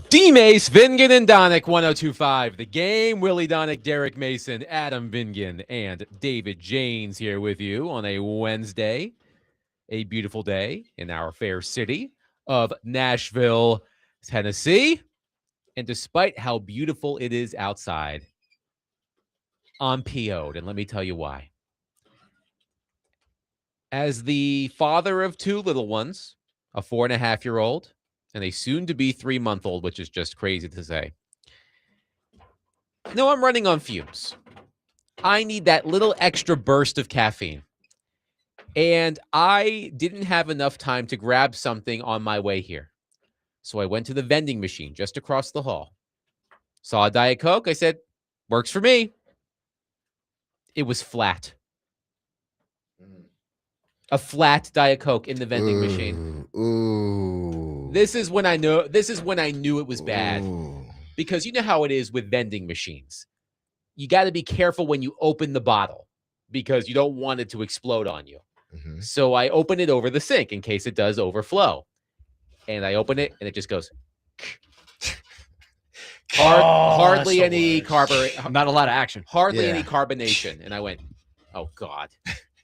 Dmase, Vingan, and Donick, 1025. The Game, Willy Donick, Derek Mason, Adam Vingan, and David Janes here with you on a Wednesday, a beautiful day in our fair city of Nashville, Tennessee. And despite how beautiful it is outside, I'm PO'd, and let me tell you why. As the father of two little ones, a 4.5-year-old, and a soon-to-be 3-month-old, which is just crazy to say. No, I'm running on fumes. I need that little extra burst of caffeine. And I didn't have enough time to grab something on my way here. So I went to the vending machine just across the hall. Saw a Diet Coke. I said, works for me. It was flat. A flat Diet Coke in the vending machine. Ooh. This is when I knew it was bad. Ooh. Because you know how it is with vending machines. You got to be careful when you open the bottle because you don't want it to explode on you. Mm-hmm. So I open it over the sink in case it does overflow. And I open it and it just goes. Hardly any carbonation. Not a lot of action. Hardly any carbonation. And I went, oh, God.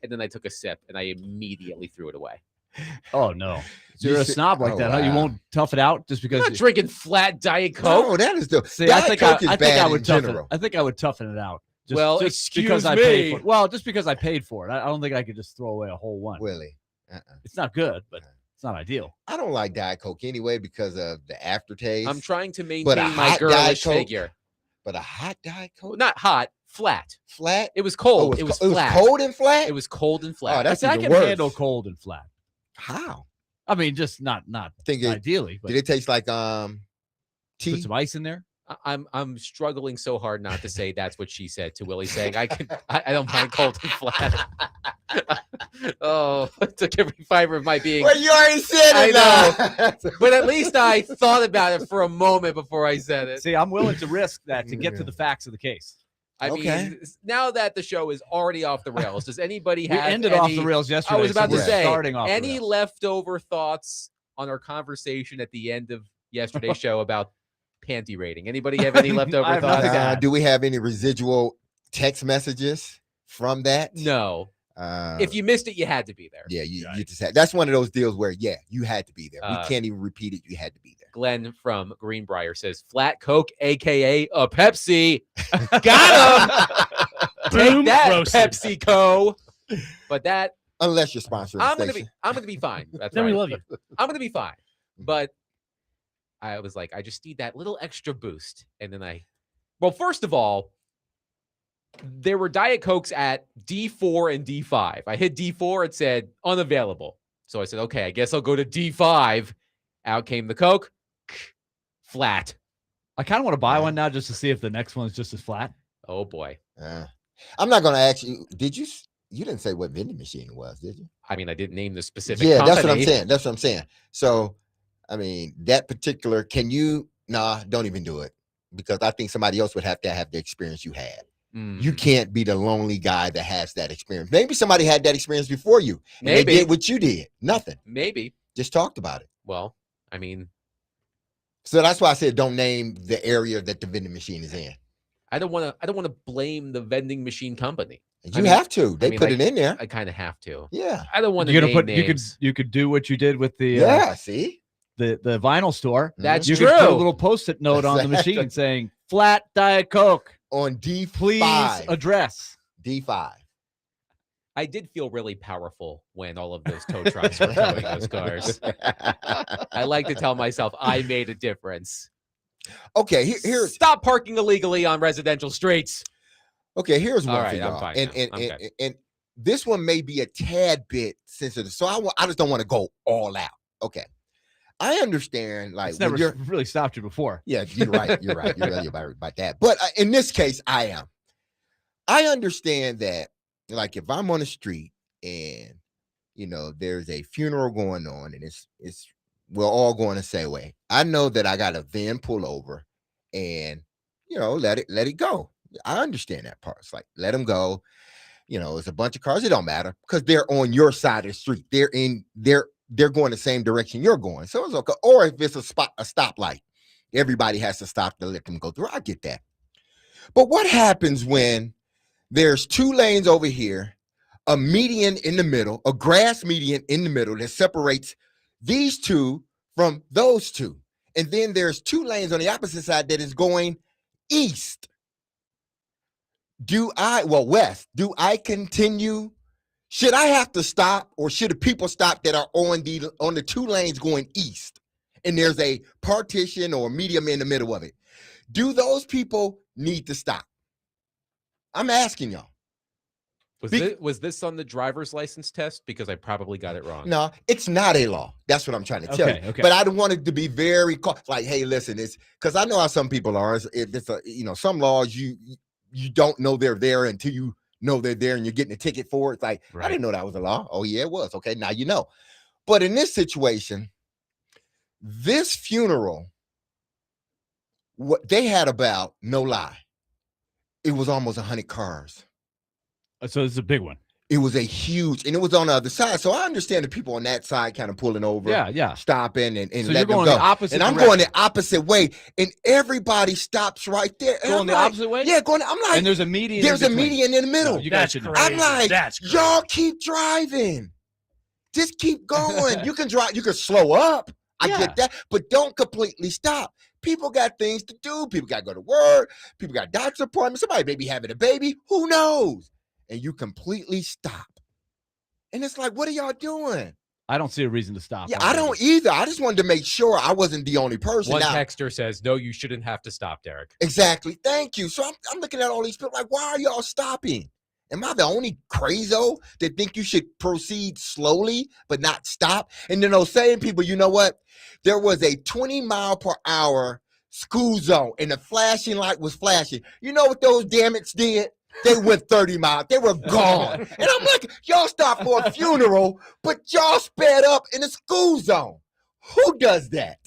And then I took a sip and I immediately threw it away. Oh, no. So you're a snob like that, huh? You won't tough it out just because I'm not drinking flat Diet Coke. No, that is the See, Diet Coke is bad in general. I think I would toughen it out. Excuse because me. I paid for it. Well, just because I paid for it. I don't think I could just throw away a whole one. Willie. It's not good, but it's not ideal. I don't like Diet Coke anyway because of the aftertaste. I'm trying to maintain my Diet girlish Coke, figure. But a hot Diet Coke? Not hot, flat. Flat? It was cold. Oh, it was It flat. was cold and flat? It was cold and Oh, flat. that's I even can worse. handle cold and flat. How? I mean, just not ideally. But Did it taste like tea? put some ice in there? I'm struggling so hard not to say that's what she said to Willie, saying I don't mind cold and flat. Oh, it took every fiber of my being. Well, you already said it. I know. But at least I thought about it for a moment before I said it. See, I'm willing to risk that to get to the facts of the case. I mean, now that the show is already off the rails, does anybody We have ended any, off the rails yesterday. I was about to we're say, starting off any the rails. leftover thoughts on our conversation at the end of yesterday's show about panty rating? Anybody have any leftover I have thoughts? nothing to add. Do we have any residual text messages from that? No. If you missed it, you had to be there. Yeah, you just had. That's one of those deals where you had to be there. We can't even repeat it. You had to be there. Glenn from Greenbrier says flat Coke, aka a Pepsi. Got him. Take that, roasted. PepsiCo. But that Unless you're sponsoring. I'm gonna be fine. That's Then right. we love you. I'm gonna be fine. But I was like, I just need that little extra boost. And then first of all, there were Diet Cokes at D4 and D5. I hit D4, it said unavailable. So I said, okay, I guess I'll go to D5. Out came the Coke. Flat. I kind of want to buy one now just to see if the next one's just as flat. Oh boy. I'm not going to ask you. Did you? You didn't say what vending machine it was, did you? I mean, I didn't name the specific. Yeah, company. that's what I'm saying. So, I mean, that particular. Can you? Nah, don't even do it because I think somebody else would have to have the experience you had. You can't be the lonely guy that has that experience. Maybe somebody had that experience before you. And Maybe they did what you did. Nothing. Maybe. Just talked about it. Well, I mean, so that's why I said don't name the area that the vending machine is in. I don't want to blame the vending machine company. You have to. They put it in there. I kind of have to. Yeah. I don't want to name names. You could do what you did with the see the vinyl store. That's you true. Could put a little post-it note on the machine saying flat Diet Coke on D5. Please address D5. I did feel really powerful when all of those tow trucks were towing those cars. I like to tell myself I made a difference. Okay, here's stop parking illegally on residential streets. Okay, here's one all right, for y'all. I'm fine and this one may be a tad bit sensitive, so I just don't want to go all out. Okay, I understand. Like, it's never really stopped you before. Yeah, you're right. You're right. You're right about that. But in this case, I am. I understand that. Like, if I'm on the street and there's a funeral going on and we're all going the same way, I know that I got to then pull over and let it go. I understand that part. It's like, let them go. It's a bunch of cars. It don't matter because they're on your side of the street. They're going the same direction you're going. So it's okay. Or if it's a stoplight, everybody has to stop to let them go through. I get that. But what happens when there's 2 lanes over here, a median in the middle, a grass median in the middle that separates these 2 from those 2? And then there's 2 lanes on the opposite side that is going east. West. Do I continue? Should I have to stop, or should the people stop that are on the 2 lanes going east? And there's a partition or medium in the middle of it. Do those people need to stop? I'm asking y'all. Was this on the driver's license test? Because I probably got it wrong. No, it's not a law. That's what I'm trying to tell you. Okay. But I don't want it to be very like, hey, listen, it's because I know how some people are. If it's some laws you don't know they're there until you know they're there and you're getting a ticket for it. It's like, I didn't know that was a law. Oh yeah, it was. Okay, now you know. But in this situation, this funeral, what they had about, no lie, it was almost 100 cars. So it's a big one. It was a huge, and it was on the other side. So I understand the people on that side kind of pulling over, stopping and so letting you're going them go. the opposite and I'm direction. going the opposite way, and everybody stops right there. And Going I'm the like, opposite way? Yeah, going. I'm like, And there's a median. there's a median in the middle. No, you guys That's should know. crazy. I'm like, That's crazy. y'all keep driving. Just keep going. You can drive. You can slow up. I get that, but don't completely stop. People got things to do. People got to go to work. People got doctor's appointments. Somebody maybe having a baby. Who knows? And you completely stop. And it's like, what are y'all doing? I don't see a reason to stop. Yeah, I don't either. I just wanted to make sure I wasn't the only person. One Now, texter says, no, you shouldn't have to stop, Derek. exactly. Thank you. So I'm looking at all these people like, why are y'all stopping? Am I the only crazo that think you should proceed slowly but not stop? And then those same people, you know what? There was a 20-mile-per-hour school zone, and the flashing light was flashing. You know what those damn-its did? They went 30 miles. They were gone. And I'm like, y'all stopped for a funeral, but y'all sped up in a school zone. Who does that?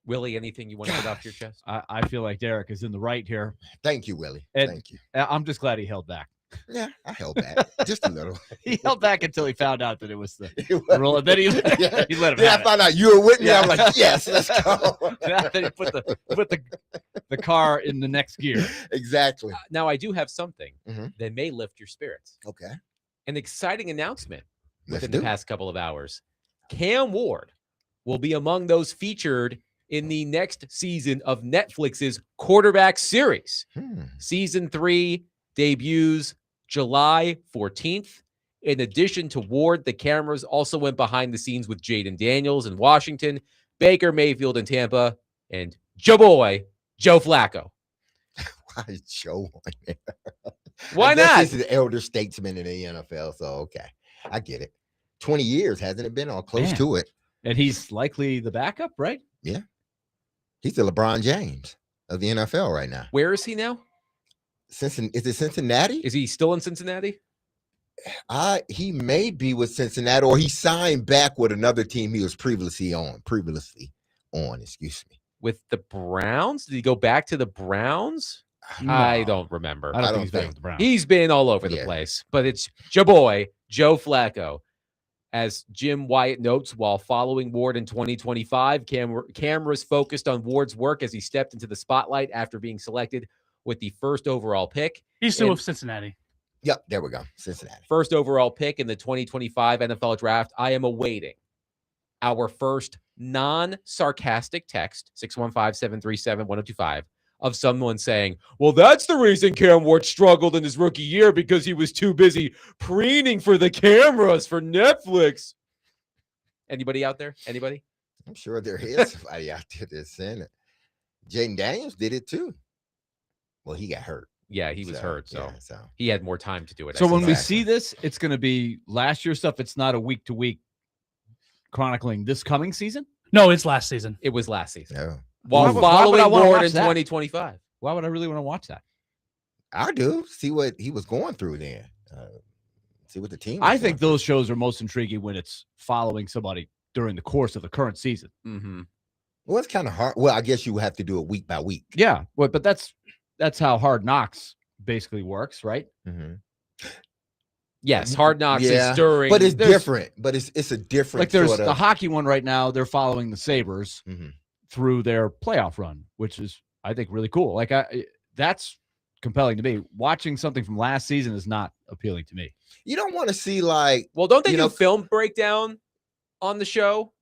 Willie, anything you want to get off your chest? I feel like Derek is in the right here. Thank you, Willie. And- Thank you. I'm just glad he held back. Yeah, I held back just a little. He held back until he found out that it was the It was- rule. And then he, Yeah. he let him Then I have it. found out you were with me. Yeah. I'm like, yes, let's go. Then he put the car in the next gear. Exactly. Now, I do have something Mhm. that may lift your spirits. Okay. An exciting announcement Let's within do the it. past couple of hours. Cam Ward will be among those featured in the next season of Netflix's quarterback series. Season 3 debuts July 14th. In addition to Ward, the cameras also went behind the scenes with Jaden Daniels in Washington, Baker Mayfield in Tampa, and Joe Boy, Joe Flacco. Why is Joe on there? Why I guess not? This is the elder statesman in the NFL, so okay. I get it. 20 years, hasn't it been? Or close Man. to it. And he's likely the backup, right? He's the LeBron James of the NFL right now. Where is he now? Is it Cincinnati? Is he still in Cincinnati? He may be with Cincinnati, or he signed back with another team he was previously on, excuse me. With the Browns? Did he go back to the Browns? I don't remember. I don't don't think he's back think- with the Browns. He's been all over the Yeah. place, but it's Joe Boy, Joe Flacco. As Jim Wyatt notes, while following Ward in 2025, cameras focused on Ward's work as he stepped into the spotlight after being selected with the first overall pick. He's still And- with Cincinnati. Yep, there we go. Cincinnati. First overall pick in the 2025 NFL draft. I am awaiting our first non-sarcastic text, 615-737-1025, of someone saying, well, that's the reason Cam Ward struggled in his rookie year because he was too busy preening for the cameras for Netflix. Anybody out there? Anybody? I'm sure there is somebody out there that's saying it. Jaden Daniels did it too. Well, he got hurt. Yeah, he was hurt, so yeah, so he had more time to do it. I So when we suppose. see this, it's going to be last year stuff. It's not a week to week chronicling this coming season. No, it's last season. It was last season. no. While Why would I following wanna Ward watch in that? 2025. Why would I really want to watch that? I do see what he was going through then. See what the team. Was I think going those shows are most intriguing when it's following somebody during the course of the current season. Mm-hmm. through. Well, it's kind of hard. Well, I guess you would have to do it week by week. Yeah, but that's how Hard Knocks basically works, right? Mm-hmm. Yes, Hard Knocks Yeah, is during. But it's there's- different. But it's a different Like there's sort of. the hockey one right now. They're following the Sabres Mhm. through their playoff run, which is, I think, really cool. Like that's compelling to me. Watching something from last season is not appealing to me. You don't want to see like, Well, don't they you do know, film breakdown on the show?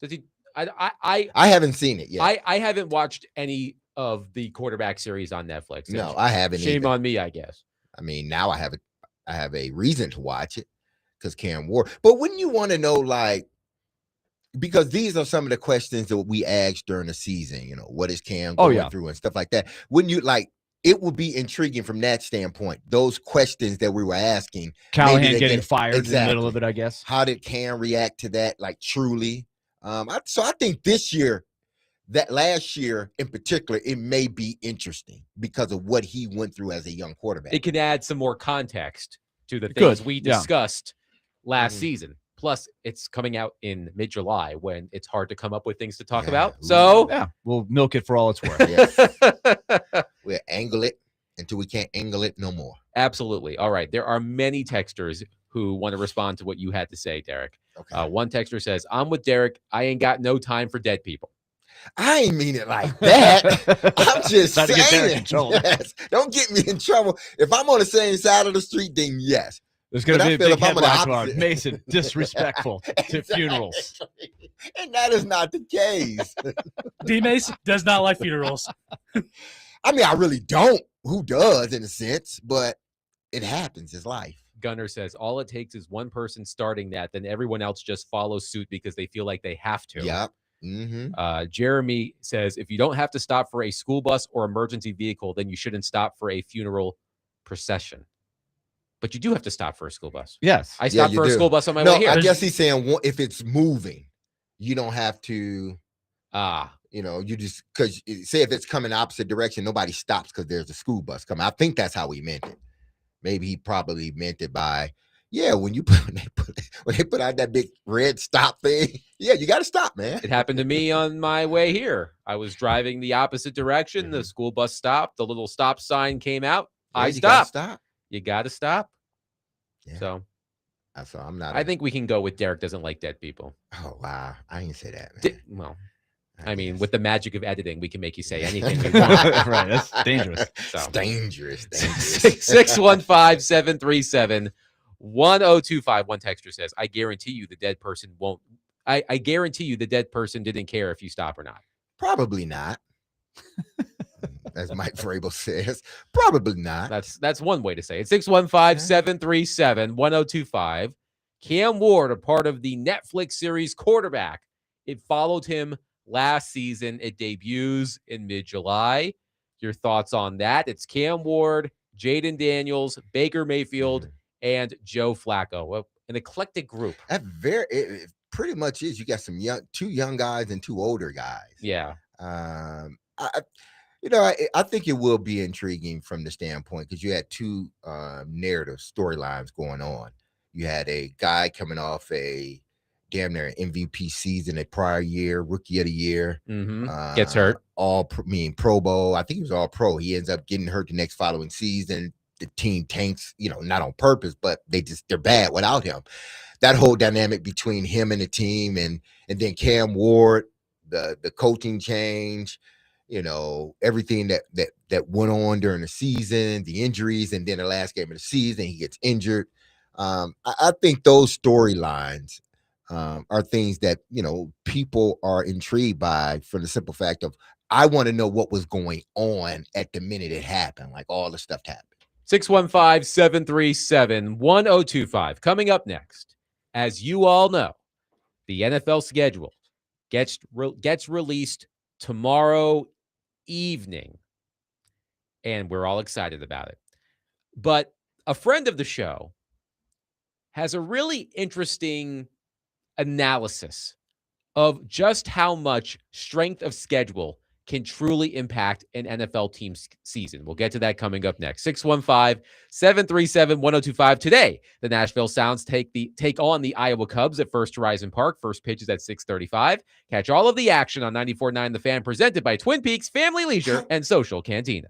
Does he? I haven't seen it yet. I haven't watched any of the quarterback series on Netflix. No, I haven't. Shame either. on me, I guess. I mean, now I have a reason to watch it because Cam Ward. But wouldn't you want to know, like, because these are some of the questions that we asked during the season, you know, what is Cam going through and stuff like that. Wouldn't you like, it would be intriguing from that standpoint, those questions that we were asking. Callahan getting fired in the middle of it, I guess. How did Cam react to that? Like, truly. So I think this year, that last year in particular, it may be interesting because of what he went through as a young quarterback. It can add some more context to the things we discussed last Mhm. season. Plus, it's coming out in mid-July when it's hard to come up with things to talk about. So, we'll milk it for all it's worth. We'll angle it until we can't angle it no more. Absolutely. All right. There are many texters who want to respond to what you had to say, Derek. Okay. One texter says, I'm with Derek. I ain't got no time for dead people. I ain't mean it like that. I'm just saying. To get Derek in trouble. Yes. Don't get me in trouble. If I'm on the same side of the street, then yes. There's going to be a big headline card. Mason, disrespectful to funerals. And that is not the case. Dmase does not like funerals. I mean, I really don't. Who does, in a sense? But it happens. It's life. Gunner says, all it takes is one person starting that, then everyone else just follows suit because they feel like they have to. Yep. Mm-hmm. Jeremy says, if you don't have to stop for a school bus or emergency vehicle, then you shouldn't stop for a funeral procession. But you do have to stop for a school bus. Yes. I stopped for a school bus on my way here. I guess he's saying if it's moving, you don't have to, you know, you just, because say if it's coming opposite direction, nobody stops because there's a school bus coming. I think that's how he meant it. Maybe he probably meant it by, when they put out that big red stop thing, you got to stop, man. It happened to me on my way here. I was driving the opposite direction. Mm-hmm. The school bus stopped. The little stop sign came out. I stopped. You got to stop. Yeah. So I'm not. I think we can go with Derek doesn't like dead people. Oh, wow. I didn't say that, man. Well, I mean, with the magic of editing, we can make you say anything you want. Right. That's dangerous. So. It's dangerous. 615-737-1025. One texter says, I guarantee you the dead person won't. I guarantee you the dead person didn't care if you stop or not. Probably not. As Mike Vrabel says, probably not. That's one way to say it. 615-737-1025. Cam Ward, a part of the Netflix series Quarterback. It followed him last season. It debuts in mid-July. Your thoughts on that? It's Cam Ward, Jaden Daniels, Baker Mayfield, and Joe Flacco. An eclectic group. It pretty much is. You got two young guys and two older guys. Yeah. I think it will be intriguing from the standpoint because you had two narrative storylines going on. You had a guy coming off a damn near MVP season a prior year, rookie of the year. Mm-hmm. Gets hurt. Pro Bowl. I think he was all pro. He ends up getting hurt the next following season. The team tanks, not on purpose, but they're bad without him. That whole dynamic between him and the team and then Cam Ward, the coaching change, everything that went on during the season, the injuries, and then the last game of the season, he gets injured. I think those storylines are things that, people are intrigued by for the simple fact of, I want to know what was going on at the minute it happened, like all the stuff happened. 615-737-1025. Coming up next, as you all know, the NFL schedule gets released tomorrow evening, and we're all excited about it. But a friend of the show has a really interesting analysis of just how much strength of schedule can truly impact an NFL team's season. We'll get to that coming up next. 615-737-1025. Today, the Nashville Sounds take on the Iowa Cubs at First Horizon Park. First pitch is at 6:35. Catch all of the action on 94.9 The Fan, presented by Twin Peaks Family Leisure and Social Cantina.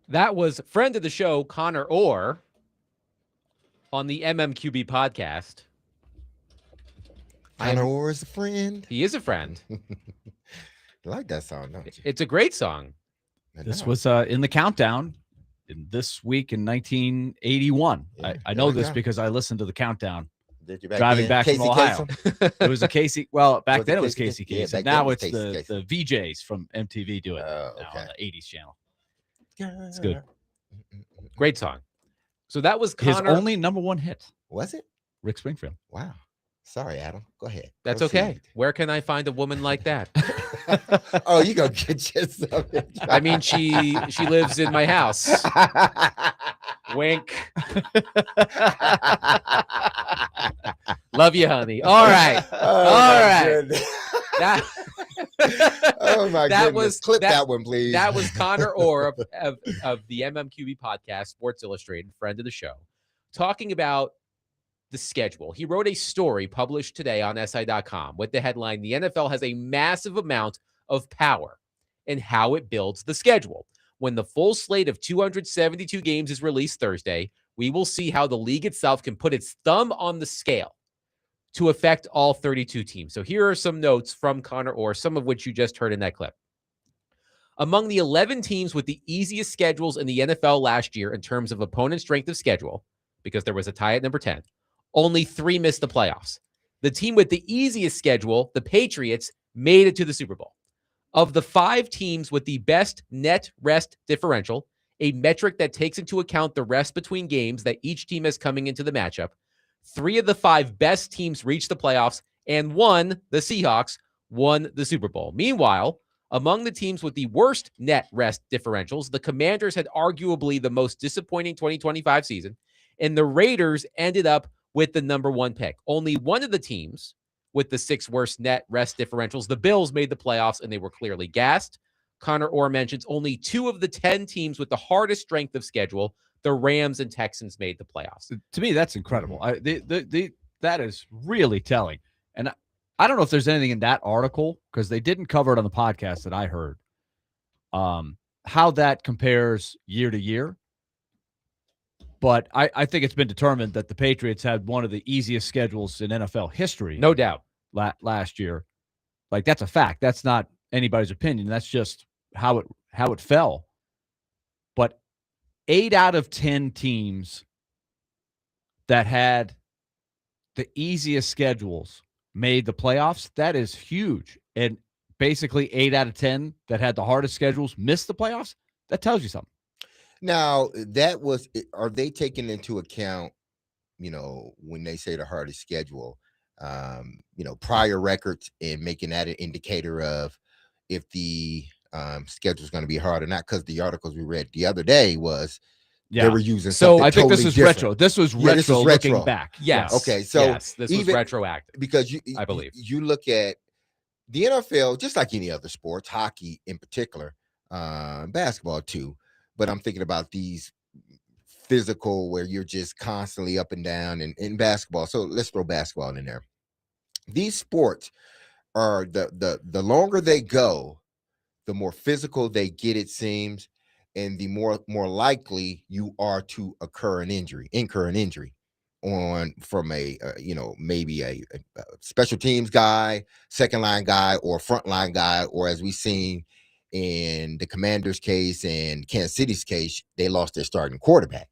That was friend of the show, Connor Orr, on the MMQB podcast. Connor Orr is a friend. He is a friend. I like that song, don't you? It's a great song. This was in the countdown in this week in 1981. Yeah, I know there we this go. because I listened to the countdown Did you driving then? back from Casey Ohio. Kasem? It was a Casey. Well, back Was it then it was Casey Casey Kasem? Yeah, Kasem. back then Now it was it's Casey the VJs from MTV do it Oh, now okay. on the 80s channel. It's good. Great song. So that was His Connor. only #1 hit, Was it? Rick Springfield. Wow. Sorry, Adam. Go ahead. That's Proceed. okay. Where can I find a woman like that? Oh, you gonna get yourself. I mean, she lives in my house. Wink. Love you, honey. All right. All right. That, Oh my That goodness. was- Clip that- that one, please. that was Connor Orr of the MMQB podcast, Sports Illustrated, friend of the show, talking about the schedule. He wrote a story published today on SI.com with the headline, "The NFL has a massive amount of power in how it builds the schedule. When the full slate of 272 games is released Thursday, we will see how the league itself can put its thumb on the scale to affect all 32 teams." So here are some notes from Connor Orr, some of which you just heard in that clip. Among the 11 teams with the easiest schedules in the NFL last year in terms of opponent strength of schedule, because there was a tie at number 10, only 3 missed the playoffs. The team with the easiest schedule, the Patriots, made it to the Super Bowl. Of the 5 teams with the best net rest differential, a metric that takes into account the rest between games that each team has coming into the matchup, 3 of the 5 best teams reached the playoffs, and one, the Seahawks, won the Super Bowl. Meanwhile, among the teams with the worst net rest differentials, the Commanders had arguably the most disappointing 2025 season, and the Raiders ended up with the #1 pick. Only one of the teams with the 6 worst net rest differentials, the Bills, made the playoffs, and they were clearly gassed. Connor Orr mentions only 2 of the 10 teams with the hardest strength of schedule, the Rams and Texans, made the playoffs. To me, that's incredible. That is really telling. And I don't know if there's anything in that article, because they didn't cover it on the podcast that I heard, how that compares year to year. But I think it's been determined that the Patriots had one of the easiest schedules in NFL history. No doubt. Last year. Like, that's a fact. That's not anybody's opinion. That's just how it fell. But 8 out of 10 teams that had the easiest schedules made the playoffs. That is huge. And basically 8 out of 10 that had the hardest schedules missed the playoffs. That tells you something. Now, are they taking into account, when they say the hardest schedule, prior records and making that an indicator of if the schedule is going to be hard or not? Because the articles we read the other day was they were using So something I think this totally is different. retro. This was Yeah, this retro is looking retro. back. Yes. Okay, so yes, this was even- retroactive. Because I believe. you look at the NFL, just like any other sports, hockey in particular, basketball too. But I'm thinking about these physical where you're just constantly up and down, and in basketball. So let's throw basketball in there. These sports are the longer they go, the more physical they get, it seems, and the more likely you are to incur an injury from a maybe a special teams guy, second line guy, or front line guy, or as we've seen in the Commanders case and Kansas City's case, they lost their starting quarterback.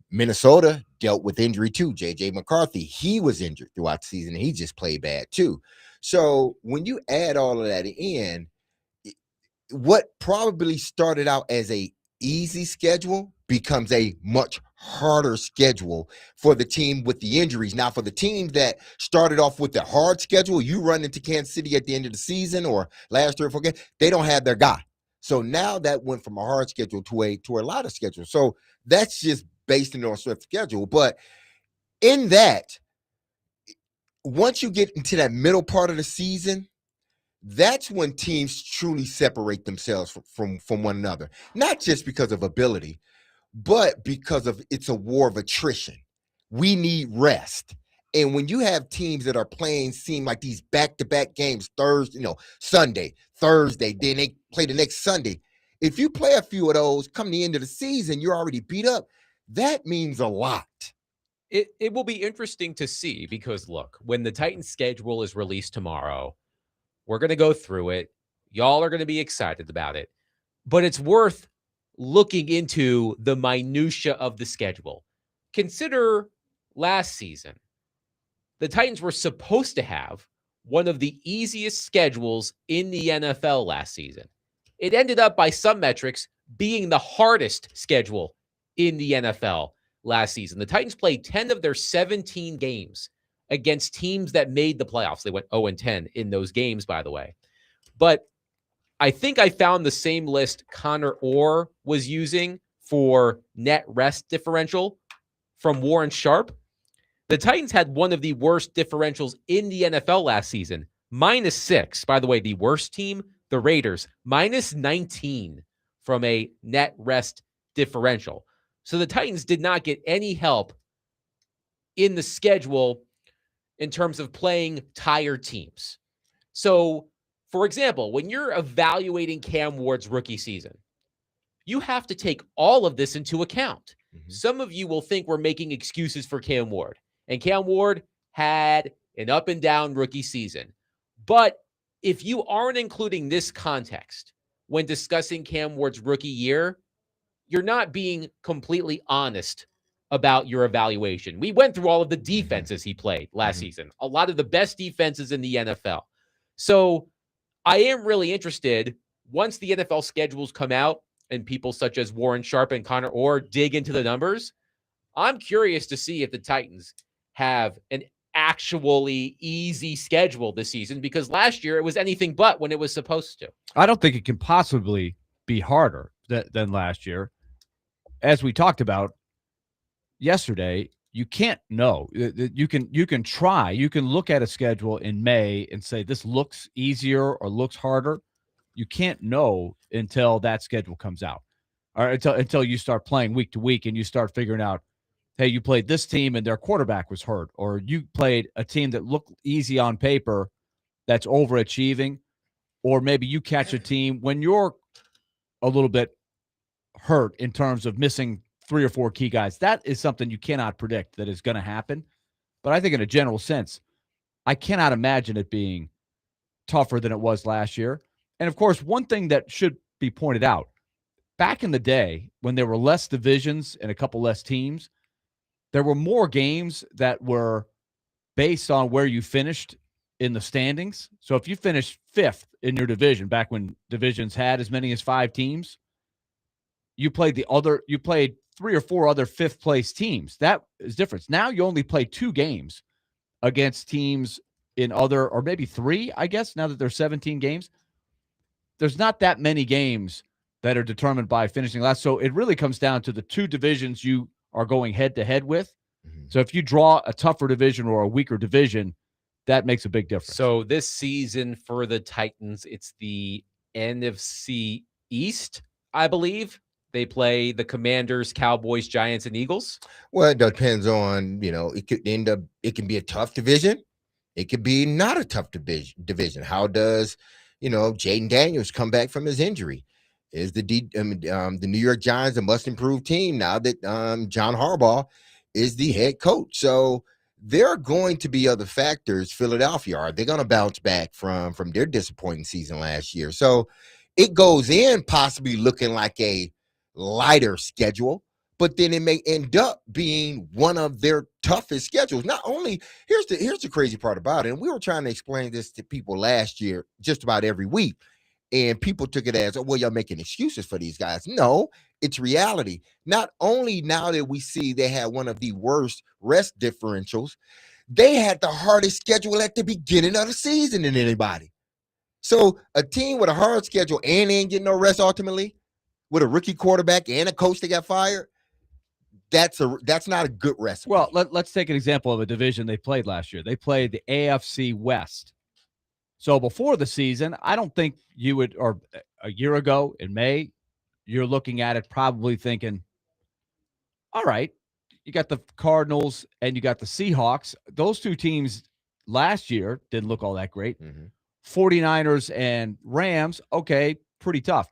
Minnesota dealt with injury too. J.J. McCarthy, he was injured throughout the season, and he just played bad too. So when you add all of that in, what probably started out as a easy schedule becomes a much harder schedule for the team with the injuries. Now, for the team that started off with the hard schedule, you run into Kansas City at the end of the season or last 3 or 4 games, they don't have their guy. So now that went from a hard schedule to a lot of schedules. So that's just based on Swift schedule. But in that, once you get into that middle part of the season, that's when teams truly separate themselves from one another. Not just because of ability, but because of it's a war of attrition. We need rest. And when you have teams that are playing, seem like these back-to-back games, Thursday, Sunday, Thursday, then they play the next Sunday, If you play a few of those, come the end of the season, you're already beat up. That means a lot. It will be interesting to see because, look, when the Titans schedule is released tomorrow, we're going to go through it. Y'all are going to be excited about it. But it's worth looking into the minutia of the schedule. Consider last season. The Titans were supposed to have one of the easiest schedules in the NFL last season. It ended up, by some metrics, being the hardest schedule in the NFL last season. The Titans played 10 of their 17 games against teams that made the playoffs. They went 0-10 in those games, by the way. But I think I found the same list Connor Orr was using for net rest differential from Warren Sharp. The Titans had one of the worst differentials in the NFL last season, -6. By the way, the worst team, the Raiders, -19 from a net rest differential. So the Titans did not get any help in the schedule in terms of playing tired teams. So, for example, when you're evaluating Cam Ward's rookie season, you have to take all of this into account. Mhm. Some of you will think we're making excuses for Cam Ward. And Cam Ward had an up and down rookie season. But if you aren't including this context when discussing Cam Ward's rookie year, you're not being completely honest about your evaluation. We went through all of the defenses he played last season, a lot of the best defenses in the NFL. So I am really interested once the NFL schedules come out and people such as Warren Sharp and Connor Orr dig into the numbers. I'm curious to see if the Titans have an actually easy schedule this season, because last year it was anything but when it was supposed to. I don't think it can possibly be harder than last year. As we talked about yesterday, you can't know. You can try. You can look at a schedule in May and say this looks easier or looks harder. You can't know until that schedule comes out, or until you start playing week to week and you start figuring out, hey, you played this team and their quarterback was hurt, or you played a team that looked easy on paper that's overachieving, or maybe you catch a team when you're a little bit hurt in terms of missing 3 or 4 key guys. That is something you cannot predict that is going to happen. But I think in a general sense, I cannot imagine it being tougher than it was last year. And, of course, one thing that should be pointed out, back in the day when there were less divisions and a couple less teams, there were more games that were based on where you finished in the standings. So if you finished 5th in your division, back when divisions had as many as 5 teams, you played 3 or 4 other 5th place teams. That is different. Now you only play 2 games against teams in other, or maybe 3, I guess, now that there's 17 games. There's not that many games that are determined by finishing last. So it really comes down to the 2 divisions you are going head-to-head with. Mhm. So if you draw a tougher division or a weaker division, that makes a big difference. So this season for the Titans, it's the NFC East, I believe. They play the Commanders, Cowboys, Giants, and Eagles. Well, it depends on, it could end up, it can be a tough division. It could be not a tough division. How does, Jaden Daniels come back from his injury? Is the New York Giants a must-improve team now that John Harbaugh is the head coach? So there are going to be other factors. Philadelphia, are they going to bounce back from their disappointing season last year? So it goes in possibly looking like a lighter schedule, but then it may end up being one of their toughest schedules. Not only, here's the crazy part about it, and we were trying to explain this to people last year just about every week. And people took it as, oh, well, you're making excuses for these guys. No, it's reality. Not only now that we see they had one of the worst rest differentials, they had the hardest schedule at the beginning of the season than anybody. So a team with a hard schedule and ain't getting no rest ultimately, with a rookie quarterback and a coach that got fired, that's not a good recipe. Well, let's take an example of a division they played last year. They played the AFC West. So before the season, I don't think you would, or a year ago in May, you're looking at it probably thinking, all right, you got the Cardinals and you got the Seahawks. Those 2 teams last year didn't look all that great. 49ers and Rams, okay, pretty tough.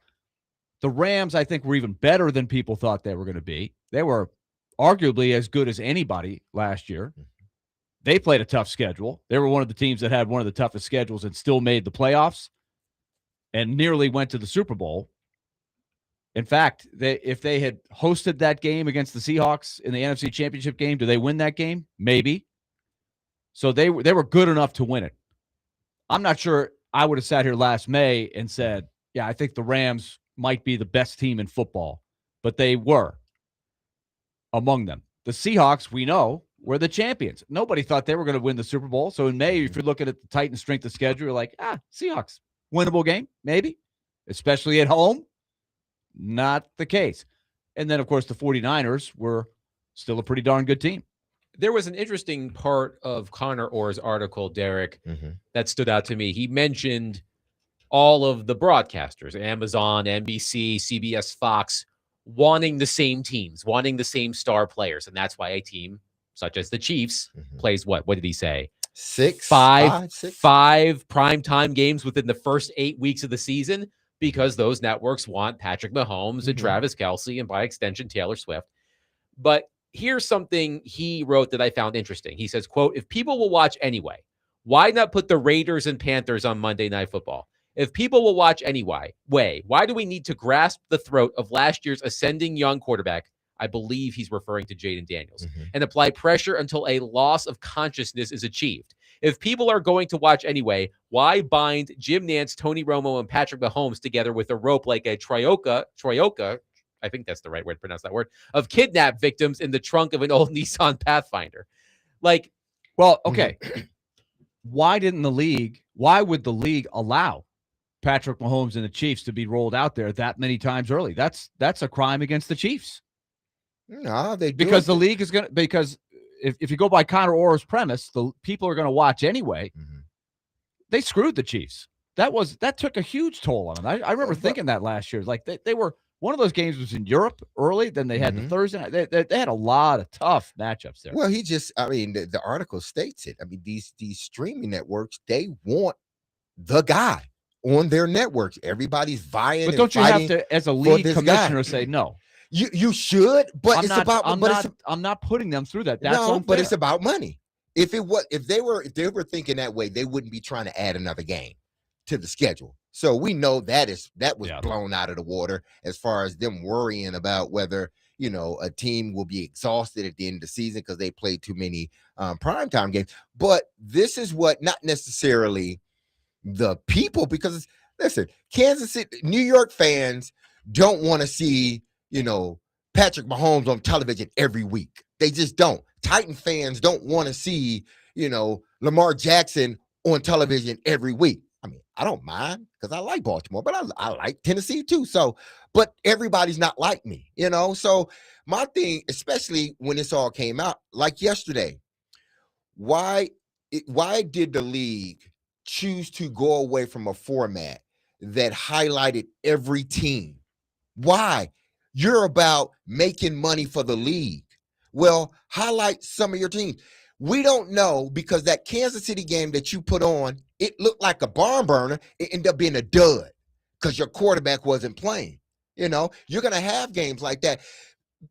The Rams, I think, were even better than people thought they were going to be. They were arguably as good as anybody last year. They played a tough schedule. They were one of the teams that had one of the toughest schedules and still made the playoffs and nearly went to the Super Bowl. In fact, if they had hosted that game against the Seahawks in the NFC Championship game, do they win that game? Maybe. So they were good enough to win it. I'm not sure I would have sat here last May and said, yeah, I think the Rams might be the best team in football, but they were among them. The Seahawks, we know, were the champions. Nobody thought they were going to win the Super Bowl. So in May, if you're looking at the Titans' strength of schedule, you're like, Seahawks, winnable game, maybe, especially at home. Not the case. And then, of course, the 49ers were still a pretty darn good team. There was an interesting part of Connor Orr's article, Derek, that stood out to me. He mentioned all of the broadcasters, Amazon, NBC, CBS, Fox, wanting the same teams, wanting the same star players. And that's why a team such as the Chiefs plays what? What did he say? Five primetime games within the first 8 weeks of the season, because those networks want Patrick Mahomes and Travis Kelce and, by extension, Taylor Swift. But here's something he wrote that I found interesting. He says, quote, if people will watch anyway, why not put the Raiders and Panthers on Monday Night Football? If people will watch anyway, why do we need to grasp the throat of last year's ascending young quarterback? I believe he's referring to Jaden Daniels, and apply pressure until a loss of consciousness is achieved. If people are going to watch anyway, why bind Jim Nantz, Tony Romo, and Patrick Mahomes together with a rope like a troika, I think that's the right way to pronounce that word, of kidnapped victims in the trunk of an old Nissan Pathfinder? Like, well, okay. Why would the league allow Patrick Mahomes and the Chiefs to be rolled out there that many times early? That's a crime against the Chiefs. No, they do because the league is going to, because if you go by Connor Orr's premise, the people are going to watch anyway. They screwed the Chiefs. That took a huge toll on them. I remember thinking that last year. Like they were, one of those games was in Europe early. Then they had the Thursday night. They had a lot of tough matchups there. Well, the article states it. I mean, these streaming networks, they want the guy on their networks. Everybody's vying. But don't you have to, as a league commissioner, say no? You should, but I'm not putting them through that. That's unfair. But it's about money. If they were thinking that way, they wouldn't be trying to add another game to the schedule. So we know that was blown out of the water as far as them worrying about whether, a team will be exhausted at the end of the season because they played too many primetime games. But this is what, not necessarily the people, because listen, Kansas City, New York fans don't want to see, Patrick Mahomes on television every week. They just don't. Titan fans don't want to see, Lamar Jackson on television every week. I mean, I don't mind because I like Baltimore, but I like Tennessee too. So, but everybody's not like me, So my thing, especially when this all came out, like yesterday, why did the league choose to go away from a format that highlighted every team? Why? You're about making money for the league. Well, highlight some of your teams. We don't know, because that Kansas City game that you put on, it looked like a barn burner. It ended up being a dud because your quarterback wasn't playing. You're going to have games like that.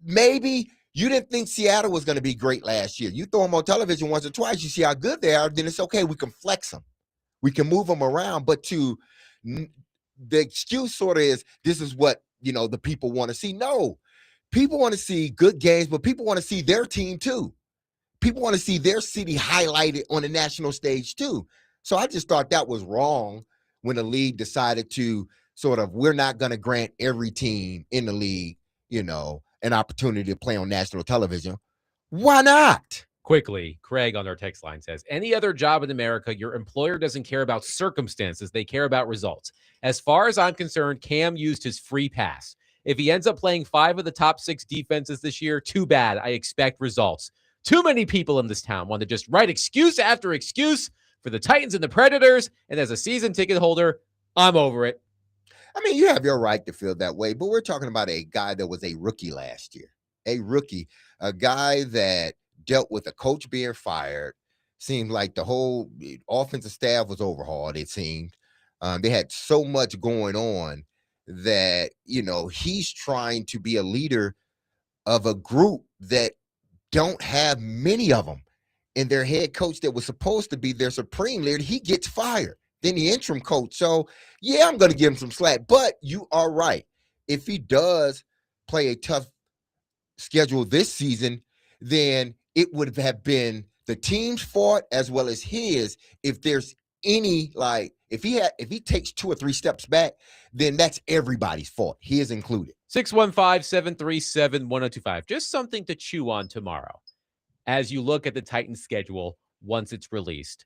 Maybe you didn't think Seattle was going to be great last year. You throw them on television once or twice, you see how good they are, then it's okay. We can flex them. We can move them around. But the excuse sort of is, this is what, the people want to see. No, people want to see good games, but people want to see their team too. People want to see their city highlighted on the national stage too. So I just thought that was wrong when the league decided to we're not going to grant every team in the league, an opportunity to play on national television. Why not? Quickly, Craig on our text line says, any other job in America, your employer doesn't care about circumstances. They care about results. As far as I'm concerned, Cam used his free pass. If he ends up playing 5 of the top 6 defenses this year, too bad. I expect results. Too many people in this town want to just write excuse after excuse for the Titans and the Predators. And as a season ticket holder, I'm over it. I mean, you have your right to feel that way, but we're talking about a guy that was a rookie last year. A guy that dealt with a coach being fired. Seemed like the whole offensive staff was overhauled, it seemed. They had so much going on that, he's trying to be a leader of a group that don't have many of them. And their head coach that was supposed to be their supreme leader, he gets fired. Then the interim coach. So, yeah, I'm going to give him some slack. But you are right. If he does play a tough schedule this season, then it would have been the team's fault as well as his. If there's any, like, if he takes 2 or 3 steps back, then that's everybody's fault, his included. 615-737-1025. Just something to chew on tomorrow as you look at the Titans schedule once it's released.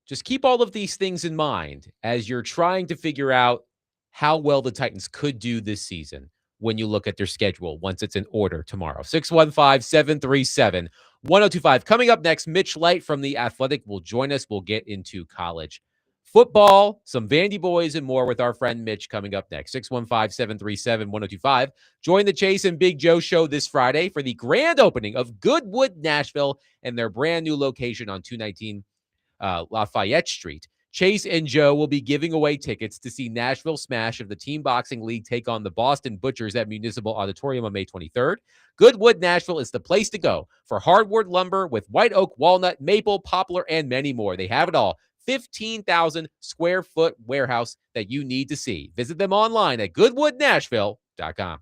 Just keep all of these things in mind as you're trying to figure out how well the Titans could do this season when you look at their schedule once it's in order tomorrow. 615-737-1025. Coming up next, Mitch Light from The Athletic will join us. We'll get into college football, some Vandy boys, and more with our friend Mitch coming up next. 615-737-1025. Join the Chase and Big Joe show this Friday for the grand opening of Goodwood, Nashville, and their brand new location on 219 Lafayette Street. Chase and Joe will be giving away tickets to see Nashville Smash of the Team Boxing League take on the Boston Butchers at Municipal Auditorium on May 23rd. Goodwood, Nashville is the place to go for hardwood lumber with white oak, walnut, maple, poplar, and many more. They have it all. 15,000 square foot warehouse that you need to see. Visit them online at goodwoodnashville.com.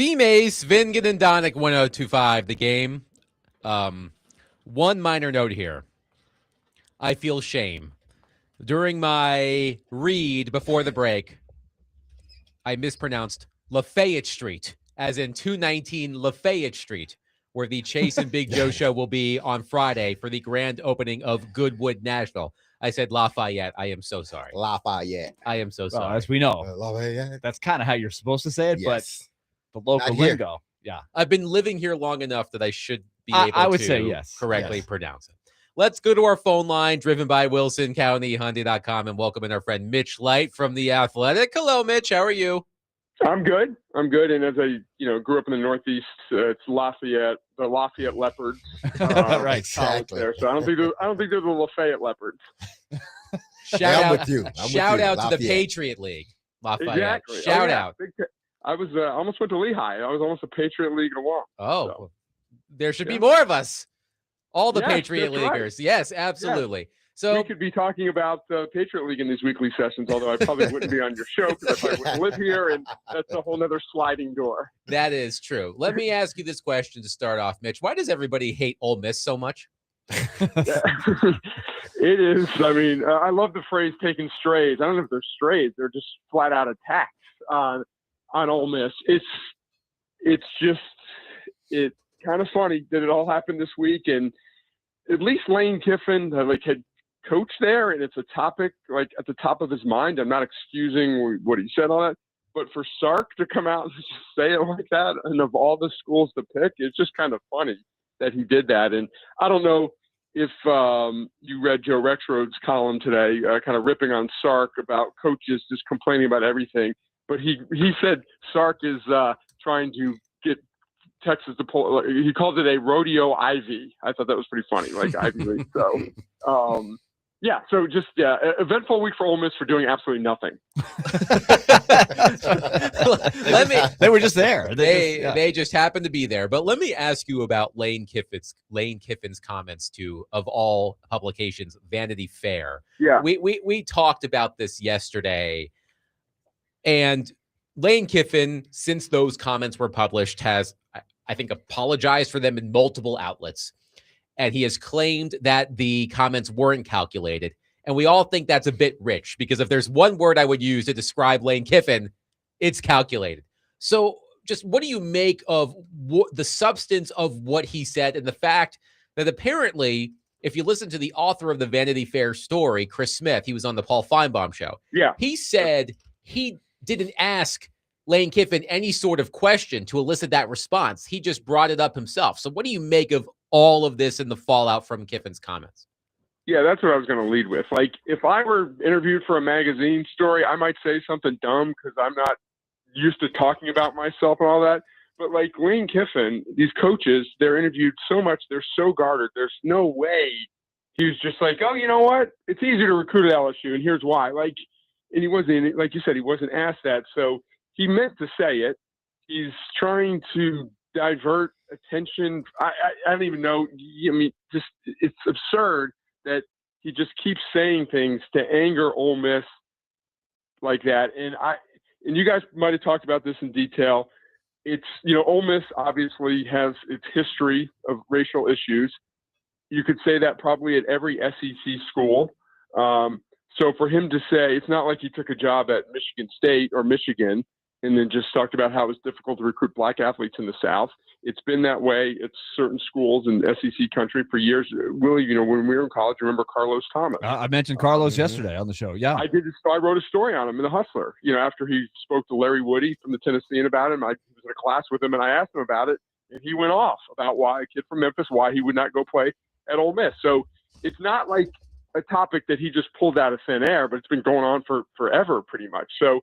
Dmase, Vingan, and Donick 1025, the game. One minor note here. I feel shame. During my read before the break, I mispronounced Lafayette Street, as in 219 Lafayette Street, where the Chase and Big Joe show will be on Friday for the grand opening of Goodwood National. I said Lafayette. I am so sorry. Lafayette. I am so Well, sorry. as we know, Lafayette. that's kind of how you're supposed to say it, Yes. but the local Not here. lingo. Yeah. I've been living here long enough that I should be able I would to say yes. correctly Yes. pronounce it. Let's go to our phone line, driven by Wilson County Hyundai.com, and welcome in our friend Mitch Light from The Athletic. Hello, Mitch. How are you? I'm good. And as I, grew up in the Northeast, it's Lafayette, the Lafayette Leopards. Right. Exactly. There. So I don't think they're the Lafayette Leopards. Shout I'm out, with you. I'm with shout you. out to the Lafayette. Patriot League, Lafayette. Exactly. Shout out. I was almost went to Lehigh. I was almost a Patriot League alum. Oh, So, there should be yeah. more of us. All the Yes, Patriot that's right. Leaguers. Yes, absolutely. So we could be talking about the Patriot League in these weekly sessions, although I probably wouldn't be on your show because I probably wouldn't live here, and that's a whole nother sliding door. that is true. Let me ask you this question to start off, Mitch. Why does everybody hate Ole Miss so much? Yeah. It is. I mean, I love the phrase "taking strays." I don't know if they're strays; they're just flat out attacks on Ole Miss. It's kind of funny that it all happened this week, and at least Lane Kiffin had coached there, and it's a topic at the top of his mind. I'm not excusing what he said on it, but for Sark to come out and just say it like that, and of all the schools to pick, it's just kind of funny that he did that. And I don't know if you read Joe Rexroad's column today, kind of ripping on Sark about coaches just complaining about everything, but he said Sark is trying to get Texas to pull. He called it a rodeo Ivy. I thought that was pretty funny, like Ivy League. So, eventful week for Ole Miss for doing absolutely nothing. They were just there. They just happened to be there. But let me ask you about Lane Kiffin's comments to, of all publications, Vanity Fair. Yeah. We talked about this yesterday, and Lane Kiffin, since those comments were published, has, I think, apologized for them in multiple outlets. And he has claimed that the comments weren't calculated. And we all think that's a bit rich, because if there's one word I would use to describe Lane Kiffin, it's calculated. So just what do you make of the substance of what he said, and the fact that apparently, if you listen to the author of the Vanity Fair story, Chris Smith, he was on the Paul Feinbaum show. Yeah. He said he didn't ask Lane Kiffin any sort of question to elicit that response. He just brought it up himself. So what do you make of all of this and the fallout from Kiffin's comments? Yeah, that's what I was going to lead with. Like, if I were interviewed for a magazine story, I might say something dumb because I'm not used to talking about myself and all that. But like Lane Kiffin, these coaches, they're interviewed so much, they're so guarded. There's no way he was just like, oh, you know what? It's easier to recruit at LSU, and here's why. Like, and he wasn't, like you said, he wasn't asked that. So he meant to say it. He's trying to divert attention. I don't even know. I mean, just it's absurd that he just keeps saying things to anger Ole Miss like that. And you guys might have talked about this in detail. It's, Ole Miss obviously has its history of racial issues. You could say that probably at every SEC school. So for him to say, it's not like he took a job at Michigan State or Michigan and then just talked about how it was difficult to recruit black athletes in the South. It's been that way at certain schools in SEC country for years. Willie, when we were in college, remember Carlos Thomas? I mentioned Carlos yesterday on the show. Yeah. I wrote a story on him in The Hustler, after he spoke to Larry Woody from the Tennessean about him. I was in a class with him and I asked him about it, and he went off about why a kid from Memphis, why he would not go play at Ole Miss. So it's not like a topic that he just pulled out of thin air, but it's been going on for forever pretty much. So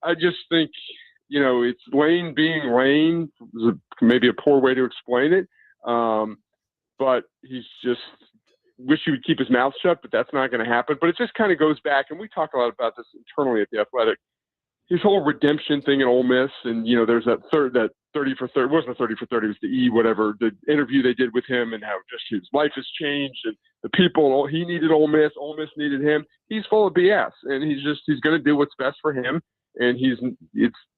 I just think, it's Lane being Lane. Maybe a poor way to explain it. But he's just wish he would keep his mouth shut, but that's not going to happen. But it just kind of goes back, and we talk a lot about this internally at The Athletic, his whole redemption thing at Ole Miss. And, there's that 30 for 30, it wasn't a 30 for 30, it was the whatever, the interview they did with him, and how just his life has changed, and the people, he needed Ole Miss needed him. He's full of BS, and he's going to do what's best for him. And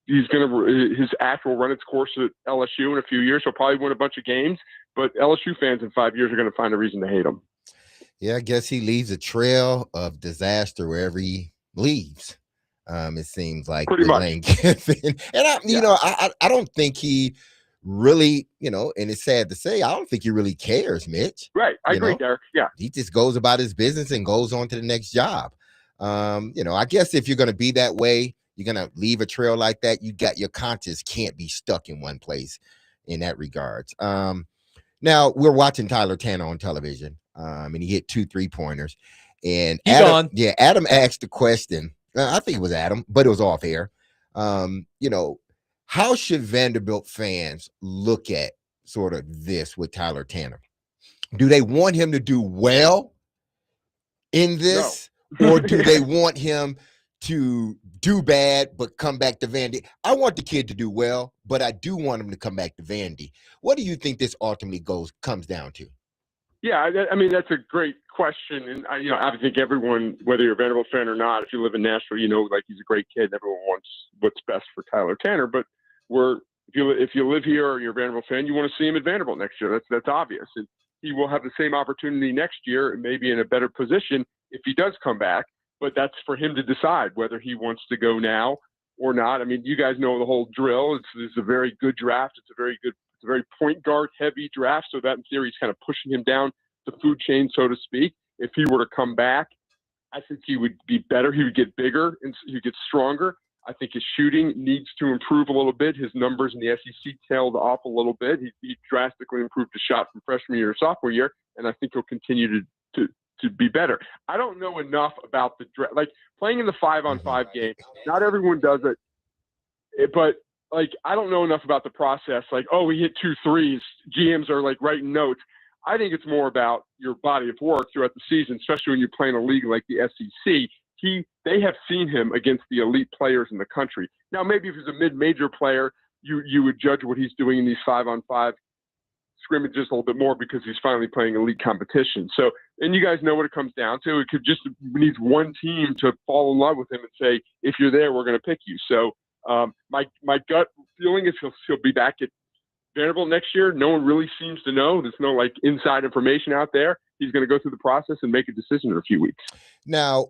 his act will run its course at LSU in a few years. He'll probably win a bunch of games, but LSU fans in 5 years are going to find a reason to hate him. Yeah, I guess he leaves a trail of disaster wherever he leaves. It seems like Pretty much. Lane Kiffin. And I don't think he really, and it's sad to say, I don't think he really cares, Mitch. Right. I agree, Derek. Yeah. He just goes about his business and goes on to the next job. I guess if you're going to be that way, you're going to leave a trail like that, your conscience can't be stuck in one place in that regards. Now we're watching Tyler Tanner on television, and he hit 2 3-pointers. And Adam asked the question. I think it was Adam, but it was off air. How should Vanderbilt fans look at sort of this with Tyler Tanner? Do they want him to do well in this, or do they want him to do bad but come back to Vandy? I want the kid to do well, but I do want him to come back to Vandy. What do you think this ultimately comes down to? Yeah, I mean, that's a great question. And, I think everyone, whether you're a Vanderbilt fan or not, if you live in Nashville, he's a great kid and everyone wants what's best for Tyler Tanner. But if you live here or you're a Vanderbilt fan, you want to see him at Vanderbilt next year. That's obvious. And he will have the same opportunity next year and maybe in a better position if he does come back. But that's for him to decide whether he wants to go now or not. I mean, you guys know the whole drill. It's a very good draft. It's a very point guard heavy draft. So that in theory is kind of pushing him down the food chain, so to speak. If he were to come back, I think he would be better. He would get bigger and he would get stronger. I think his shooting needs to improve a little bit. His numbers in the SEC tailed off a little bit. He drastically improved his shot from freshman year to sophomore year, and I think he'll continue to be better. I don't know enough about the draft. Like playing in the 5-on-5 game, not everyone does it, but I don't know enough about the process. We hit 2 threes. GMs are writing notes. I think it's more about your body of work throughout the season, especially when you're playing a league like the SEC. They have seen him against the elite players in the country. Now, maybe if he's a mid-major player, you would judge what he's doing in these 5-on-5 scrimmages a little bit more because he's finally playing elite competition. So, and you guys know what it comes down to. It could just needs one team to fall in love with him and say, if you're there, we're going to pick you. So my gut feeling is he'll be back at Vanderbilt next year. No one really seems to know. There's no inside information out there. He's going to go through the process and make a decision in a few weeks. Now,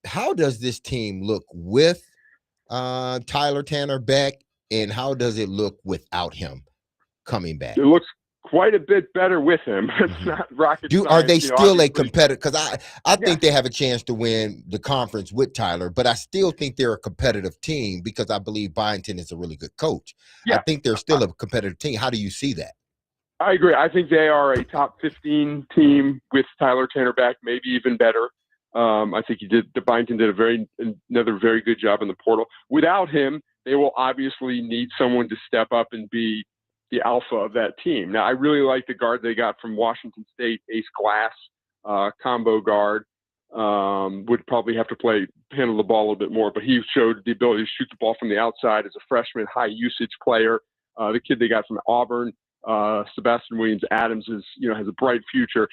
how does this team look with Tyler Tanner back, and how does it look without him coming back? It looks quite a bit better with him. It's not rocket science. Are they still a competitor? Because I think they have a chance to win the conference with Tyler, but I still think they're a competitive team because I believe Byington is a really good coach. Yeah. I think they're still a competitive team. How do you see that? I agree. I think they are a top 15 team with Tyler Tanner back, maybe even better. I think Byington did another very good job in the portal. Without him, they will obviously need someone to step up and be the alpha of that team. Now, I really like the guard they got from Washington State, Ace Glass, combo guard. Would probably have to handle the ball a little bit more, but he showed the ability to shoot the ball from the outside as a freshman, high usage player. The kid they got from Auburn, Sebastian Williams-Adams, has a bright future.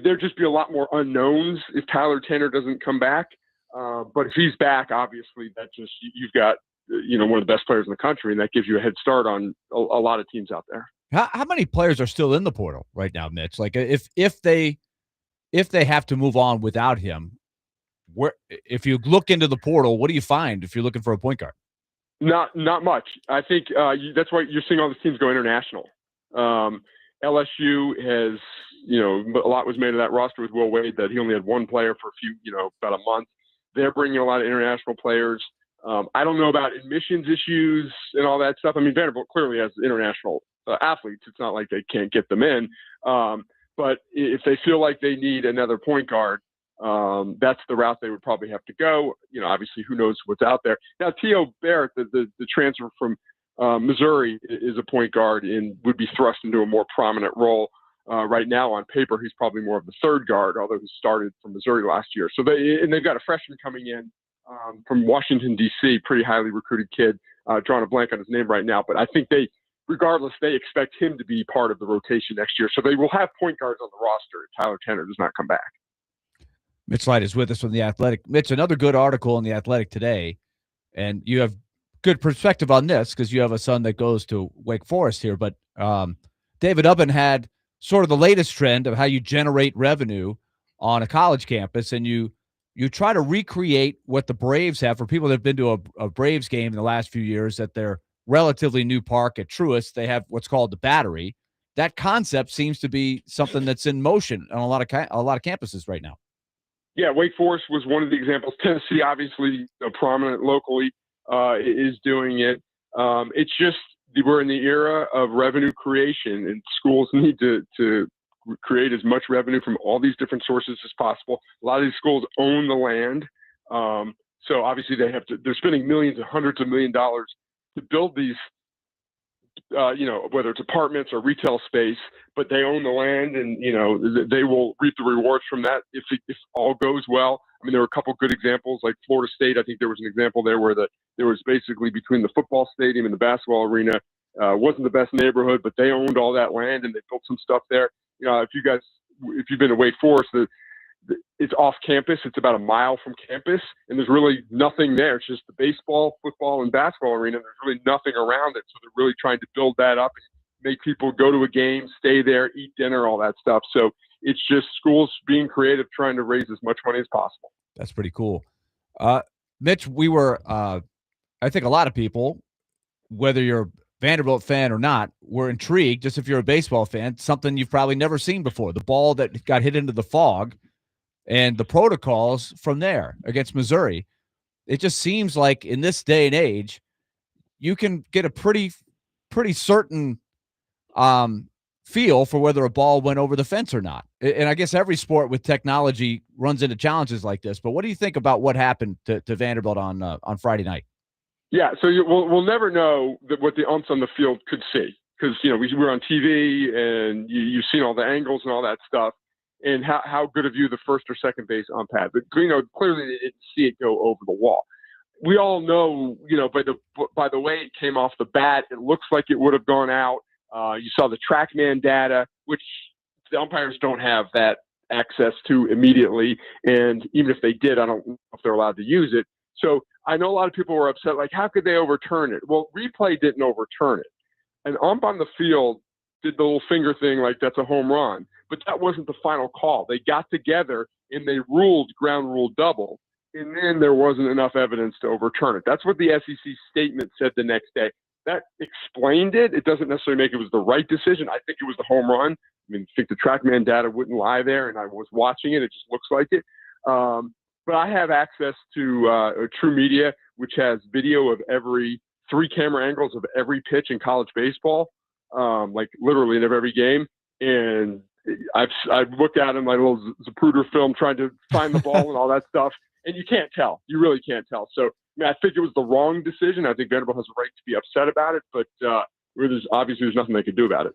There'd just be a lot more unknowns if Tyler Tanner doesn't come back. But if he's back, obviously you've got one of the best players in the country, and that gives you a head start on a lot of teams out there. How many players are still in the portal right now, Mitch? If they have to move on without him, if you look into the portal, what do you find if you're looking for a point guard? Not much. I think that's why you're seeing all these teams go international. LSU has, a lot was made of that roster with Will Wade that he only had one player for about a month. They're bringing a lot of international players. I don't know about admissions issues and all that stuff. I mean, Vanderbilt clearly has international athletes. It's not like they can't get them in. But if they feel like they need another point guard, that's the route they would probably have to go. Obviously, who knows what's out there. Now, T.O. Barrett, the transfer from Missouri, is a point guard and would be thrust into a more prominent role. Right now, on paper, he's probably more of the third guard, although he started from Missouri last year. So they've got a freshman coming in from Washington, D.C., pretty highly recruited kid. Drawing a blank on his name right now, but I think they expect him to be part of the rotation next year. So they will have point guards on the roster if Tyler Tanner does not come back. Mitch Light is with us from The Athletic. Mitch, another good article in The Athletic today, and you have good perspective on this because you have a son that goes to Wake Forest here. But David Ubben had sort of the latest trend of how you generate revenue on a college campus, and you try to recreate what the Braves have. For people that have been to a Braves game in the last few years at their relatively new park at Truist, they have what's called the Battery. That concept seems to be something that's in motion on a lot of campuses right now. Yeah, Wake Forest was one of the examples. Tennessee, obviously, prominent locally, is doing it. It's just we're in the era of revenue creation, and schools need to create as much revenue from all these different sources as possible. A lot of these schools own the land, so obviously they're spending millions and hundreds of $millions to build these, whether it's apartments or retail space, but they own the land, and they will reap the rewards from that if all goes well. I mean, there were a couple good examples, like Florida State. I think there was an example there where there was basically between the football stadium and the basketball arena, wasn't the best neighborhood, but they owned all that land and they built some stuff there. If you've been to Wake Forest, it's off campus. It's about a mile from campus, and there's really nothing there. It's just the baseball, football, and basketball arena. There's really nothing around it. So they're really trying to build that up and make people go to a game, stay there, eat dinner, all that stuff. So it's just schools being creative, trying to raise as much money as possible. That's pretty cool. Mitch, we were, I think a lot of people, whether you're a Vanderbilt fan or not, were intrigued, just if you're a baseball fan, something you've probably never seen before, the ball that got hit into the fog and the protocols from there against Missouri. It just seems like in this day and age, you can get a pretty certain feel for whether a ball went over the fence or not. And I guess every sport with technology runs into challenges like this. But what do you think about what happened to Vanderbilt on Friday night? Yeah, so we'll never know what the umps on the field could see because, we're on TV and you've seen all the angles and all that stuff and how good a view the first or second base ump had. But, clearly they didn't see it go over the wall. We all know, by the way it came off the bat, it looks like it would have gone out. You saw the TrackMan data, which the umpires don't have that access to immediately. And even if they did, I don't know if they're allowed to use it. So I know a lot of people were upset, like, how could they overturn it? Well, replay didn't overturn it. An ump on the field did the little finger thing like that's a home run. But that wasn't the final call. They got together and they ruled ground rule double. And then there wasn't enough evidence to overturn it. That's what the SEC statement said the next day. That explained it. It doesn't necessarily make it was the right decision. I think it was the home run. I mean, I think the TrackMan data wouldn't lie there, and I was watching it. It just looks like it. But I have access to True Media, which has video of every 3 camera angles of every pitch in college baseball, like literally in every game. And I've looked at it in my little Zapruder film trying to find the ball and all that stuff, and you can't tell. You really can't tell. So I think it was the wrong decision. I think Vanderbilt has a right to be upset about it, but there's nothing they could do about it.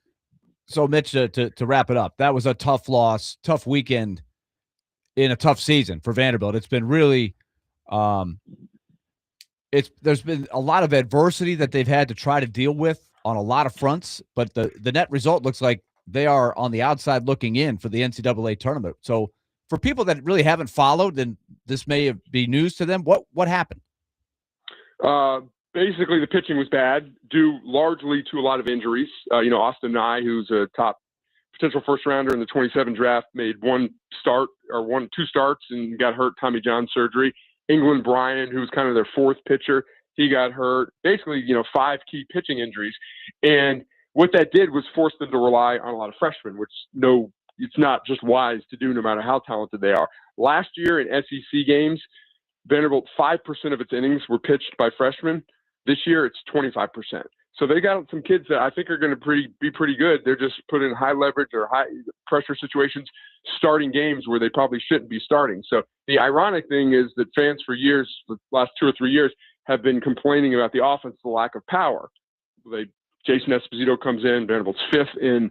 So, Mitch, to wrap it up, that was a tough loss, tough weekend in a tough season for Vanderbilt. It's been really there's been a lot of adversity that they've had to try to deal with on a lot of fronts, but the net result looks like they are on the outside looking in for the NCAA tournament. So for people that really haven't followed, then this may be news to them. What happened? Basically, the pitching was bad, due largely to a lot of injuries. Austin Nye, who's a top potential first rounder in the 27 draft, made 2 starts and got hurt, Tommy John surgery. England Bryan, who was kind of their 4th pitcher, he got hurt. Basically, 5 key pitching injuries. And what that did was force them to rely on a lot of freshmen, which it's not just wise to do no matter how talented they are. Last year in SEC games, Vanderbilt, 5% of its innings were pitched by freshmen. This year, it's 25%. So they got some kids that I think are going to be pretty good. They're just put in high leverage or high pressure situations, starting games where they probably shouldn't be starting. So the ironic thing is that fans for years, the last 2 or 3 years, have been complaining about the offense, the lack of power. Jason Esposito comes in, Vanderbilt's 5th in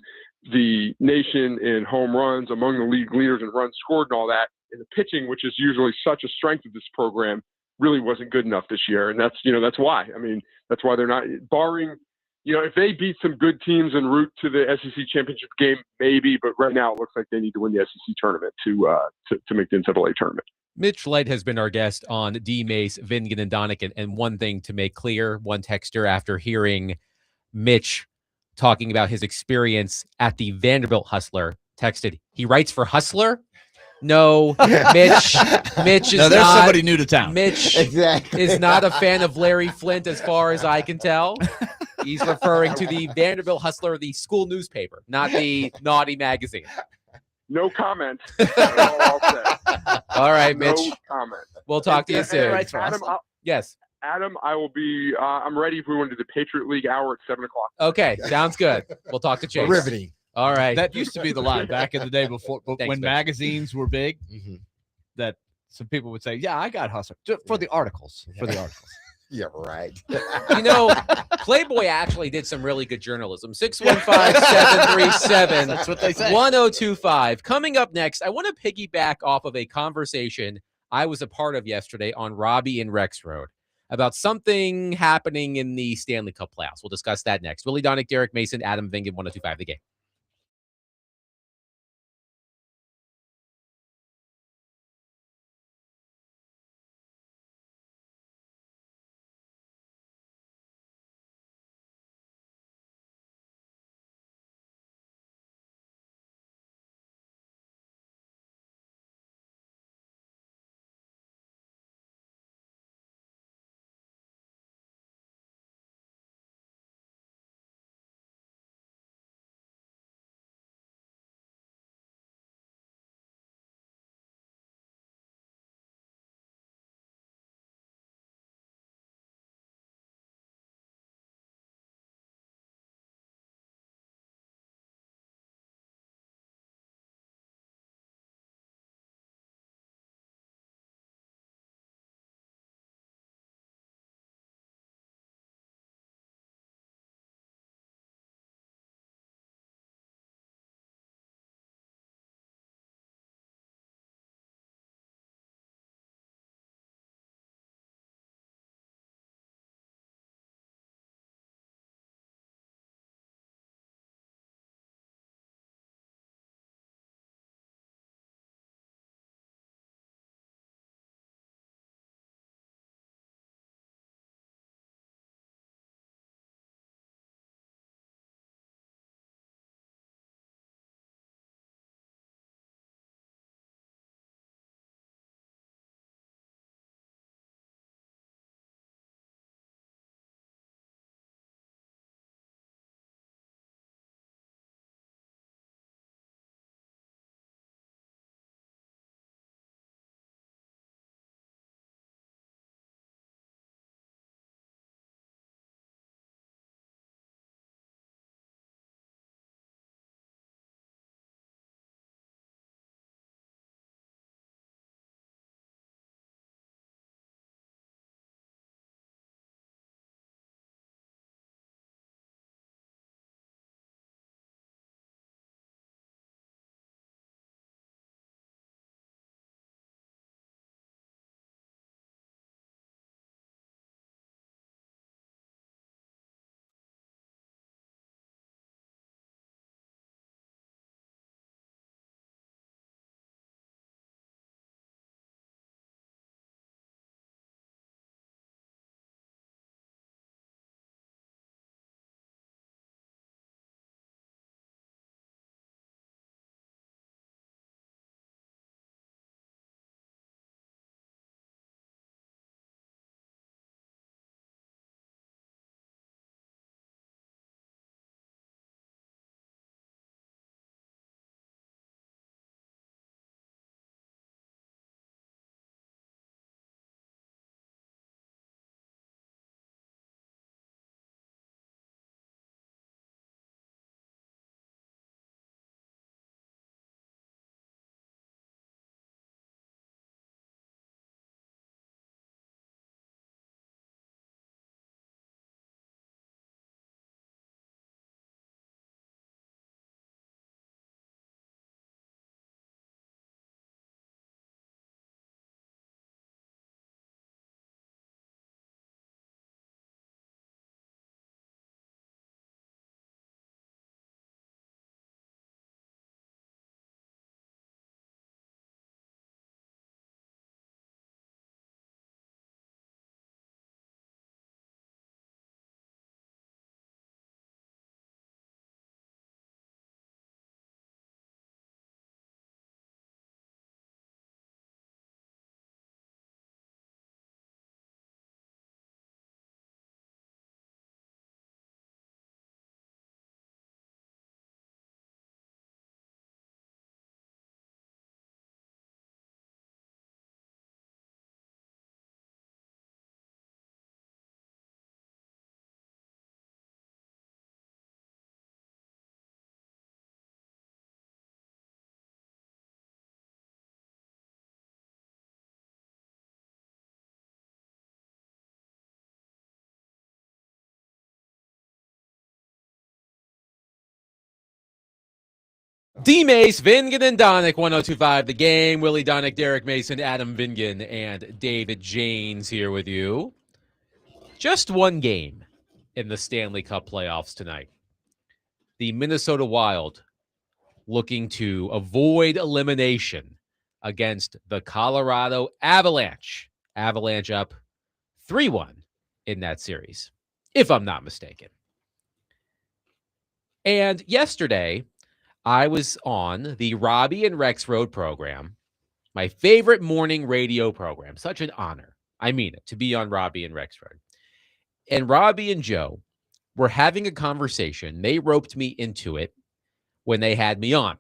the nation in home runs, among the league leaders in runs scored and all that. And the pitching, which is usually such a strength of this program, really wasn't good enough this year. And that's why. I mean, that's why they're not, barring, if they beat some good teams en route to the SEC championship game, maybe. But right now it looks like they need to win the SEC tournament to make the NCAA tournament. Mitch Light has been our guest on Dmase, Vingan, and Donick. And one thing to make clear, one texter after hearing Mitch talking about his experience at the Vanderbilt Hustler texted, he writes for Hustler? No, Mitch is No, there's not. somebody new to town. Mitch Exactly. is not a fan of Larry Flint as far as I can tell. He's referring to the Vanderbilt Hustler, the school newspaper, not the naughty magazine. No comment. That's all I'll say. All right, No Mitch. comment. We'll talk to you soon. Right for Adam, Hustler? Yes. Adam, I will be. I'm ready if we want to do the Patriot League hour at 7:00. Okay, sounds good. We'll talk to Chase. Riveting. All right. That used to be the line back in the day before Thanks, when Mitch. magazines were big. Mm-hmm. That some people would say, "Yeah, I got Hustler for the articles." For the articles. Yeah, right. You know, Playboy actually did some really good journalism. 615-737. That's what they say. 1025. Coming up next, I want to piggyback off of a conversation I was a part of yesterday on Robbie and Rex Road about something happening in the Stanley Cup playoffs. We'll discuss that next. Willy Donick, Derek Mason, Adam Vingan, 1025 The Game. Dmase, Vingan, and Donick, 1025 The Game. Willy Donick, Derek Mason, Adam Vingan, and David Janes here with you. Just one game in the Stanley Cup playoffs tonight. The Minnesota Wild looking to avoid elimination against the Colorado Avalanche. Avalanche up 3-1 in that series, if I'm not mistaken. And yesterday, I was on the Robbie and Rex Road program, my favorite morning radio program. Such an honor. I mean it, to be on Robbie and Rex Road. And Robbie and Joe were having a conversation. They roped me into it when they had me on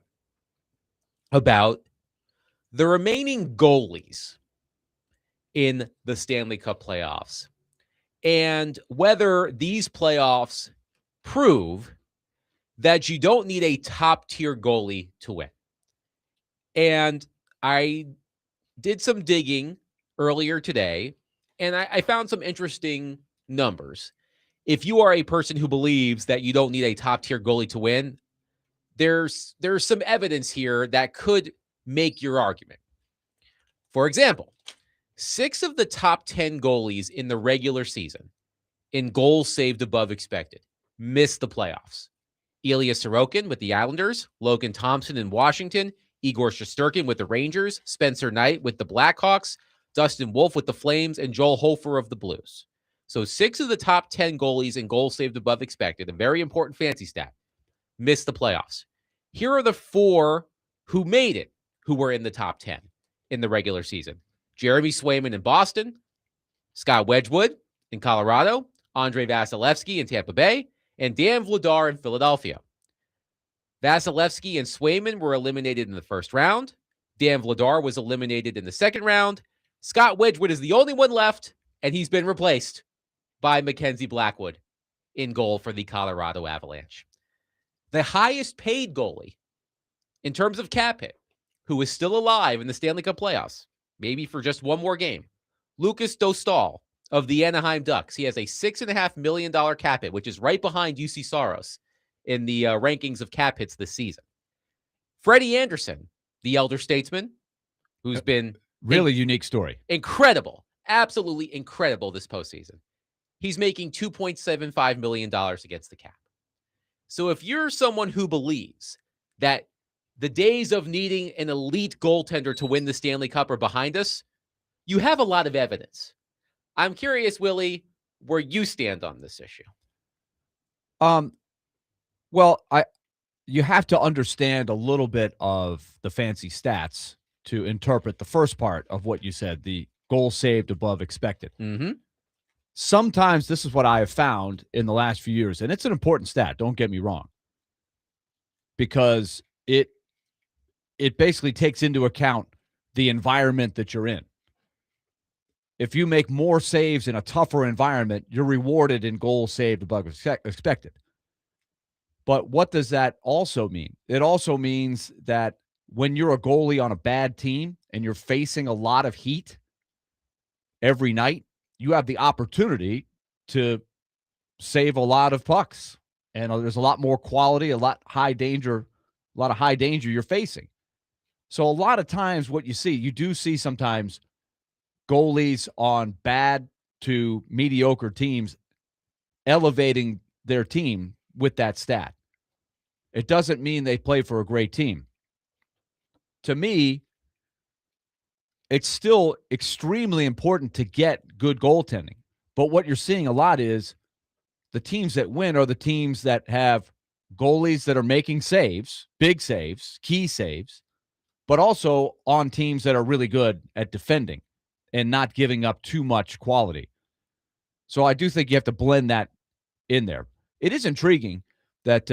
about the remaining goalies in the Stanley Cup playoffs and whether these playoffs prove that you don't need a top-tier goalie to win. And I did some digging earlier today, and I found some interesting numbers. If you are a person who believes that you don't need a top-tier goalie to win, there's some evidence here that could make your argument. For example, 6 of the top 10 goalies in the regular season in goals saved above expected missed the playoffs. Ilya Sorokin with the Islanders, Logan Thompson in Washington, Igor Shesterkin with the Rangers, Spencer Knight with the Blackhawks, Dustin Wolf with the Flames, and Joel Hofer of the Blues. So 6 of the top 10 goalies in goals saved above expected, a very important fancy stat, missed the playoffs. Here are the 4 who made it, who were in the top 10 in the regular season. Jeremy Swayman in Boston, Scott Wedgwood in Colorado, Andrei Vasilevsky in Tampa Bay, and Dan Vladar in Philadelphia. Vasilevsky and Swayman were eliminated in the first round. Dan Vladar was eliminated in the second round. Scott Wedgwood is the only one left, and he's been replaced by Mackenzie Blackwood in goal for the Colorado Avalanche. The highest paid goalie in terms of cap hit, who is still alive in the Stanley Cup playoffs, maybe for just one more game, Lucas Dostal of the Anaheim Ducks. He has a $6.5 million cap hit, which is right behind UC Saros in the rankings of cap hits this season. Freddie Anderson, the elder statesman, who's been really unique story. Incredible. Absolutely incredible this postseason. He's making $2.75 million against the cap. So if you're someone who believes that the days of needing an elite goaltender to win the Stanley Cup are behind us, you have a lot of evidence. I'm curious, Willie, where you stand on this issue. Well, you have to understand a little bit of the fancy stats to interpret the first part of what you said, the goal saved above expected. Mm-hmm. Sometimes this is what I have found in the last few years, and it's an important stat, don't get me wrong, because it basically takes into account the environment that you're in. If you make more saves in a tougher environment, you're rewarded in goals saved above expected. But what does that also mean? It also means that when you're a goalie on a bad team and you're facing a lot of heat every night, you have the opportunity to save a lot of pucks. And there's a lot more quality, a lot of high danger you're facing. So a lot of times what you do see sometimes goalies on bad to mediocre teams elevating their team with that stat. It doesn't mean they play for a great team. To me, it's still extremely important to get good goaltending. But what you're seeing a lot is the teams that win are the teams that have goalies that are making saves, big saves, key saves, but also on teams that are really good at defending and not giving up too much quality. So I do think you have to blend that in there. It is intriguing that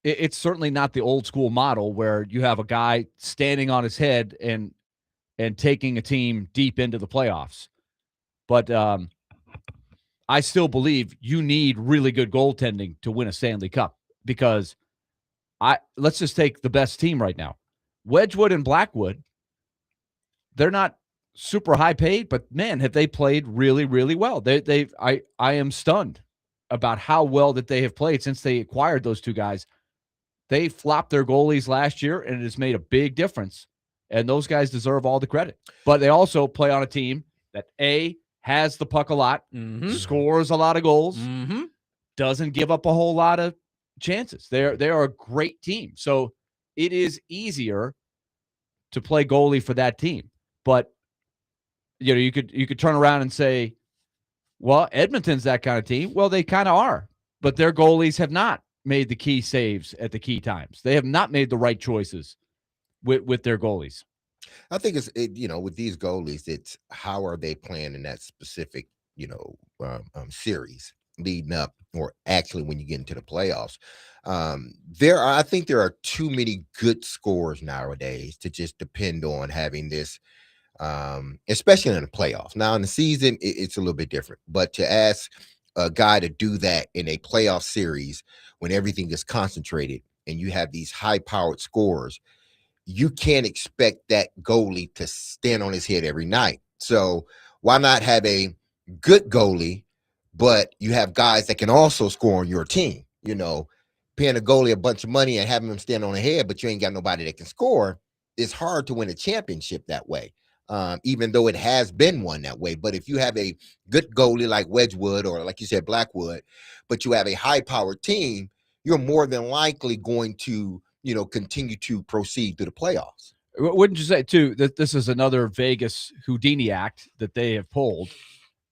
it's certainly not the old school model where you have a guy standing on his head and taking a team deep into the playoffs. But I still believe you need really good goaltending to win a Stanley Cup, because let's just take the best team right now. Wedgwood and Blackwood, they're not super high paid, but man, have they played really, really well. I am stunned about how well that they have played since they acquired those two guys. They flopped their goalies last year, and it has made a big difference. And those guys deserve all the credit. But they also play on a team that, A, has the puck a lot, scores a lot of goals, doesn't give up a whole lot of chances. They are a great team. So it is easier to play goalie for that team. But you could turn around and say, well, Edmonton's that kind of team. Well, they kind of are. But their goalies have not made the key saves at the key times. They have not made the right choices with their goalies. I think with these goalies, it's how are they playing in that specific, series leading up, or actually when you get into the playoffs. I think there are too many good scorers nowadays to just depend on having this, especially in the playoffs. Now in the season, it's a little bit different, but to ask a guy to do that in a playoff series when everything is concentrated and you have these high-powered scorers, you can't expect that goalie to stand on his head every night. So why not have a good goalie, but you have guys that can also score on your team? Paying a goalie a bunch of money and having him stand on the head, but you ain't got nobody that can score. It's hard to win a championship that way, even though it has been one that way. But if you have a good goalie like Wedgwood or like you said, Blackwood, but you have a high-powered team, you're more than likely going to continue to proceed through the playoffs. Wouldn't you say, too, that this is another Vegas Houdini act that they have pulled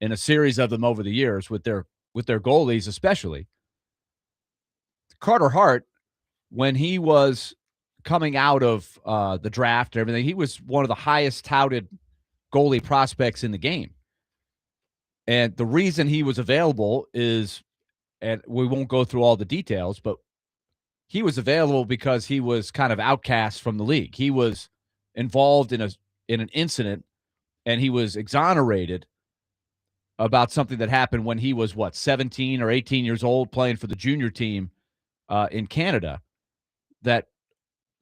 in a series of them over the years with their goalies, especially? Carter Hart, when he was coming out of the draft and everything, he was one of the highest touted goalie prospects in the game. And the reason he was available is, and we won't go through all the details, but he was available because he was kind of outcast from the league. He was involved in an incident, and he was exonerated about something that happened when he was, 17 or 18 years old, playing for the junior team in Canada, that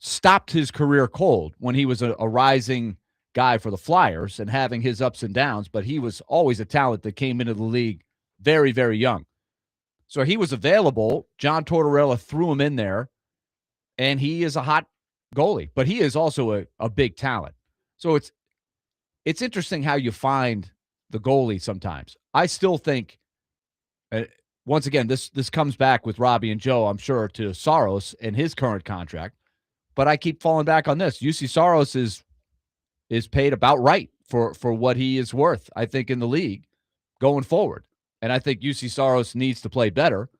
stopped his career cold when he was a rising guy for the Flyers and having his ups and downs, but he was always a talent that came into the league very, very young. So he was available. John Tortorella threw him in there, and he is a hot goalie, but he is also a big talent. So it's interesting how you find the goalie sometimes. I still think, once again, this comes back with Robbie and Joe, I'm sure, to Saros and his current contract, but I keep falling back on this. UC Saros is paid about right for what he is worth, I think, in the league going forward. And I think UC Saros needs to play better.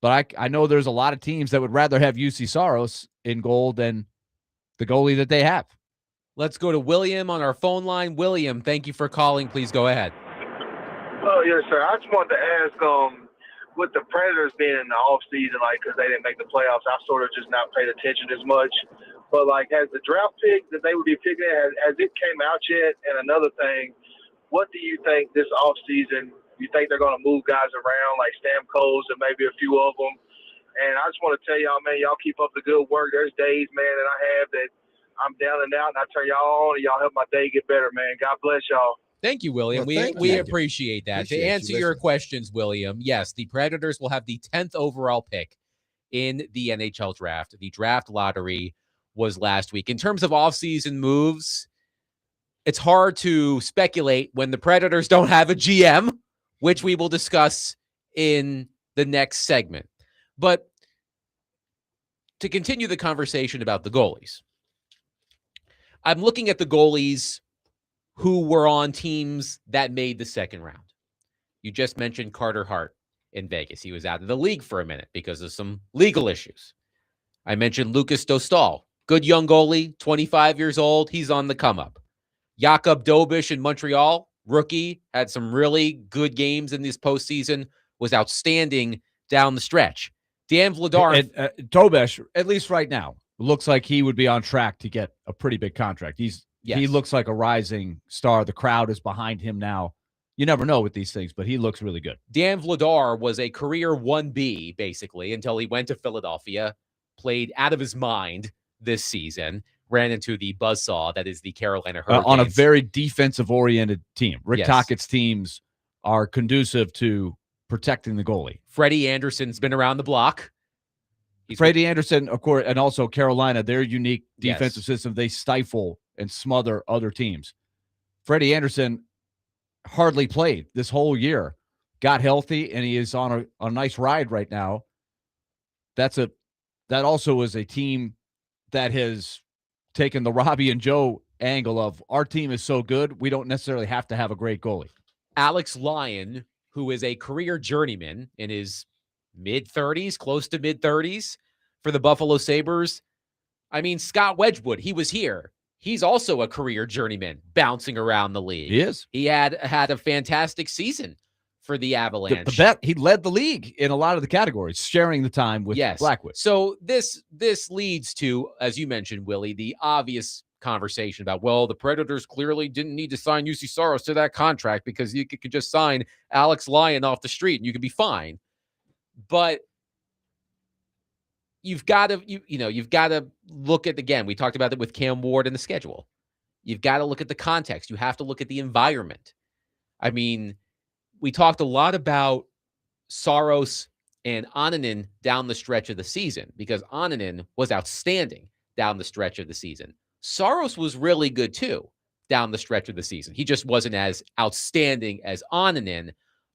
But I know there's a lot of teams that would rather have UC Saros in goal than the goalie that they have. Let's go to William on our phone line. William, thank you for calling. Please go ahead. Oh, yes, sir. I just wanted to ask, with the Predators being in the offseason, because they didn't make the playoffs, I've sort of just not paid attention as much. But, has the draft pick that they would be picking, has it came out yet? And another thing, what do you think this offseason, you think they're going to move guys around like Stamkos and maybe a few of them? And I just want to tell y'all, man, y'all keep up the good work. There's days, man, that I have that I'm down and out, and I turn y'all on, and y'all help my day get better, man. God bless y'all. Thank you, William. Well, We appreciate that. Appreciate to answer you. your Listen. questions, William, yes, the Predators will have the 10th overall pick in the NHL draft. The draft lottery was last week. In terms of offseason moves, it's hard to speculate when the Predators don't have a GM, which we will discuss in the next segment. But to continue the conversation about the goalies, I'm looking at the goalies who were on teams that made the second round. You just mentioned Carter Hart in Vegas. He was out of the league for a minute because of some legal issues. I mentioned Lucas Dostal, good young goalie, 25 years old. He's on the come up. Jakub Dobish in Montreal, rookie, had some really good games in this postseason, was outstanding down the stretch. Dan Vladar. Dobish, at least right now, looks like he would be on track to get a pretty big contract. He looks like a rising star. The crowd is behind him now. You never know with these things, but he looks really good. Dan Vladar was a career 1B, basically, until he went to Philadelphia, played out of his mind this season, ran into the buzzsaw that is the Carolina Hurricanes. On a very defensive-oriented team. Rick Yes. Tockett's teams are conducive to protecting the goalie. Freddie Anderson's been around the block. Freddie Anderson, of course, and also Carolina, their unique Yes. defensive system, they stifle and smother other teams. Freddie Anderson hardly played this whole year, got healthy, and he is on a nice ride right now. That also is a team that has taken the Robbie and Joe angle of our team is so good, we don't necessarily have to have a great goalie. Alex Lyon, who is a career journeyman in his mid-30s, close to mid-30s for the Buffalo Sabres. I mean, Scott Wedgwood, he was here. He's also a career journeyman bouncing around the league. He is. He had a fantastic season for the Avalanche. He led the league in a lot of the categories, sharing the time with Blackwood. So this leads to, as you mentioned, Willie, the obvious conversation about, well, the Predators clearly didn't need to sign UC Saros to that contract because you could just sign Alex Lyon off the street and you could be fine. But you've got to look at, again, we talked about it with Cam Ward and the schedule. You've got to look at the context. You have to look at the environment. I mean, we talked a lot about Saros and Ananen down the stretch of the season because Ananen was outstanding down the stretch of the season. Saros was really good too down the stretch of the season. He just wasn't as outstanding as Ananen,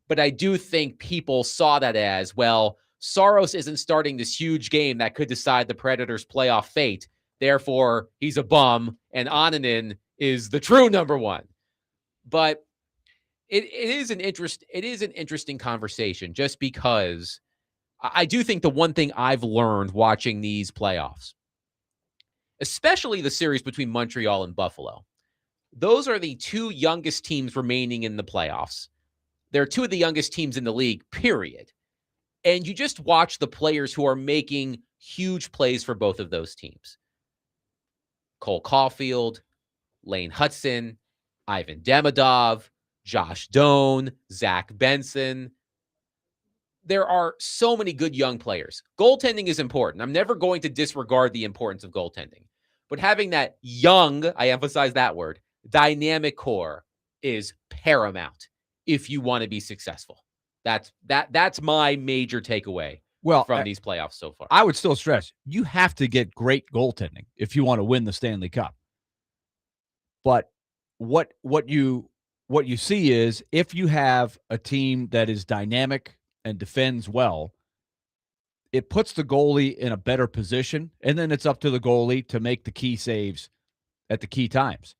but I do think people saw that as, well, Saros isn't starting this huge game that could decide the Predators' playoff fate. Therefore, he's a bum, and Ananen is the true number one. But it is an interesting conversation just because I do think the one thing I've learned watching these playoffs, especially the series between Montreal and Buffalo, those are the two youngest teams remaining in the playoffs. They're two of the youngest teams in the league, period. And you just watch the players who are making huge plays for both of those teams. Cole Caulfield, Lane Hudson, Ivan Demidov, Josh Doan, Zach Benson. There are so many good young players. Goaltending is important. I'm never going to disregard the importance of goaltending. But having that young, I emphasize that word, dynamic core is paramount if you want to be successful. That's my major takeaway from these playoffs so far. I would still stress, you have to get great goaltending if you want to win the Stanley Cup. But what you see is if you have a team that is dynamic and defends well, it puts the goalie in a better position, and then it's up to the goalie to make the key saves at the key times.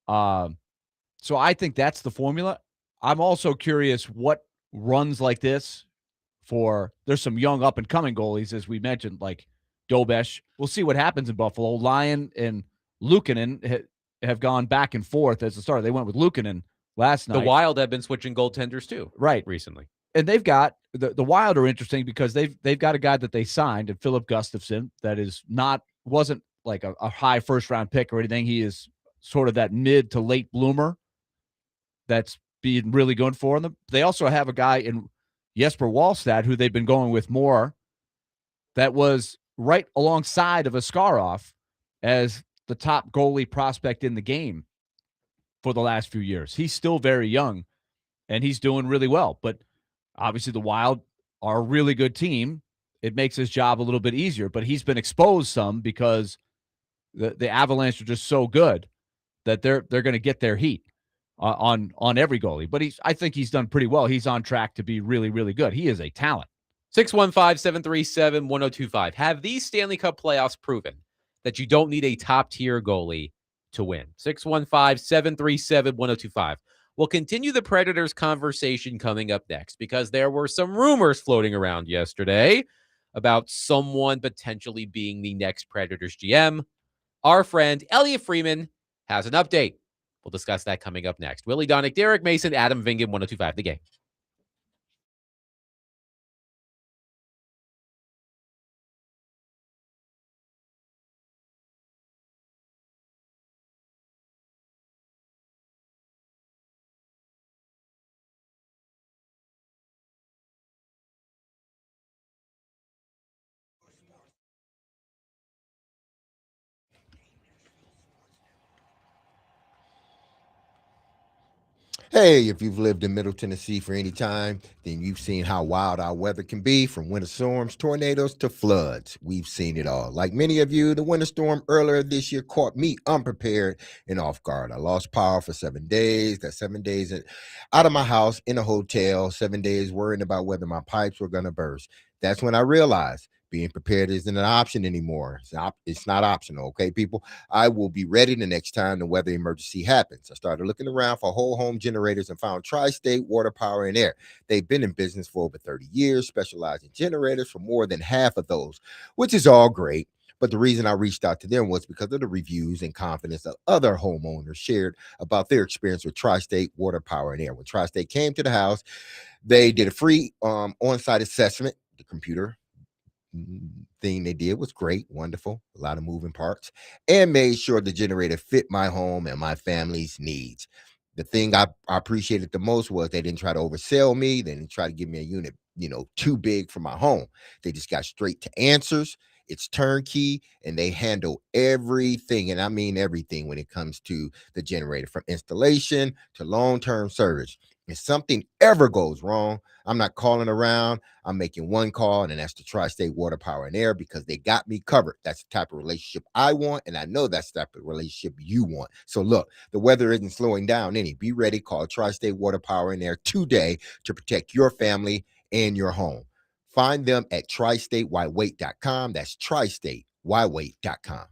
So I think that's the formula. I'm also curious what runs like this there's some young up-and-coming goalies, as we mentioned, like Dobesh. We'll see what happens in Buffalo. Lyon and Luukkonen have gone back and forth as a starter. They went with Luukkonen last night. The Wild have been switching goaltenders too, right, recently. And they've got the Wild are interesting because they've got a guy that they signed, and Philip Gustafson, that wasn't like a high first-round pick or anything. He is sort of that mid to late bloomer that's being really good for them. They also have a guy in Jesper Wallstad, who they've been going with more, that was right alongside of Askarov as the top goalie prospect in the game for the last few years. He's still very young, and he's doing really well. But obviously the Wild are a really good team. It makes his job a little bit easier, but he's been exposed some because the Avalanche are just so good that they're going to get their heat on every goalie. But I think he's done pretty well. He's on track to be really, really good. He is a talent. 615-737-1025. Have these Stanley Cup playoffs proven that you don't need a top-tier goalie to win? 615-737-1025. We'll continue the Predators conversation coming up next because there were some rumors floating around yesterday about someone potentially being the next Predators GM. Our friend Elliot Freeman has an update. We'll discuss that coming up next. Willy Donick, Derek Mason, Adam Vingan, 1025 The Game. Hey, if you've lived in Middle Tennessee for any time, then you've seen how wild our weather can be, from winter storms, tornadoes, to floods. We've seen it all. Like many of you, the winter storm earlier this year caught me unprepared and off guard. I lost power for 7 days. That's 7 days out of my house in a hotel, 7 days worrying about whether my pipes were going to burst. That's when I realized being prepared isn't an option anymore. It's not optional, okay, people? I will be ready the next time the weather emergency happens. I started looking around for whole home generators and found Tri-State Water, Power, and Air. They've been in business for over 30 years, specializing in generators for more than half of those, which is all great. But the reason I reached out to them was because of the reviews and confidence that other homeowners shared about their experience with Tri-State Water, Power, and Air. When Tri-State came to the house, they did a free on-site assessment. The computer thing they did was great, wonderful, a lot of moving parts, and made sure the generator fit my home and my family's needs. The thing I appreciated the most was they didn't try to oversell me. They didn't try to give me a unit, too big for my home. They just got straight to answers. It's turnkey, and they handle everything, and I mean everything, when it comes to the generator, from installation to long-term service. If something ever goes wrong, I'm not calling around. I'm making one call, and that's the Tri-State Water, Power, and Air, because they got me covered. That's the type of relationship I want, and I know that's the type of relationship you want. So look, the weather isn't slowing down any. Be ready. Call Tri-State Water, Power, and Air today to protect your family and your home. Find them at tristatewhywait.com. That's tristatewhywait.com.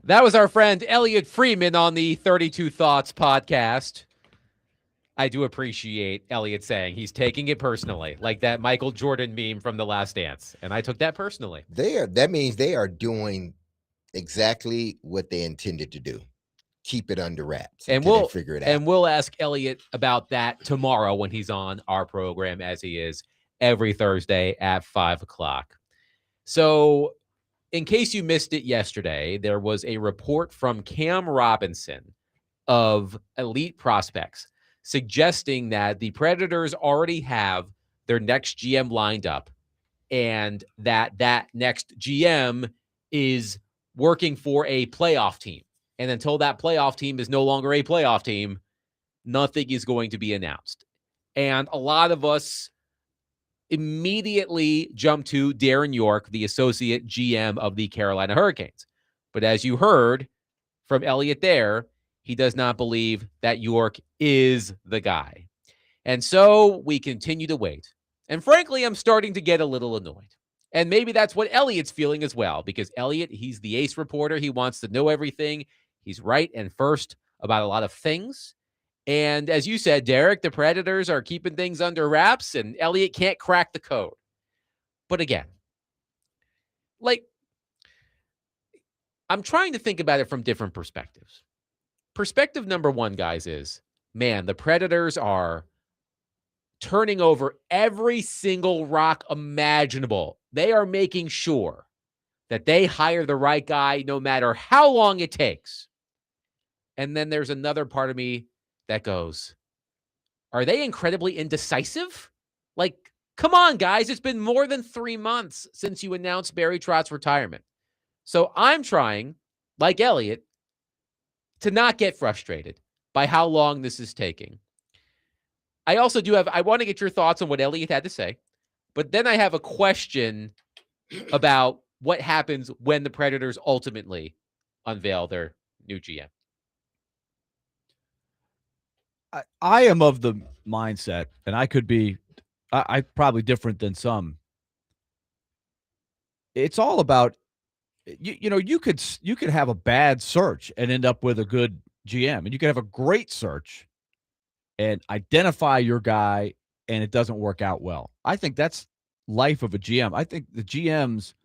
That was our friend Elliot Freeman on the 32 Thoughts podcast. I do appreciate Elliot saying he's taking it personally, like that Michael Jordan meme from The Last Dance. And I took that personally. That means they are doing exactly what they intended to do. Keep it under wraps And until they figure it out. And we'll ask Elliot about that tomorrow when he's on our program, as he is every Thursday at 5 o'clock. So in case you missed it yesterday, there was a report from Cam Robinson of Elite Prospects suggesting that the Predators already have their next GM lined up, and that next GM is working for a playoff team. And until that playoff team is no longer a playoff team, nothing is going to be announced. And a lot of us immediately jump to Darren York, the associate GM of the Carolina Hurricanes. But as you heard from Elliot there, he does not believe that York is the guy. And so we continue to wait. And frankly, I'm starting to get a little annoyed. And maybe that's what Elliot's feeling as well, because Elliot, he's the ace reporter. He wants to know everything. He's right and first about a lot of things. And as you said, Derek, the Predators are keeping things under wraps, and Elliot can't crack the code. But again, like, I'm trying to think about it from different perspectives. Perspective number one, guys, is, man, the Predators are turning over every single rock imaginable. They are making sure that they hire the right guy no matter how long it takes. And then there's another part of me that goes, are they incredibly indecisive? Like, come on, guys. It's been more than 3 months since you announced Barry Trotz's retirement. So I'm trying, like Elliot, to not get frustrated by how long this is taking. I also I want to get your thoughts on what Elliot had to say, but then I have a question about what happens when the Predators ultimately unveil their new GM. I am of the mindset, and I could be, I probably different than some. It's all about, you know, you could have a bad search and end up with a good GM, and you could have a great search and identify your guy, and it doesn't work out well. I think that's life of a GM. I think the GMs,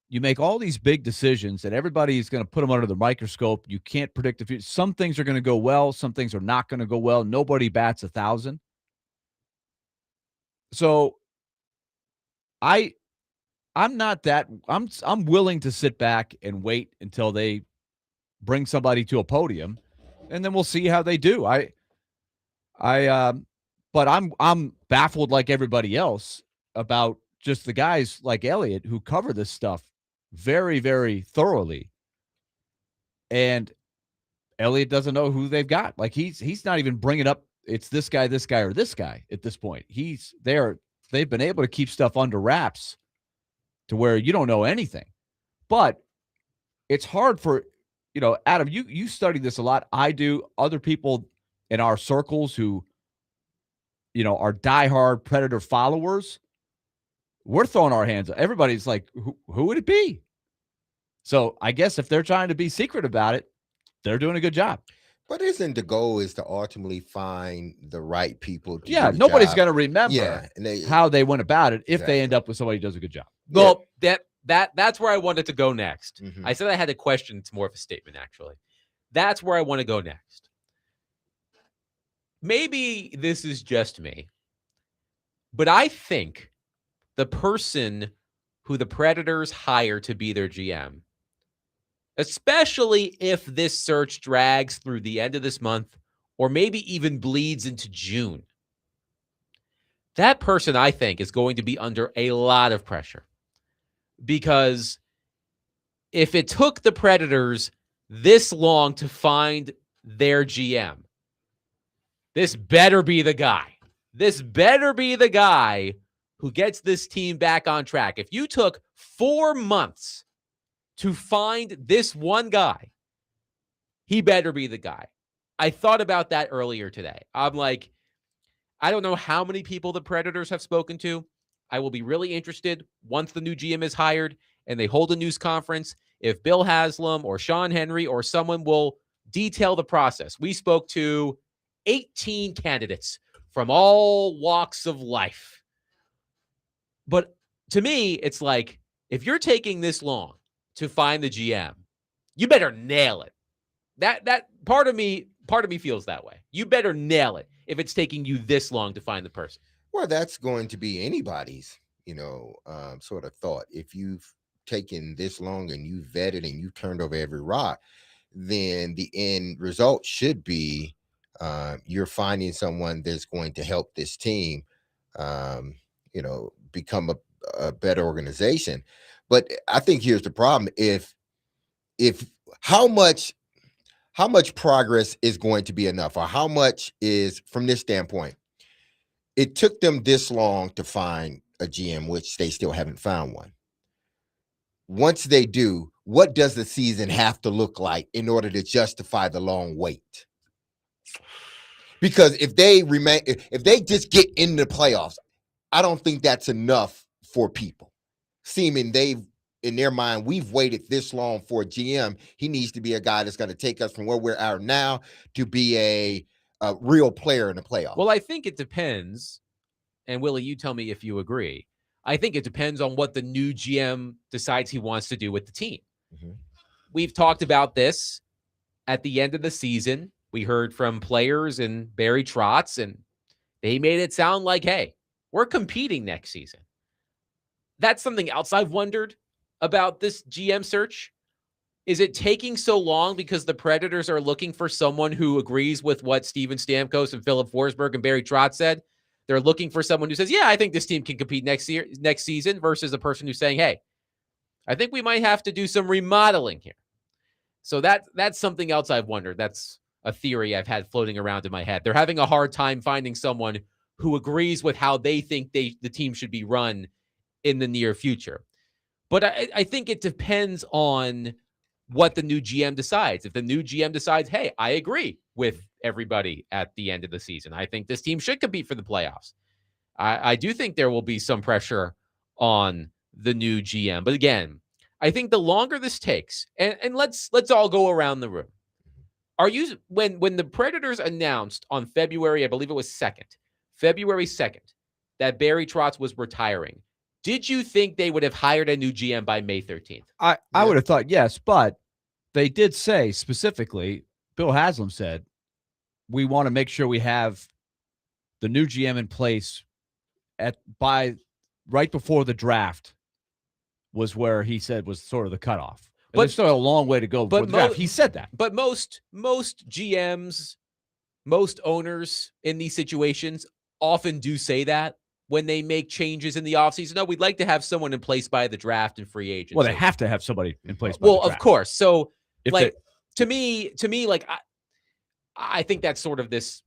you make all these big decisions, and everybody's going to put them under the microscope. You can't predict the future. Some things are going to go well. Some things are not going to go well. Nobody bats 1,000. So I'm not that. I'm willing to sit back and wait until they bring somebody to a podium, and then we'll see how they do. But I'm baffled like everybody else about just the guys like Elliot who cover this stuff very, very thoroughly. And Elliot doesn't know who they've got. Like he's not even bringing up it's this guy, or this guy at this point. They've been able to keep stuff under wraps to where you don't know anything. But it's hard for, Adam, you study this a lot. I do. Other people in our circles who, are diehard Predator followers, we're throwing our hands up. Everybody's like, who would it be? So I guess if they're trying to be secret about it, they're doing a good job. But isn't the goal is to ultimately find the right people? Nobody's going to remember how they went about it if they end up with somebody who does a good job. Well, that's where I wanted to go next. Mm-hmm. I said I had a question. It's more of a statement, actually. That's where I want to go next. Maybe this is just me, but I think the person who the Predators hire to be their GM, especially if this search drags through the end of this month or maybe even bleeds into June, that person, I think, is going to be under a lot of pressure. Because if it took the Predators this long to find their GM, this better be the guy. This better be the guy who gets this team back on track. If you took 4 months to find this one guy, he better be the guy. I thought about that earlier today. I'm like, I don't know how many people the Predators have spoken to. I will be really interested once the new GM is hired and they hold a news conference if Bill Haslam or Sean Henry or someone will detail the process. We spoke to 18 candidates from all walks of life. But to me, it's like, if you're taking this long to find the GM, you better nail it. That part of me feels that way. You better nail it if it's taking you this long to find the person. Well, that's going to be anybody's, sort of thought. If you've taken this long and you vetted and you turned over every rock, then the end result should be you're finding someone that's going to help this team, become a better organization. But I think here's the problem: if how much progress is going to be enough, or how much is, from this standpoint, it took them this long to find a GM, which they still haven't found one. Once they do, what does the season have to look like in order to justify the long wait? Because if they just get into the playoffs, I don't think that's enough for people. Seeming in their mind, we've waited this long for a GM. He needs to be a guy that's going to take us from where we're at now to be a real player in the playoffs. Well, I think it depends. And Willie, you tell me if you agree. I think it depends on what the new GM decides he wants to do with the team. Mm-hmm. We've talked about this at the end of the season. We heard from players and Barry Trotz, and they made it sound like, hey, we're competing next season. That's something else I've wondered about this GM search. Is it taking so long because the Predators are looking for someone who agrees with what Steven Stamkos and Philip Forsberg and Barry Trotz said? They're looking for someone who says, yeah, I think this team can compete next season, versus a person who's saying, hey, I think we might have to do some remodeling here. So that's something else I've wondered. That's a theory I've had floating around in my head. They're having a hard time finding someone who agrees with how they think the team should be run in the near future. But I think it depends on what the new GM decides. If the new GM decides, hey, I agree with everybody at the end of the season, I think this team should compete for the playoffs, I do think there will be some pressure on the new GM. But again, I think the longer this takes, and let's all go around the room. Are you, when the Predators announced on February, I believe it was February 2nd, that Barry Trotz was retiring, did you think they would have hired a new GM by May 13th? I would have thought yes, but they did say specifically, Bill Haslam said, we want to make sure we have the new GM in place by right before the draft, was where he said was sort of the cutoff. But there's still a long way to go before the draft. He said that. But most GMs, most owners in these situations often do say that when they make changes in the offseason. No, we'd like to have someone in place by the draft and free agency. Well, they have to have somebody in place by the draft. Of course. So, to me, like, I think that's sort of this,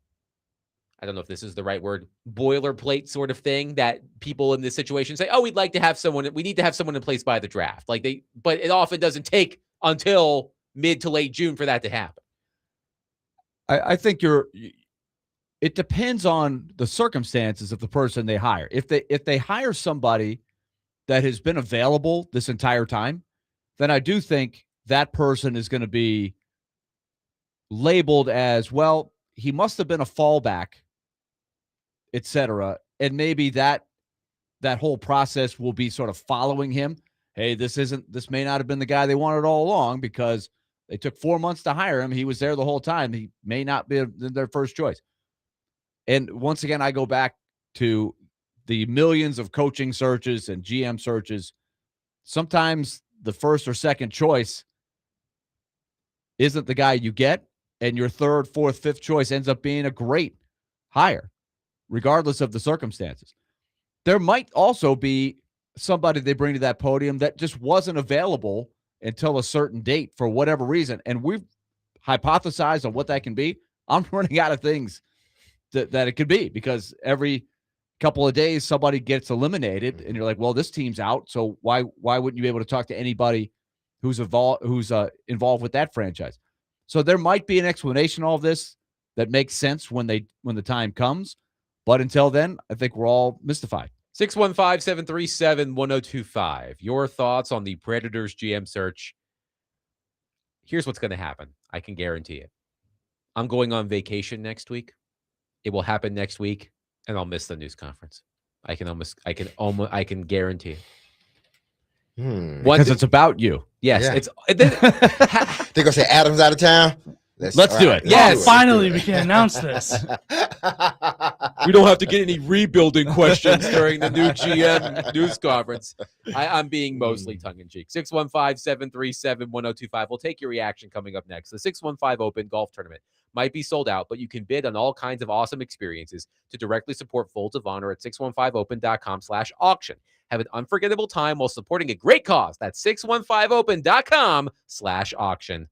I don't know if this is the right word, boilerplate sort of thing that people in this situation say, oh, we need to have someone in place by the draft. But it often doesn't take until mid to late June for that to happen. I think it depends on the circumstances of the person they hire. If they hire somebody that has been available this entire time, then I do think that person is going to be labeled as, well, he must have been a fallback, etc. And maybe that whole process will be sort of following him. Hey, this may not have been the guy they wanted all along because they took 4 months to hire him. He was there the whole time. He may not be their first choice. And once again, I go back to the millions of coaching searches and GM searches. Sometimes the first or second choice isn't the guy you get, and your third, fourth, fifth choice ends up being a great hire, regardless of the circumstances. There might also be somebody they bring to that podium that just wasn't available until a certain date for whatever reason, and we've hypothesized on what that can be. I'm running out of things that it could be, because every couple of days somebody gets eliminated and you're like, well, this team's out, so why wouldn't you be able to talk to anybody who's involved with that franchise? So there might be an explanation of all of this that makes sense when the time comes, but until then, I think we're all mystified. 615-737-1025. Your thoughts on the Predators GM search Here's what's going to happen. I can guarantee it. I'm going on vacation next week. It will happen next week, and I'll miss the news conference. I can guarantee it. Because it's about you. Yes, Yeah. it's. They're gonna say Adam's out of town. Let's do it. Yes. Finally, we can announce this. We don't have to get any rebuilding questions during the new GM news conference. I'm being mostly tongue-in-cheek. 615-737-1025. We'll take your reaction coming up next. The 615 Open Golf Tournament might be sold out, but you can bid on all kinds of awesome experiences to directly support Folds of Honor at 615open.com/auction. Have an unforgettable time while supporting a great cause. That's 615open.com/auction.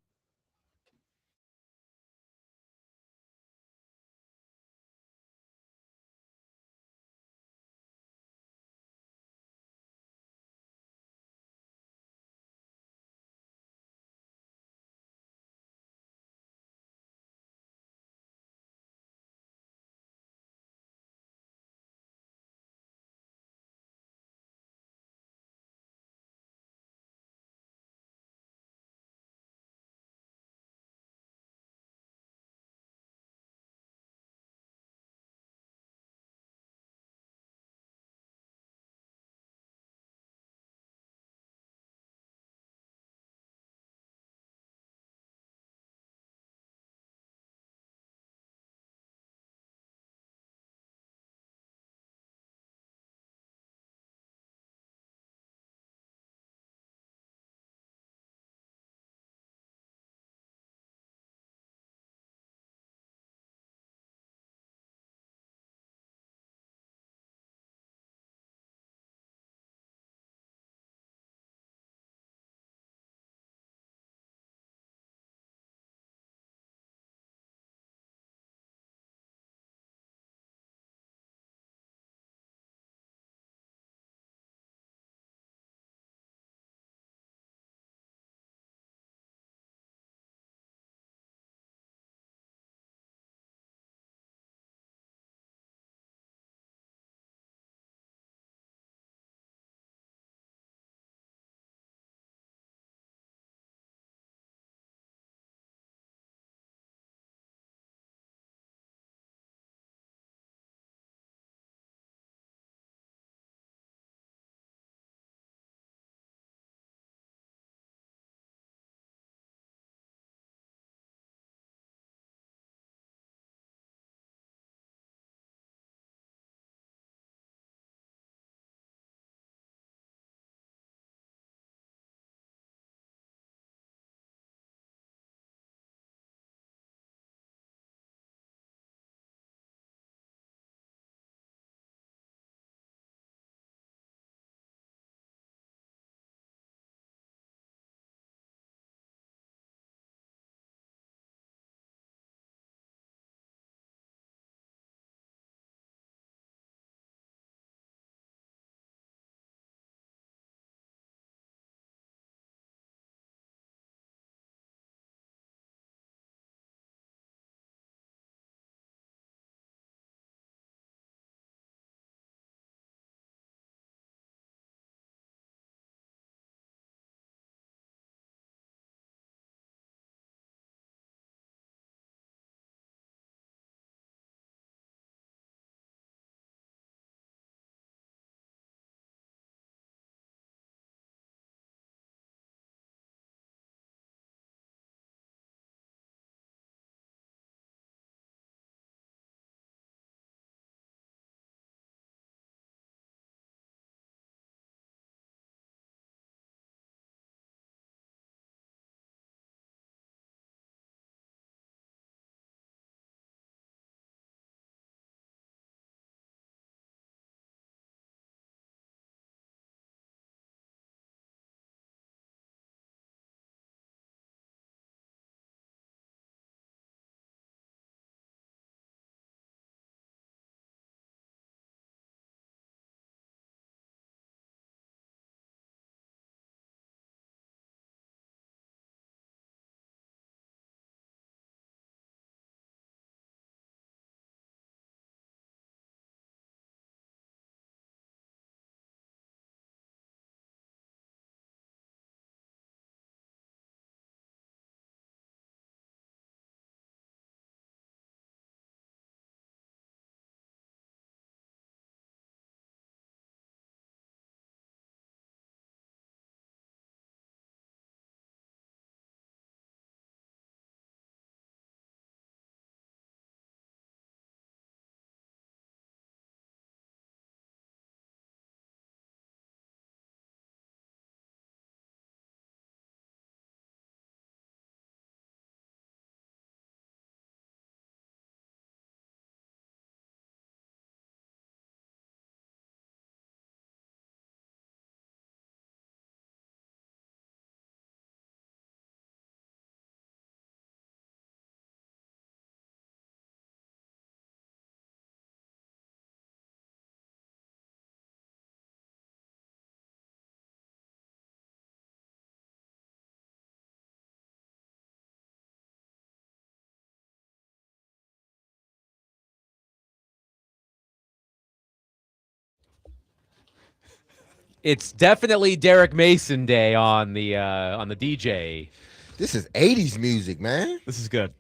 It's definitely Derek Mason Day on the DJ. This is 80s music, man. This is good.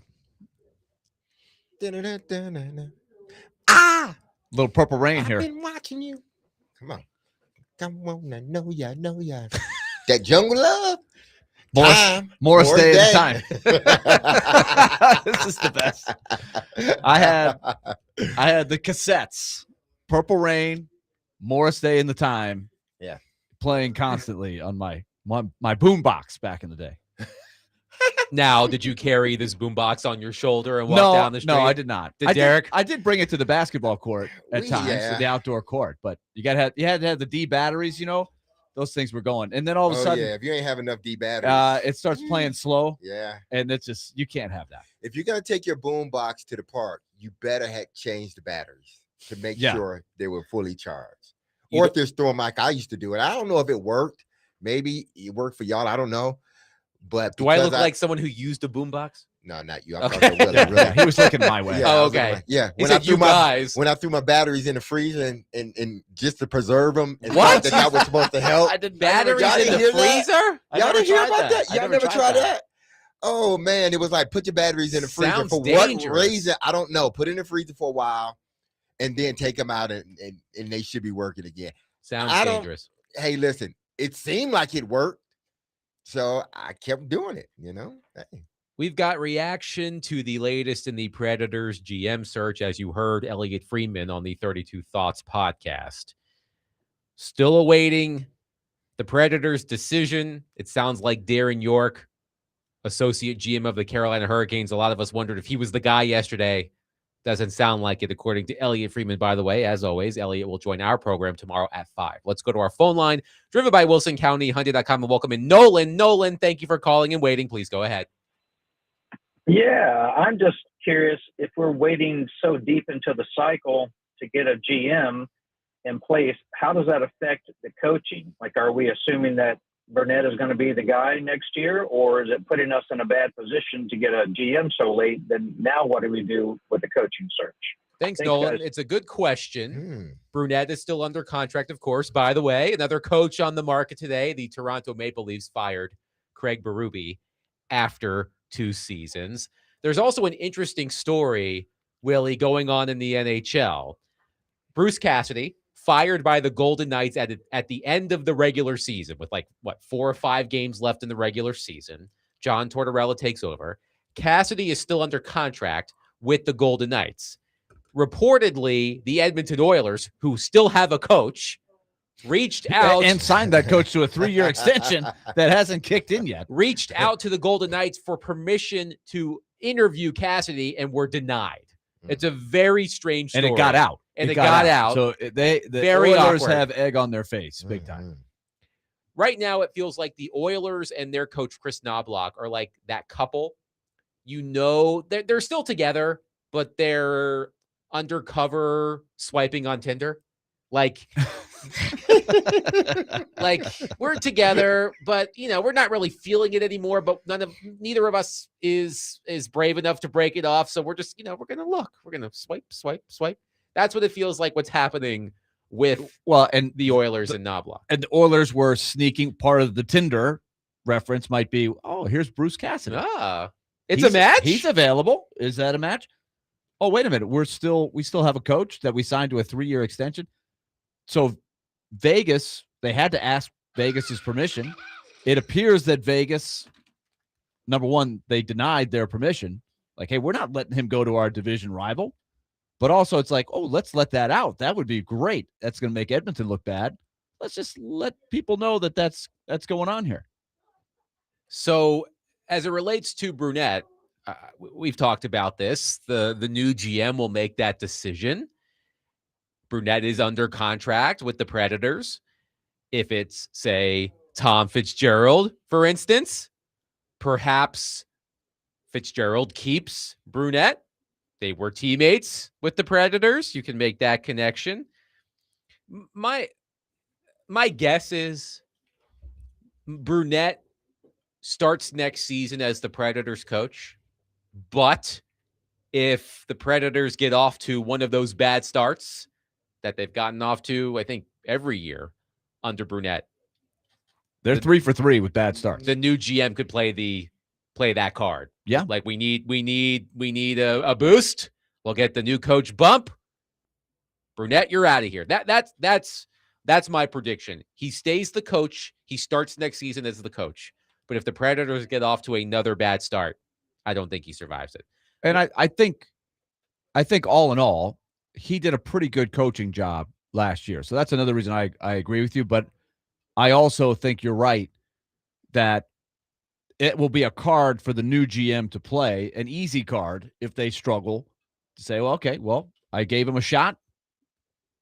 Ah, Little Purple Rain I've here. been watching you. Come on. I know ya, That Jungle Love. Morris Day Day. at the time. This is the best. I had the cassettes, Purple Rain, Morris Day in the Time. Yeah. Playing constantly on my boombox back in the day. Now, did you carry this boombox on your shoulder and walk down the street? No, I did not. Did Derek? I did bring it to the basketball court at times, yeah. the outdoor court, but you had to have the D batteries, those things were going. And then all of a sudden, if you ain't have enough D batteries, it starts playing slow. yeah. And it's just, you can't have that. If you're gonna take your boom box to the park, you better change the batteries to make sure they were fully charged. Or if there's throwing like I used to do it. I don't know if it worked. Maybe it worked for y'all. I don't know. But do I look like someone who used a boombox? No, not you. Okay. Talking about Willy, really. He was looking my way. Yeah, Oh, okay. Yeah. When I threw when I threw my batteries in the freezer and just to preserve them, and What? that was supposed to help. I did Batteries Y'all in didn't the hear that? freezer? Y'all didn't hear about that? I Y'all never tried that? Oh man, it was like put your batteries in the freezer. Sounds For dangerous. what reason? I don't know. Put it in the freezer for a while, and then take them out, and they should be working again. Sounds I don't- dangerous. Hey, listen, it seemed like it worked, so I kept doing it. Hey. We've got reaction to the latest in the Predators GM search, as you heard Elliot Friedman on the 32 Thoughts podcast. Still awaiting the Predators' decision. It sounds like Darren York, associate GM of the Carolina Hurricanes. A lot of us wondered if he was the guy yesterday. Doesn't sound like it, according to Elliot Friedman. By the way, as always, Elliot will join our program tomorrow at 5. Let's go to our phone line, driven by Wilson County, Hyundai.com, and welcome in Nolan. Nolan, thank you for calling and waiting. Please go ahead. Yeah, I'm just curious if we're waiting so deep into the cycle to get a GM in place, how does that affect the coaching? Like, are we assuming that Burnett is going to be the guy next year, or is it putting us in a bad position to get a GM so late? Then now what do we do with the coaching search? Thanks, Nolan. guys. It's a good question. Brunette is still under contract, of course. By the way, another coach on the market today, the Toronto Maple Leafs fired Craig Berube after 2 seasons. There's also an interesting story, Willie, going on in the NHL. Bruce Cassidy, fired by the Golden Knights at the end of the regular season with 4 or 5 games left in the regular season. John Tortorella takes over. Cassidy is still under contract with the Golden Knights. Reportedly, the Edmonton Oilers, who still have a coach, reached out and signed that coach to a 3-year extension that hasn't kicked in yet. Reached out to the Golden Knights for permission to interview Cassidy and were denied. It's a very strange story. And it got out. And it got out. So the Very Oilers awkward. have egg on their face, big time. Right now, it feels like the Oilers and their coach, Chris Knobloch, are like that couple. They're still together, but they're undercover swiping on Tinder. Like we're together, but we're not really feeling it anymore. But neither of us is brave enough to break it off. So we're just, we're gonna look. We're gonna swipe. That's what it feels like. What's happening with and the Oilers and Knobloch. And the Oilers were sneaking. Part of the Tinder reference might be, here's Bruce Cassidy. It's a match. He's available. Is that a match? Oh, wait a minute. We still have a coach that we signed to a 3-year extension. So Vegas, they had to ask Vegas's permission. It appears that Vegas, number one, they denied their permission. Like, hey, we're not letting him go to our division rival. But also it's like, let's let that out. That would be great. That's going to make Edmonton look bad. Let's just let people know that that's going on here. So as it relates to Brunette, we've talked about this. The new GM will make that decision. Brunette is under contract with the Predators. If it's, say, Tom Fitzgerald, for instance, perhaps Fitzgerald keeps Brunette. They were teammates with the Predators. You can make that connection. My guess is Brunette starts next season as the Predators coach. But if the Predators get off to one of those bad starts that they've gotten off to, I think, every year under Brunette. They're 3 for 3 with bad starts. The new GM could play that card. Yeah. Like we need a boost. We'll get the new coach bump. Brunette, you're out of here. That's my prediction. He stays the coach. He starts next season as the coach. But if the Predators get off to another bad start, I don't think he survives it. And I think all in all, he did a pretty good coaching job last year. So that's another reason I agree with you. But I also think you're right that it will be a card for the new GM to play, an easy card if they struggle to say, well, okay, well, I gave him a shot,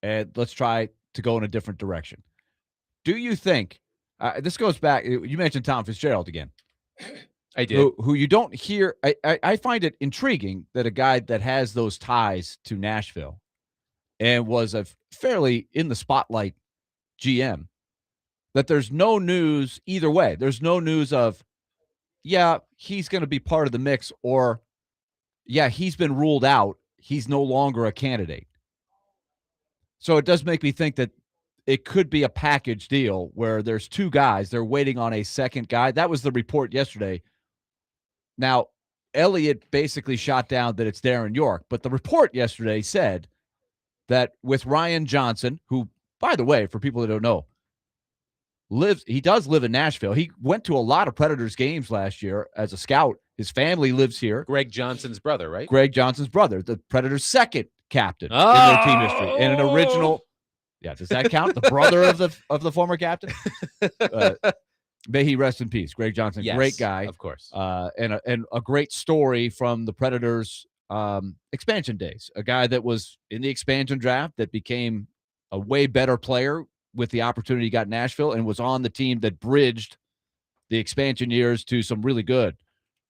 and let's try to go in a different direction. Do you think this goes back? You mentioned Tom Fitzgerald again. I did. Who you don't hear. I find it intriguing that a guy that has those ties to Nashville and was a fairly in the spotlight GM, that there's no news either way. There's no news of, yeah, he's going to be part of the mix, or, yeah, he's been ruled out. He's no longer a candidate. So it does make me think that it could be a package deal where there's two guys. They're waiting on a second guy. That was the report yesterday. Now, Elliott basically shot down that it's Darren York, but the report yesterday said that with Ryan Johnson, who, by the way, for people that don't know, he does live in Nashville. He went to a lot of Predators games last year as a scout. His family lives here. Greg Johnson's brother, right? Greg Johnson's brother, the Predators' second captain in their team history, and an original. Yeah, does that count? The brother of the former captain. May he rest in peace. Greg Johnson, yes, great guy, of course, and a great story from the Predators' expansion days. A guy that was in the expansion draft that became a way better player with the opportunity he got in Nashville, and was on the team that bridged the expansion years to some really good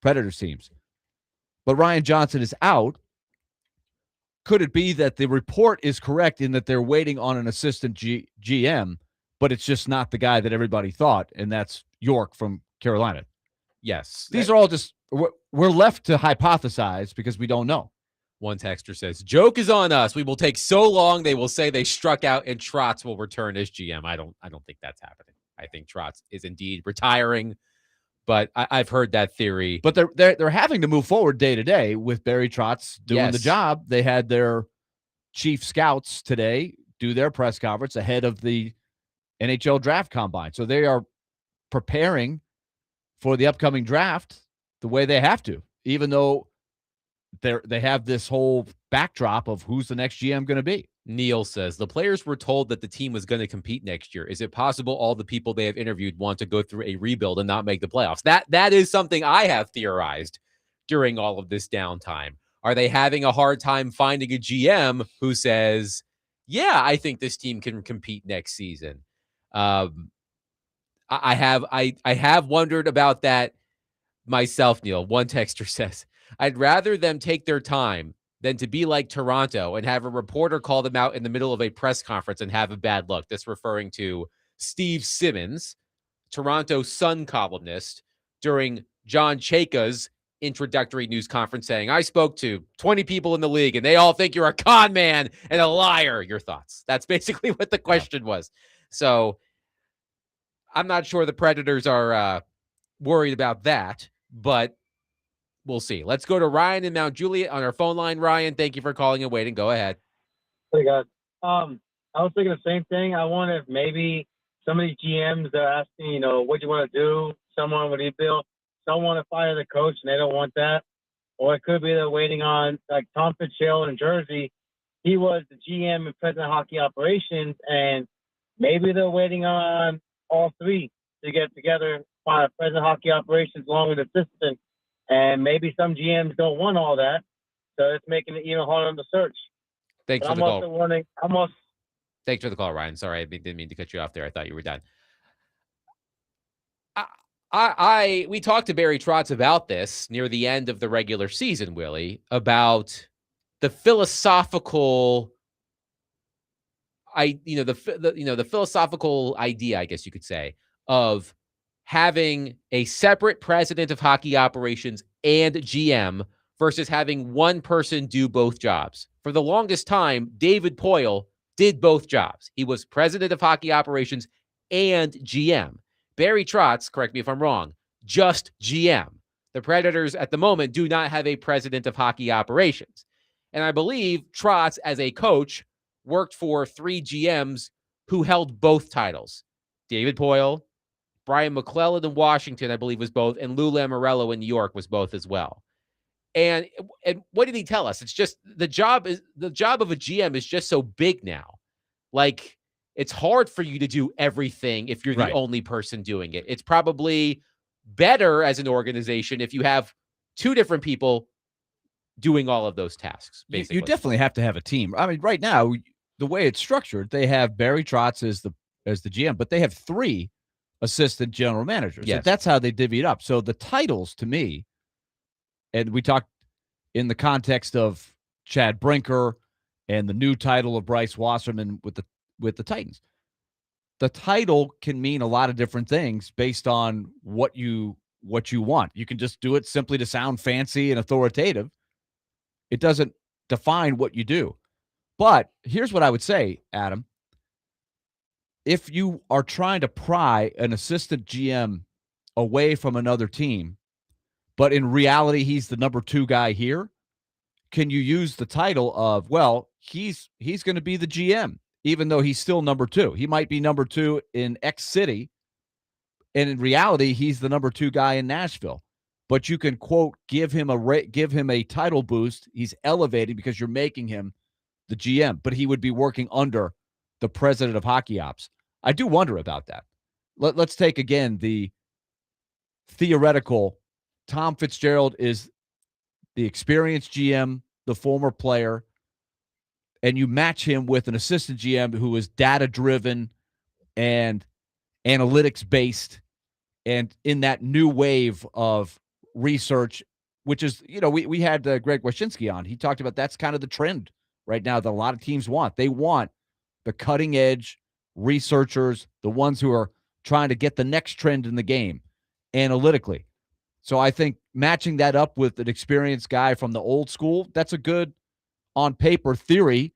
Predators teams. But Ryan Johnson is out. Could it be that the report is correct in that they're waiting on an assistant GM, but it's just not the guy that everybody thought, and that's York from Carolina? Yes. These are all just, we're left to hypothesize because we don't know. One texter says, joke is on us. We will take so long. They will say they struck out and Trotz will return as GM. I don't think that's happening. I think Trotz is indeed retiring, but I've heard that theory. But they're having to move forward day to day with Barry Trotz doing the job. They had their chief scouts today do their press conference ahead of the NHL draft combine. So they are preparing for the upcoming draft the way they have to, even though they have this whole backdrop of who's the next GM going to be. Neil says, the players were told that the team was going to compete next year. Is it possible all the people they have interviewed want to go through a rebuild and not make the playoffs? That is something I have theorized during all of this downtime. Are they having a hard time finding a GM who says, yeah, I think this team can compete next season? I have wondered about that myself, Neil. One texter says, I'd rather them take their time than to be like Toronto and have a reporter call them out in the middle of a press conference and have a bad look. This referring to Steve Simmons, Toronto Sun columnist, during John Chayka's introductory news conference saying, I spoke to 20 people in the league and they all think you're a con man and a liar. Your thoughts? That's basically what the question was. So I'm not sure the Predators are worried about that, but we'll see. Let's go to Ryan in Mount Juliet on our phone line. Ryan, thank you for calling and waiting. Go ahead. Hey, guys. I was thinking the same thing. I wonder if maybe some of these GMs are asking, what do you want to do? Someone with rebuild. Some want to fire the coach, and they don't want that. Or it could be they're waiting on, like Tom Fitzgerald in Jersey. He was the GM and president of hockey operations, and maybe they're waiting on all three to get together, find a president of hockey operations along with assistant. And maybe some GMs don't want all that, so it's making it even harder to search. Thanks for the call. Thanks for the call, Ryan. Sorry, I didn't mean to cut you off there. I thought you were done. We talked to Barry Trotz about this near the end of the regular season, Willie, about the philosophical, the philosophical idea, I guess you could say, of having a separate president of hockey operations and GM versus having one person do both jobs. For the longest time, David Poile did both jobs. He was president of hockey operations and GM. Barry Trotz, correct me if I'm wrong, just GM. The Predators at the moment do not have a president of hockey operations. And I believe Trotz, as a coach, worked for 3 GMs who held both titles. David Poyle, Brian McClellan in Washington, I believe, was both, and Lou Lamoriello in New York was both as well. And what did he tell us? It's just the job of a GM is just so big now. Like, it's hard for you to do everything if you're the only person doing it. It's probably better as an organization if you have 2 different people doing all of those tasks. Basically, you definitely have to have a team. I mean, right now, the way it's structured, they have Barry Trotz as the GM, but they have 3 assistant general managers. Yes. So that's how they divvy it up. So the titles, to me, and we talked in the context of Chad Brinker and the new title of Bryce Wasserman with the Titans. The title can mean a lot of different things based on what you want. You can just do it simply to sound fancy and authoritative. It doesn't define what you do. But here's what I would say, Adam. If you are trying to pry an assistant GM away from another team, but in reality he's the number 2 guy here, can you use the title of, well, he's going to be the GM, even though he's still number 2? He might be number 2 in X city, and in reality, he's the number 2 guy in Nashville. But you can, quote, give him a title boost. He's elevated because you're making him the GM, but he would be working under the president of hockey ops. I do wonder about that. Let's take, again, the theoretical. Tom Fitzgerald is the experienced GM, the former player, and you match him with an assistant GM who is data-driven and analytics-based and in that new wave of research, which is, we had Greg Wyshynski on. He talked about that's kind of the trend right now that a lot of teams want. They want the cutting-edge researchers, the ones who are trying to get the next trend in the game analytically. So I think matching that up with an experienced guy from the old school, that's a good on paper theory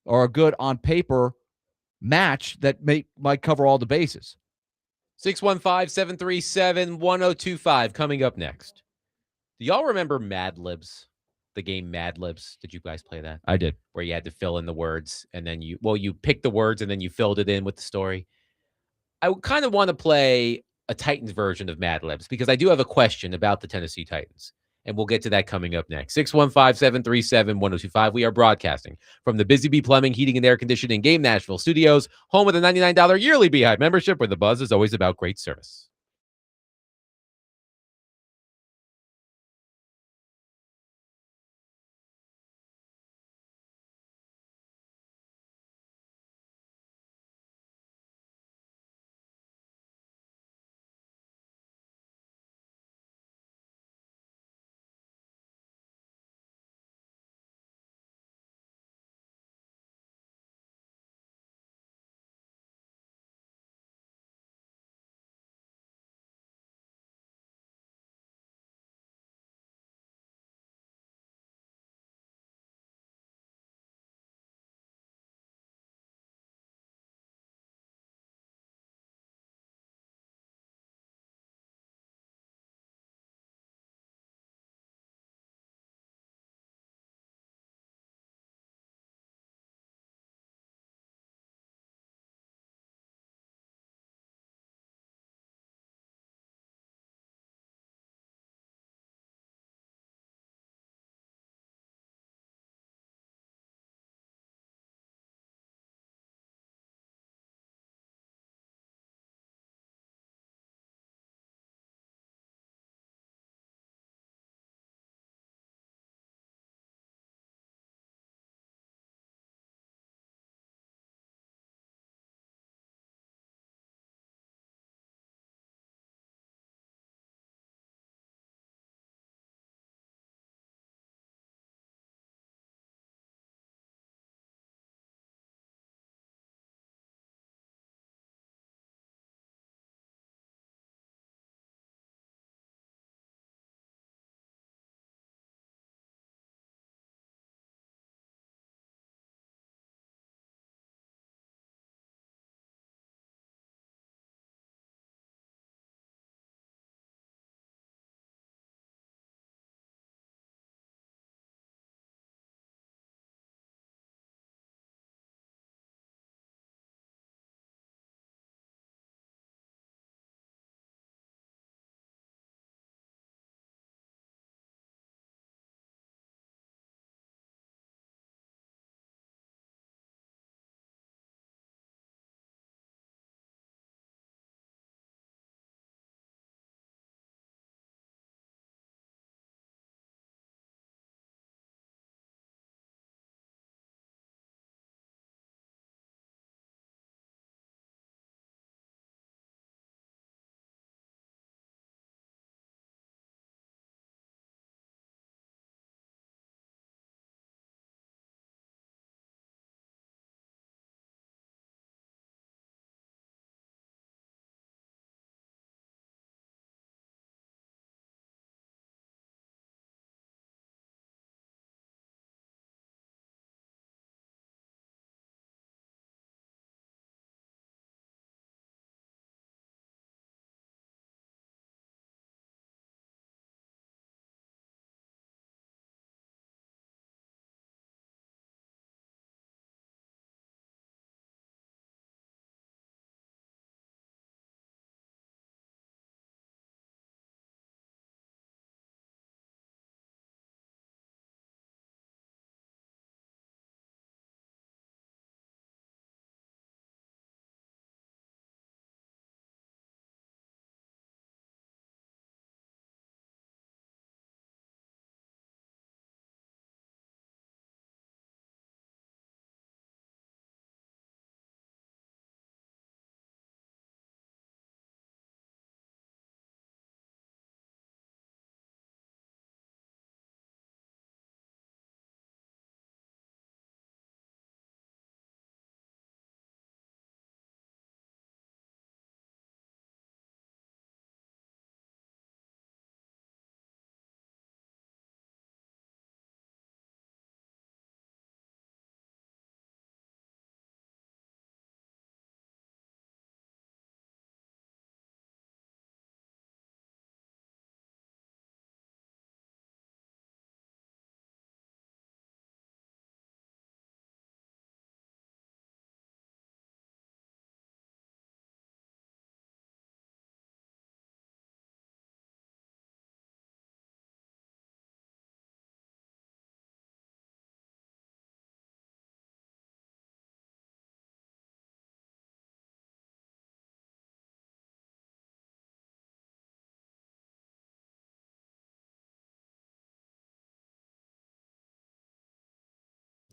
or a good on paper match that might cover all the bases. 615-737-1025 coming up next. Do y'all remember Mad Libs? The game Mad Libs? Did you guys play that? I did. Where you had to fill in the words and then you picked the words and then you filled it in with the story. I kind of want to play a Titans version of Mad Libs because I do have a question about the Tennessee Titans. And we'll get to that coming up next. 615-737-1025. We are broadcasting from the Busy Bee Plumbing, Heating, and Air Conditioning Game Nashville Studios, home with a $99 yearly Beehive membership where the buzz is always about great service.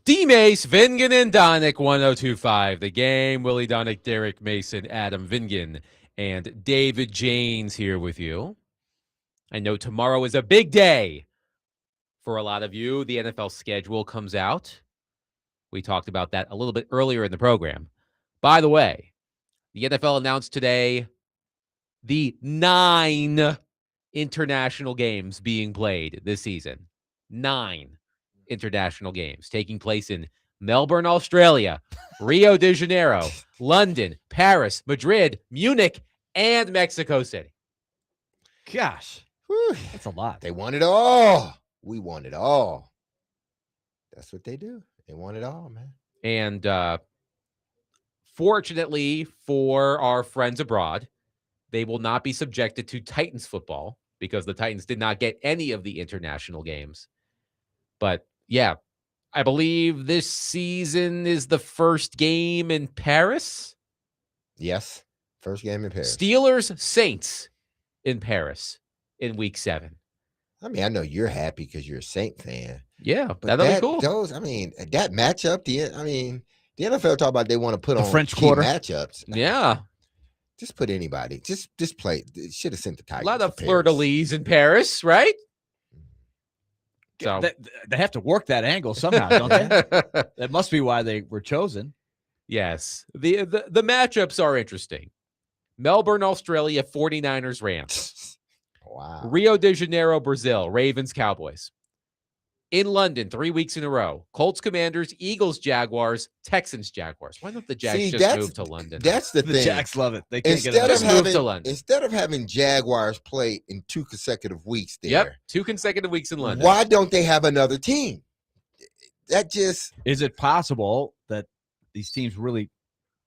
Dmase, Vingan, and Donick, 1025. The Game. Willy Donick, Derek Mason, Adam Vingan, and David Janes here with you. I know tomorrow is a big day for a lot of you. The NFL schedule comes out. We talked about that a little bit earlier in the program. By the way, the NFL announced today the 9 international games being played this season. 9 international games taking place in Melbourne, Australia, Rio de Janeiro, London, Paris, Madrid, Munich, and Mexico City. Gosh, Whew. that's a lot. They want it all. We want it all. That's what they do. They want it all, man. And fortunately for our friends abroad, they will not be subjected to Titans football because the Titans did not get any of the international games. But yeah, I believe this season is the first game in Paris. Yes. First game in Paris. Steelers Saints in Paris in week 7. I mean, I know you're happy because you're a Saint fan. Yeah, But that'll be cool. That matchup, the NFL talk about they want to put The on French key Quarter. matchups. Yeah. Just put anybody. Just play. Should have sent the A Titans. lot of to fleur de Paris. lis in Paris, right? So They have to work that angle somehow, don't they? That must be why they were chosen. yes. The matchups are interesting. Melbourne, Australia, 49ers, Rams. Wow. Rio de Janeiro, Brazil, Ravens, Cowboys. In London, 3 weeks in a row. Colts, Commanders, Eagles, Jaguars, Texans, Jaguars. Why don't the Jags See, just move to London? That's the The thing. Jacks love it. They can't get Instead enough. of Just move to having London. Jaguars play in 2 consecutive weeks there, Yep, 2 consecutive weeks in London. why don't they have another team? That just Is it possible that these teams really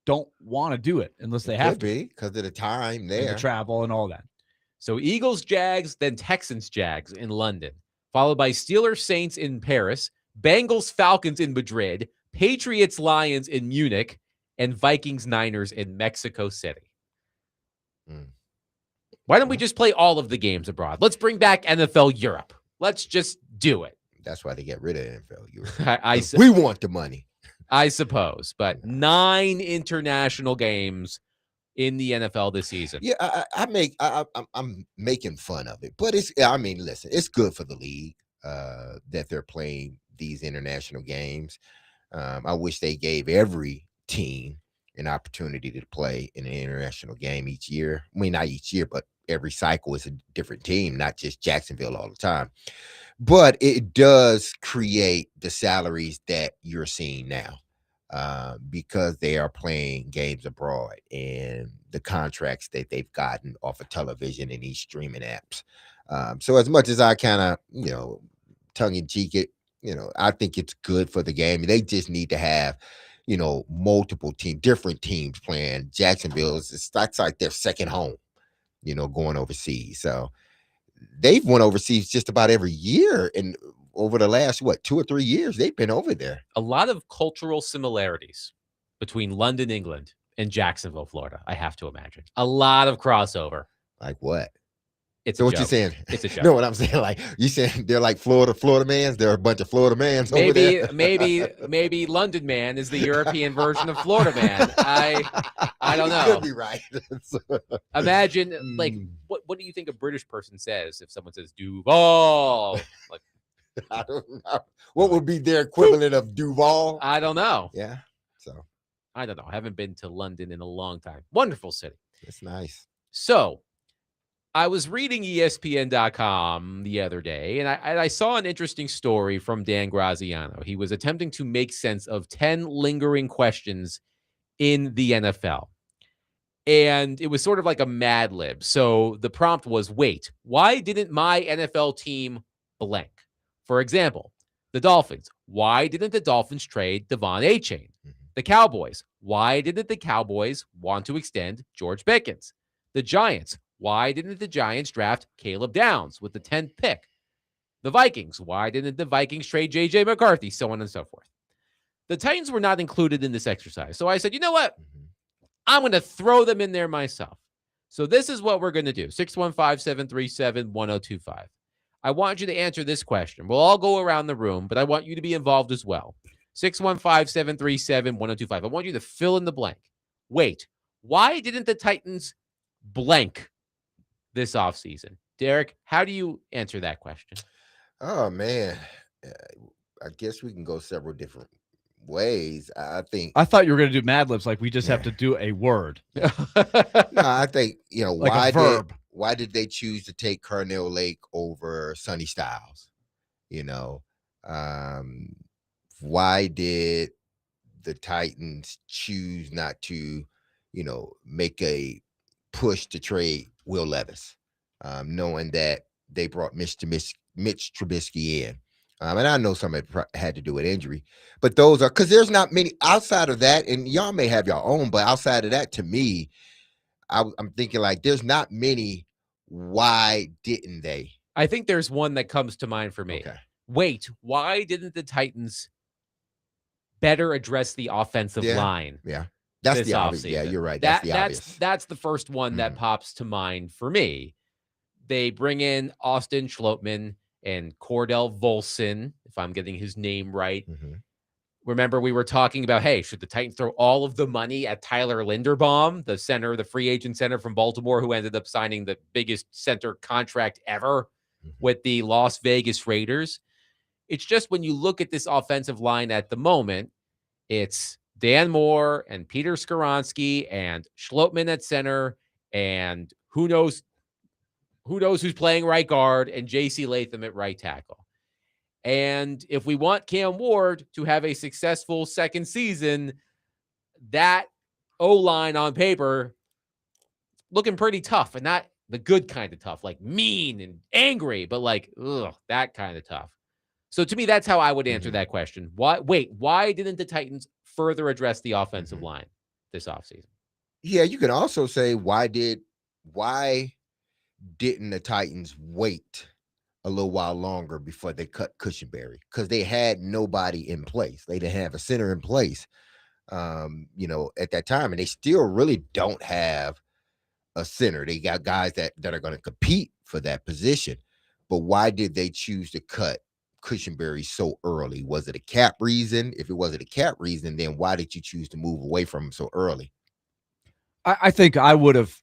don't want to do it unless they could have to? be because of the time And there. the travel and all that. So Eagles, Jags, then Texans, Jags in London, followed by Steelers, Saints in Paris, Bengals, Falcons in Madrid, Patriots, Lions in Munich, and Vikings, Niners in Mexico City. Mm. Why don't we just play all of the games abroad? Let's bring back NFL Europe. Let's just do it. That's why they get rid of NFL. We We want the money. I suppose, but 9 international games in the NFL this season. Yeah, I'm making fun of it, but listen, it's good for the league that they're playing these international games. I wish they gave every team an opportunity to play in an international game each year. I mean, not each year, but every cycle is a different team, not just Jacksonville all the time. But it does create the salaries that you're seeing now. Because they are playing games abroad and the contracts that they've gotten off of television and these streaming apps. So as much as I kind of, tongue in cheek it, I think it's good for the game. They just need to have, multiple different teams playing. Jacksonville, that's like their second home, going overseas. So they've went overseas just about every year. And over the last, 2 or 3 years, they've been over there. A lot of cultural similarities between London, England, and Jacksonville, Florida, I have to imagine. A lot of crossover. Like what? It's So a what joke. you saying? It's a joke. No, what I'm saying, like you saying they're like Florida mans. There are a bunch of Florida mans over there. maybe London man is the European version of Florida man. I don't You know. could be right. Imagine, like, what do you think a British person says if someone says Duval? Like, I don't know. What would be their equivalent of Duval? I don't know. Yeah. So I don't know. I haven't been to London in a long time. Wonderful city. it's nice. So I was reading ESPN.com the other day, and I saw an interesting story from Dan Graziano. He was attempting to make sense of 10 lingering questions in the NFL. And it was sort of like a Mad Lib. So the prompt was, wait, why didn't my NFL team blank? For example, the Dolphins. Why didn't the Dolphins trade Devon Achane? The Cowboys. Why didn't the Cowboys want to extend George Pickens? The Giants. Why didn't the Giants draft Caleb Downs with the 10th pick? The Vikings. Why didn't the Vikings trade J.J. McCarthy? So on and so forth. The Titans were not included in this exercise. So I said, you know what? I'm going to throw them in there myself. So this is what we're going to do. 615-737-1025. I want you to answer this question. We'll all go around the room, but I want you to be involved as well. 615-737-1025. I want you to fill in the blank. Wait, why didn't the Titans blank this offseason? Derek, how do you answer that question? Oh man, I guess we can go several different ways. I think. I thought you were going to do Mad Libs, like we just have to do a word. No, I think like a verb. Why did they choose to take Carnell Lake over Sonny Styles? Why did the Titans choose not to, make a push to trade Will Levis, knowing that they brought Mitch Trubisky in? And I know some of it had to do with injury, but those are because there's not many outside of that, and y'all may have your own, but outside of that, to me, I'm thinking like there's not many. Why didn't they? I think there's one that comes to mind for me. Okay. Wait, why didn't the Titans better address the offensive line? Yeah. That's this the obvious. offseason? Yeah, you're right. That's the obvious. That's the first one that pops to mind for me. They bring in Austin Schlottman and Cordell Volson, if I'm getting his name right. Remember, we were talking about, hey, should the Titans throw all of the money at Tyler Linderbaum, the free agent center from Baltimore, who ended up signing the biggest center contract ever with the Las Vegas Raiders? It's just when you look at this offensive line at the moment, it's Dan Moore and Peter Skoronski and Schlottman at center, and who knows who's playing right guard, and J.C. Latham at right tackle. And if we want Cam Ward to have a successful second season, that O-line on paper looking pretty tough, and not the good kind of tough, like mean and angry, but like, that kind of tough. So to me, that's how I would answer that question. Why didn't the Titans further address the offensive line this offseason? Yeah, you can also say why didn't the Titans wait a little while longer before they cut Cushenberry? Because they had nobody in place. They didn't have a center in place, at that time, and they still really don't have a center. They got guys that are going to compete for that position. But why did they choose to cut Cushenberry so early? Was it a cap reason? If it wasn't a cap reason, then why did you choose to move away from him so early? I think I would have.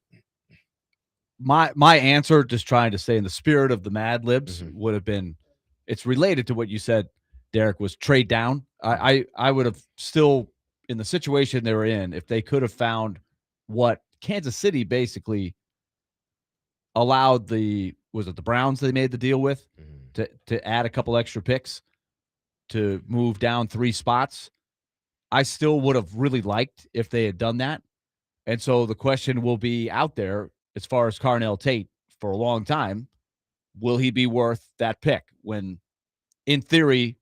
My answer, just trying to stay in the spirit of the Mad Libs, would have been, it's related to what you said, Derek, was trade down. I would have still, in the situation they were in, if they could have found what Kansas City basically allowed was it the Browns they made the deal with to add a couple extra picks to move down 3 spots. I still would have really liked if they had done that. And so the question will be out there as far as Carnell Tate for a long time. Will he be worth that pick when, in theory,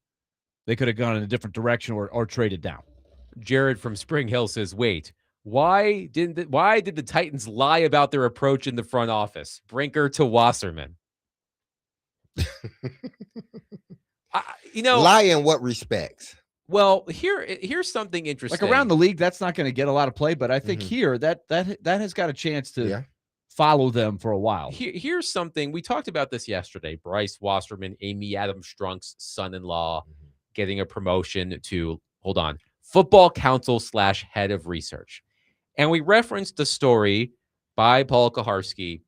they could have gone in a different direction or traded down? Jared from Spring Hill says, wait, why did the Titans lie about their approach in the front office? Brinker to Wasserman. Lie in what respects? Well, here's something interesting. Like around the league, that's not going to get a lot of play, but I think here that has got a chance to follow them for a while. Here's something. We talked about this yesterday. Bryce Wasserman, Amy Adams Strunk's son-in-law, getting a promotion to, Football Council / head of research. And we referenced the story by Paul Kaharski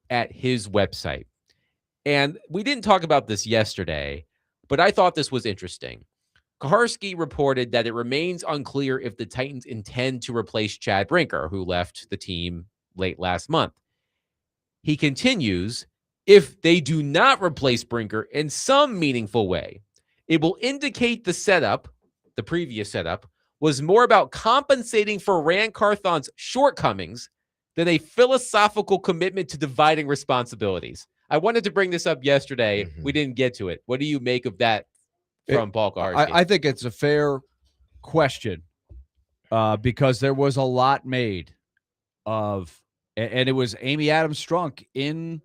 at his website. And we didn't talk about this yesterday, but I thought this was interesting. Kaharski reported that it remains unclear if the Titans intend to replace Chad Brinker, who left the team late last month. He continues, if they do not replace Brinker in some meaningful way, it will indicate the previous setup, was more about compensating for Rand Carthon's shortcomings than a philosophical commitment to dividing responsibilities. I wanted to bring this up yesterday. We didn't get to it. What do you make of that from Paul Kaharski? I think it's a fair question because there was a lot made of, and it was Amy Adams Strunk in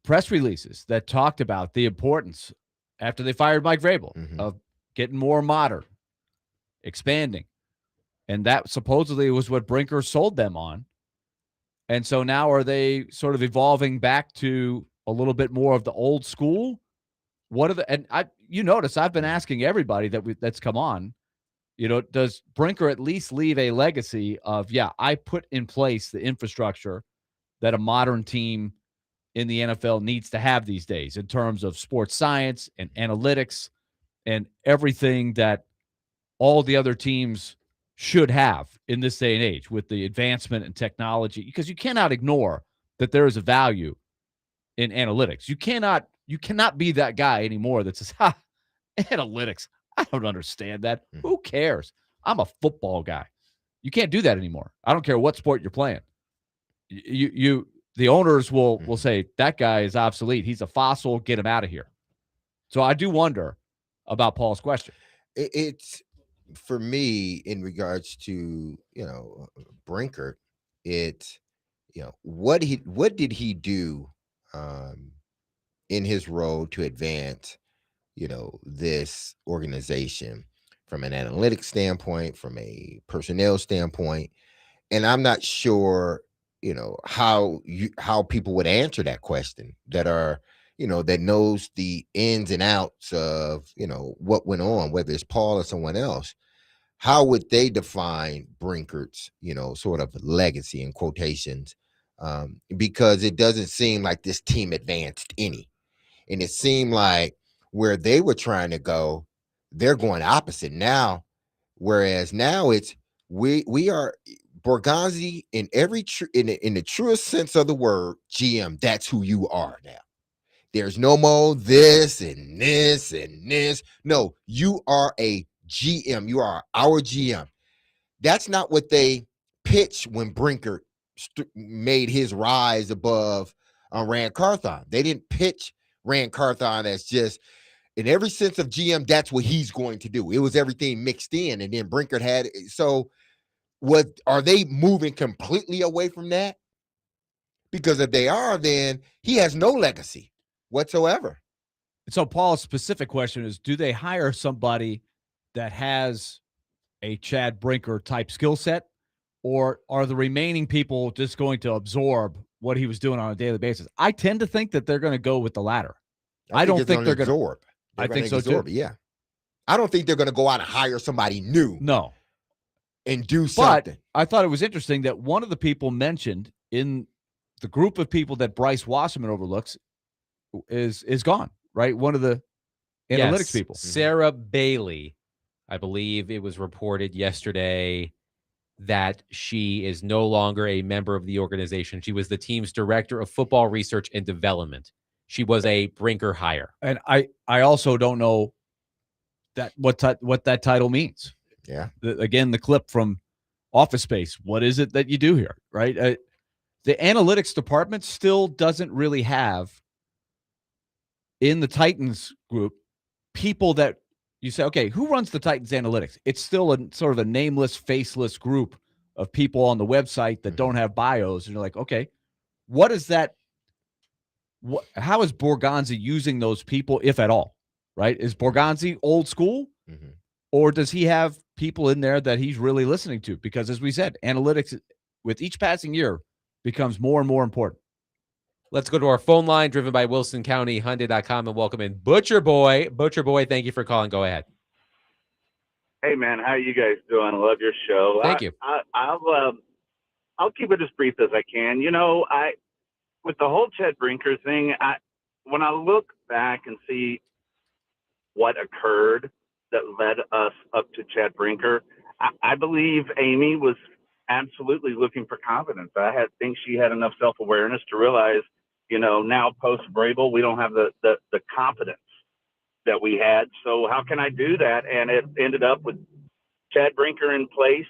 press releases that talked about the importance after they fired Mike Vrabel of getting more modern, expanding. And that supposedly was what Brinker sold them on. And so now are they sort of evolving back to a little bit more of the old school, what are the, and you notice I've been asking everybody that's come on, does Brinker at least leave a legacy of, I put in place the infrastructure that a modern team in the NFL needs to have these days in terms of sports science and analytics and everything that all the other teams should have in this day and age with the advancement in technology, because you cannot ignore that there is a value in analytics. You cannot be that guy anymore that says, analytics, I don't understand that. Who cares? I'm a football guy. You can't do that anymore. I don't care what sport you're playing. The owners will say that guy is obsolete. He's a fossil. Get him out of here. So I do wonder about Paul's question. It's for me in regards to Brinker. It's what did he do in his role to advance this organization from an analytics standpoint, from a personnel standpoint, and I'm not sure how people would answer that question that are that knows the ins and outs of what went on, whether it's Paul or someone else. How would they define Brinker's sort of legacy in quotations, because it doesn't seem like this team advanced any, and it seemed like where they were trying to go, they're going opposite now, whereas now it's we are Borgonzi in every in the truest sense of the word, GM. That's who you are now. There's no more this and this and this. No, you are a GM. You are our GM. That's not what they pitched when Brinker made his rise above Rand Carthon. They didn't pitch Rand Carthon as just, in every sense of GM, that's what he's going to do. It was everything mixed in, and then Brinker had it. So are they moving completely away from that? Because if they are, then he has no legacy whatsoever. So Paul's specific question is, do they hire somebody that has a Chad Brinker type skill set, or are the remaining people just going to absorb what he was doing on a daily basis? I tend to think that they're going to go with the latter. I don't think they're going to absorb. I think so too. Yeah. I don't think they're going to go out and hire somebody new. No. And do something. But I thought it was interesting that one of the people mentioned in the group of people that Bryce Wasserman overlooks is gone, right? One of the analytics people. Sarah Bailey, I believe it was reported yesterday that she is no longer a member of the organization. She was the team's director of football research and development. She was a Brinker hire. And I also don't know that what that title means. Yeah. Again, the clip from Office Space. What is it that you do here, right? The analytics department still doesn't really have, in the Titans group, people that you say, okay, who runs the Titans analytics? It's still a sort of a nameless, faceless group of people on the website that don't have bios. And you're like, okay, what is that? How is Borgonzi using those people, if at all, right? Is Borgonzi old school? Or does he have people in there that he's really listening to? Because as we said, analytics with each passing year becomes more and more important. Let's go to our phone line driven by WilsonCountyHyundai.com and welcome in Butcher Boy. Butcher Boy, thank you for calling. Go ahead. Hey, man, how you guys doing? I love your show. Thank you. I'll keep it as brief as I can. With the whole Chad Brinker thing, when I look back and see what occurred that led us up to Chad Brinker, I believe Amy was absolutely looking for confidence. I think she had enough self-awareness to realize, now post-Vrabel, we don't have the confidence that we had. So how can I do that? And it ended up with Chad Brinker in place,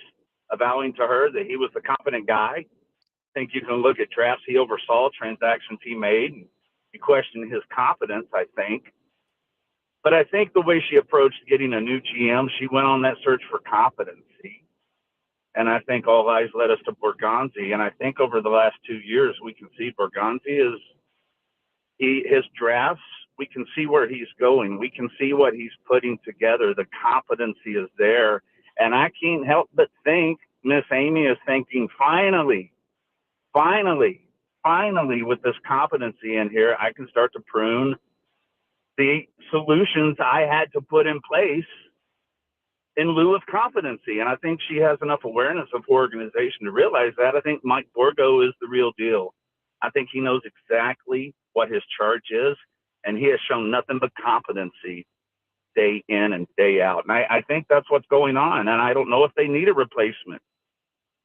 avowing to her that he was the confident guy. I think you can look at drafts he oversaw, transactions he made, and you question his confidence, I think. But I think the way she approached getting a new GM, she went on that search for competency. And I think all eyes led us to Borgonzi. And I think over the last 2 years, we can see Borgonzi his drafts, we can see where he's going. We can see what he's putting together. The competency is there. And I can't help but think Miss Amy is thinking, finally, with this competency in here, I can start to prune the solutions I had to put in place in lieu of competency. And I think she has enough awareness of her organization to realize that. I think Mike Borgo is the real deal. I think he knows exactly what his charge is, and he has shown nothing but competency day in and day out. And I think that's what's going on. And I don't know if they need a replacement.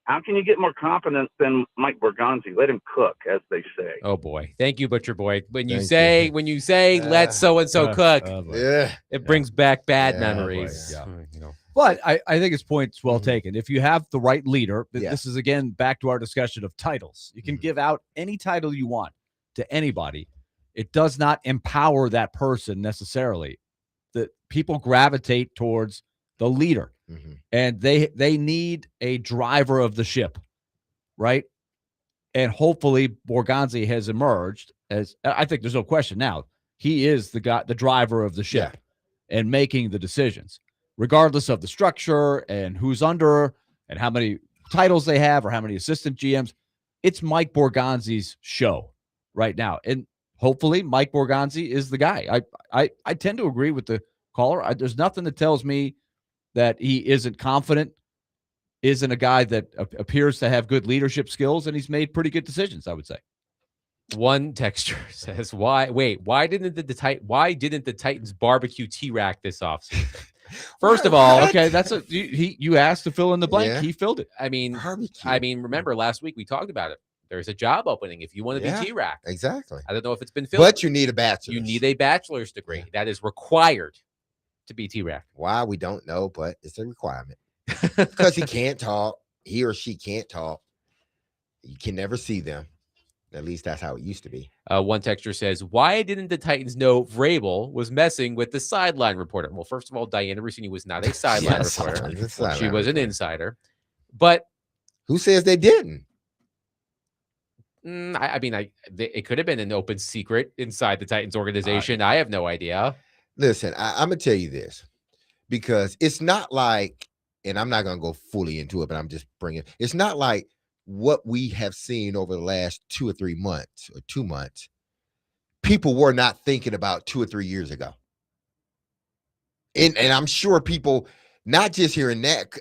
How can you get more confidence than Mike Borgonzi? Let him cook, as they say. Oh boy, thank you, Butcher Boy. When you Thank say let so and so cook, Yeah. it brings back bad Yeah, memories. boy, You know. But I think his point's well Mhm. taken. If you have the right leader, Yeah. this is again back to our discussion of titles. You can Mhm. give out any title you want to anybody. It does not empower that person necessarily. The people gravitate towards the leader, Mhm. and they need a driver of the ship, right? And hopefully Borgonzi has emerged as, I think there's no question now, he is the guy, the driver of the ship and making the decisions, regardless of the structure and who's under and how many titles they have or how many assistant GMs. It's Mike Borgonzi's show right now. And hopefully Mike Borgonzi is the guy. I tend to agree with the caller. There's nothing that tells me that he isn't confident, isn't a guy that appears to have good leadership skills, and he's made pretty good decisions, I would say. One texture says, why didn't the Titans barbecue T-Rack this offseason? First of all, okay, that's you asked to fill in the blank. Yeah. He filled it. I mean, Barbecue. remember last week we talked about it. There's a job opening if you want to Yeah. be T-Rack. Exactly. I don't know if it's been filled. But you need a bachelor's. You need a bachelor's degree. Yeah. That is required to be T-Rack. Why, we don't know, but it's a requirement. Because he can't talk. He or she can't talk. You can never see them. At least that's how it used to be. One texture says, why didn't the Titans know Vrabel was messing with the sideline reporter? Well, first of all, Diana Rossini was not a sideline reporter. She was an insider. But who says they didn't? It could have been an open secret inside the Titans organization. I have no idea. Listen, I'm going to tell you this, because it's not like, and I'm not going to go fully into it, but I'm just bringing, it's not like what we have seen over the last 2 or 3 months or 2 months, people were not thinking about 2 or 3 years ago. And I'm sure people, not just hearing that,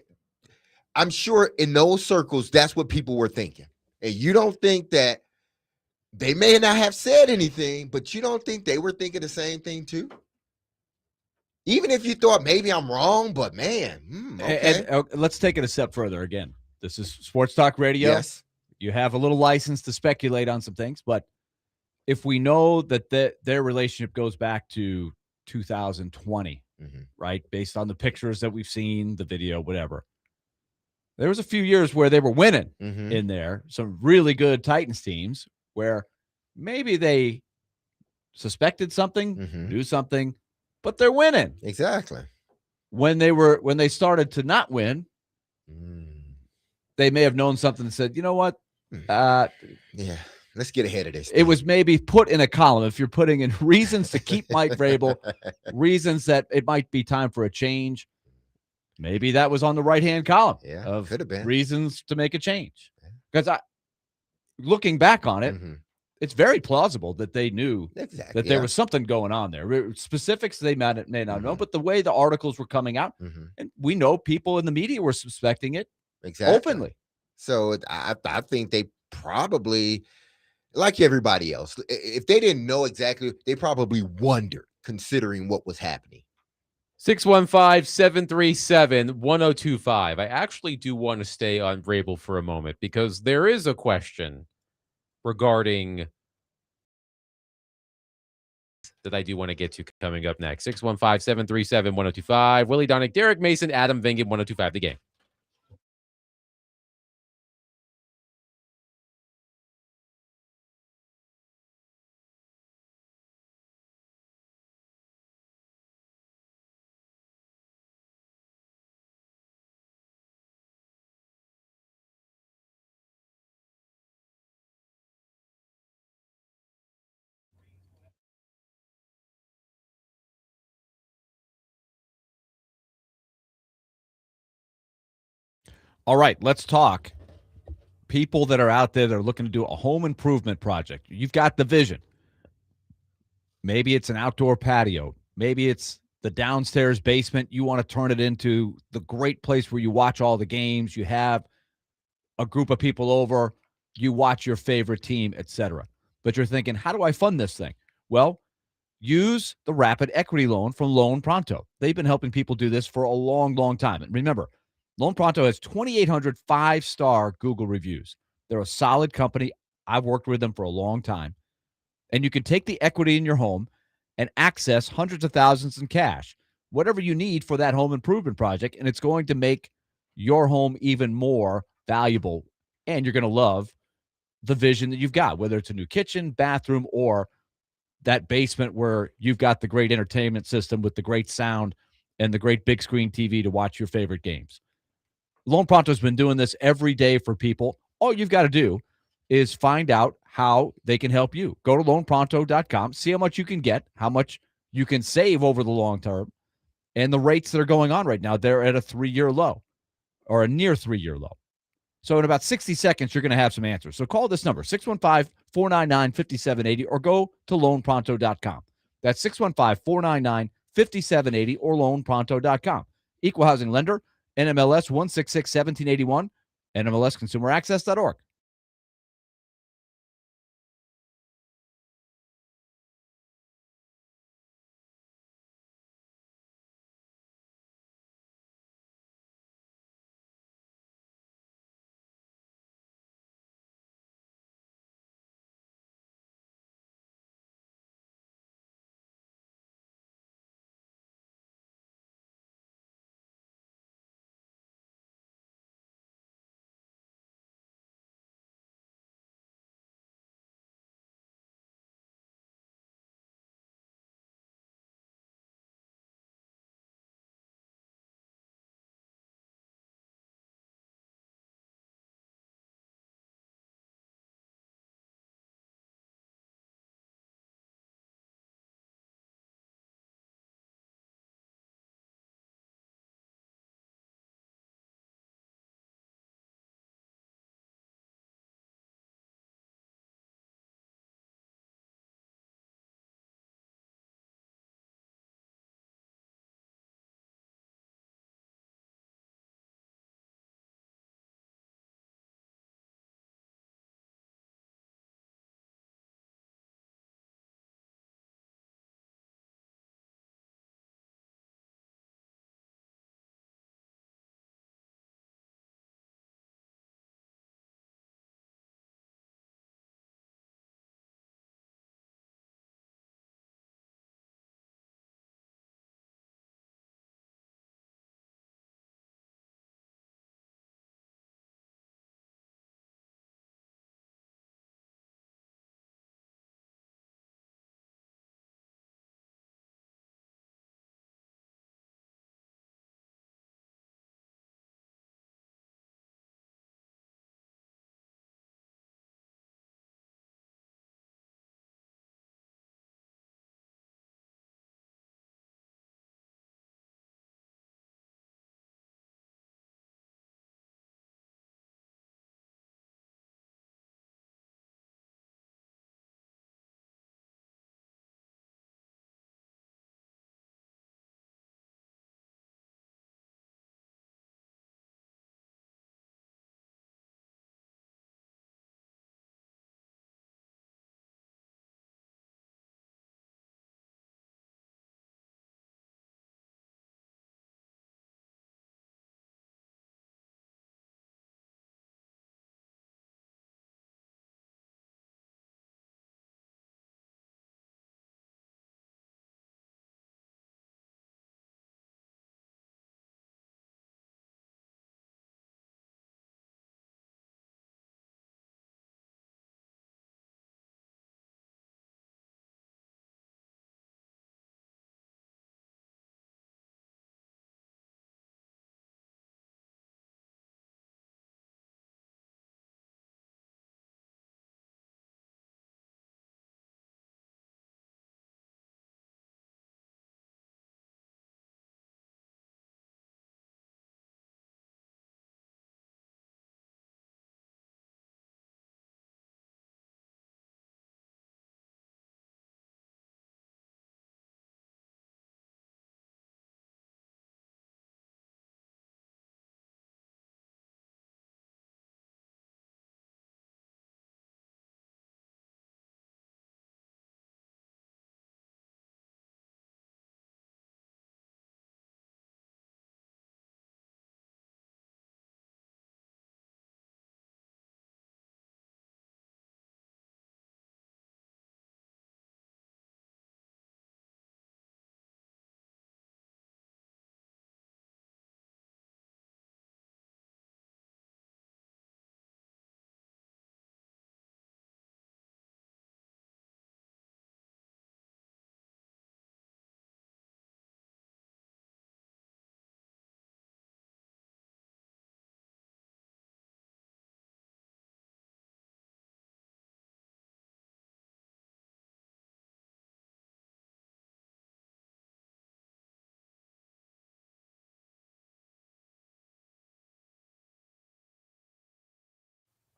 I'm sure in those circles, that's what people were thinking. And you don't think that they may not have said anything, but you don't think they were thinking the same thing too? Even if you thought maybe I'm wrong, but man, okay. And let's take it a step further again. This is Sports Talk Radio. Yes. You have a little license to speculate on some things, but if we know that their relationship goes back to 2020, right, based on the pictures that we've seen, the video, whatever, there was a few years where they were winning in there, some really good Titans teams where maybe they suspected something, knew something, but they're winning. Exactly. When they started to not win, they may have known something and said, you know what? Yeah, let's get ahead of this. It was maybe put in a column. If you're putting in reasons to keep Mike Vrabel, reasons that it might be time for a change, maybe that was on the right-hand column of could have been reasons to make a change. Because looking back on it, it's very plausible that they knew that there was something going on there. Specifics they may not know, but the way the articles were coming out, and we know people in the media were suspecting it openly. So I think they probably, like everybody else, if they didn't know exactly, they probably wondered, considering what was happening. 615-737-1025. I actually do want to stay on Vrabel for a moment because there is a question regarding that I do want to get to coming up next. 615-737-1025. Willy Donick, Derek Mason, Adam Vingan, 1025 The Game. All right, let's talk. People that are out there that are looking to do a home improvement project. You've got the vision. Maybe it's an outdoor patio. Maybe it's the downstairs basement. You want to turn it into the great place where you watch all the games. You have a group of people over. You watch your favorite team, etc. But you're thinking, how do I fund this thing? Well, use the rapid equity loan from Loan Pronto. They've been helping people do this for a long, long time. And remember, Loan Pronto has 2,800 five-star Google reviews. They're a solid company. I've worked with them for a long time. And you can take the equity in your home and access hundreds of thousands in cash, whatever you need for that home improvement project. And it's going to make your home even more valuable. And you're going to love the vision that you've got, whether it's a new kitchen, bathroom, or that basement where you've got the great entertainment system with the great sound and the great big screen TV to watch your favorite games. Loan Pronto's been doing this every day for people. All you've got to do is find out how they can help you. Go to loanpronto.com, see how much you can get, how much you can save over the long term, and the rates that are going on right now, they're at a 3-year low or a near 3-year low. So in about 60 seconds, you're going to have some answers. So call this number, 615-499-5780, or go to loanpronto.com. That's 615-499-5780 or loanpronto.com. Equal housing lender, NMLS 1661781, NMLSconsumeraccess.org.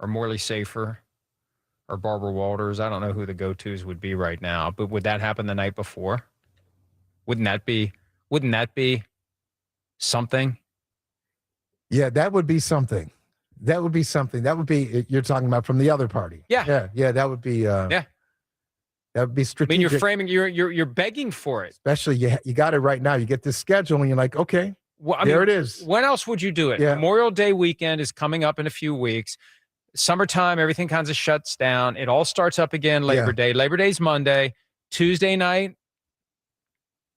or Morley Safer or Barbara Walters. I don't know who the go-tos would be right now, but would that happen the night before? Wouldn't that be something? Yeah, that would be something. That would be something. That would be, you're talking about from the other party. Yeah. Yeah. That would be, Yeah. That would be I strategic. mean, you're framing, you're begging for it. Especially you got it right now. You get this schedule and you're like, okay, Well, there it is. When else would you do it? Yeah. Memorial Day weekend is coming up in a few weeks. Summertime, everything kind of shuts down. It all starts up again Labor Day. Labor Day's Monday. Tuesday night,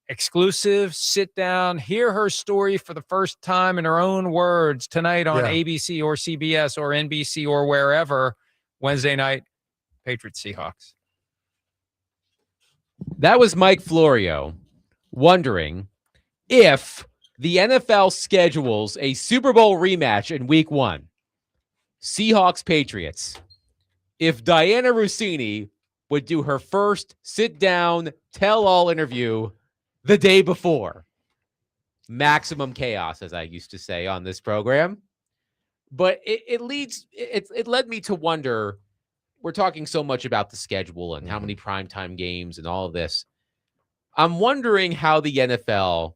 exclusive, sit down, hear her story for the first time in her own words tonight on ABC or CBS or NBC or wherever. Wednesday night, Patriots Seahawks. That was Mike Florio wondering if the NFL schedules a Super Bowl rematch in week 1, Seahawks Patriots, if Diana Rossini would do her first sit-down, tell-all interview the day before. Maximum chaos, as I used to say on this program. But it led me to wonder, we're talking so much about the schedule and how many primetime games and all of this. I'm wondering how the NFL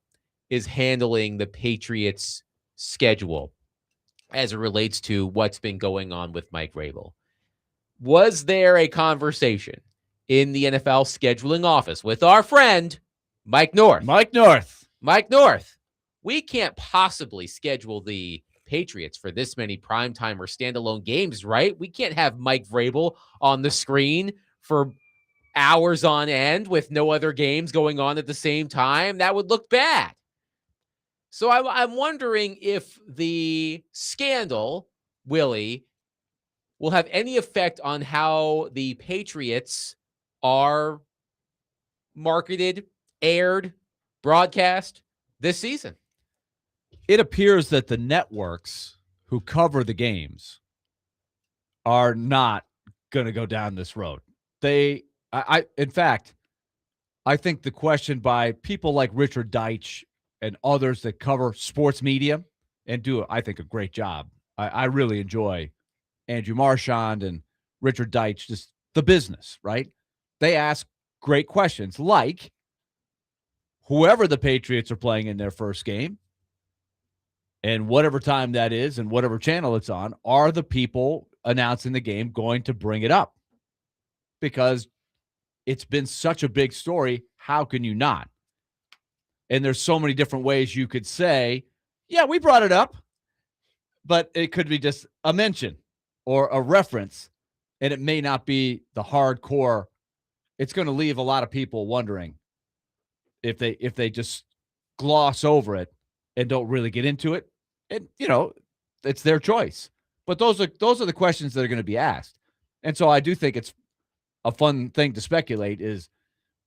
is handling the Patriots' schedule as it relates to what's been going on with Mike Vrabel. Was there a conversation in the NFL scheduling office with our friend, Mike North? Mike North. We can't possibly schedule the Patriots for this many primetime or standalone games, right? We can't have Mike Vrabel on the screen for hours on end with no other games going on at the same time. That would look bad. So I'm wondering if the scandal, Willie, will have any effect on how the Patriots are marketed, aired, broadcast this season. It appears that the networks who cover the games are not going to go down this road. In fact, I think the question by people like Richard Deitch and others that cover sports media and do, I think, a great job. I really enjoy Andrew Marchand and Richard Deitch, just the business, right? They ask great questions like whoever the Patriots are playing in their first game and whatever time that is and whatever channel it's on, are the people announcing the game going to bring it up? Because it's been such a big story. How can you not? And there's so many different ways you could say, yeah, we brought it up, but it could be just a mention or a reference, and it may not be the hardcore. It's going to leave a lot of people wondering if they just gloss over it and don't really get into it. And, it's their choice. But those are the questions that are going to be asked. And so I do think it's a fun thing to speculate is,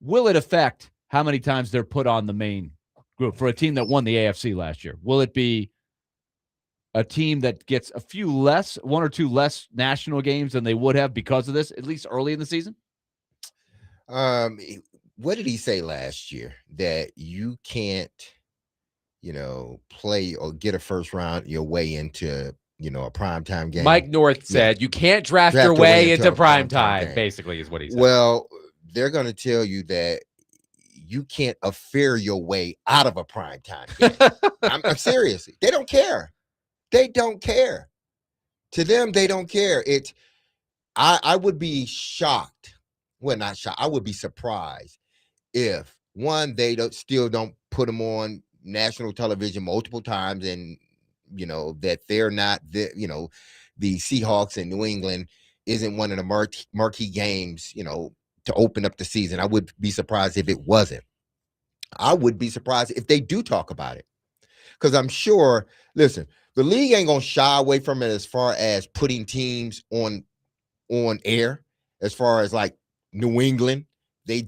will it affect how many times they're put on the main group for a team that won the AFC last year? Will it be a team that gets one or two less national games than they would have because of this, at least early in the season? What did he say last year? That you can't, play or get a first round your way into, a primetime game. Mike North said you can't draft your way into primetime, basically, is what he said. Well, they're going to tell you that you can't affair your way out of a primetime game. I'm seriously. They don't care. They don't care. To them, they don't care. I would be shocked. Well, not shocked. I would be surprised if, one, they still don't put them on national television multiple times, and that they're not the Seahawks in New England isn't one of the marquee games to open up the season. I would be surprised if it wasn't. I would be surprised if they do talk about it, because I'm sure, listen, the league ain't gonna shy away from it as far as putting teams on air. As far as like New England, they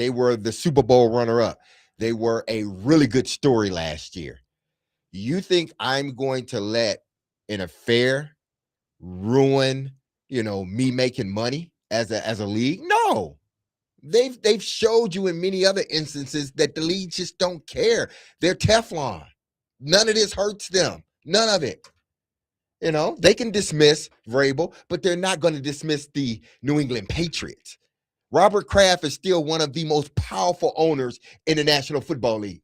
were the Super Bowl runner-up. They were a really good story last year. You think I'm going to let an affair ruin, me making money as a league? No. They've showed you in many other instances that the league just don't care. They're Teflon. None of this hurts them. None of it. You know, they can dismiss Vrabel, but they're not going to dismiss the New England Patriots. Robert Kraft is still one of the most powerful owners in the National Football League.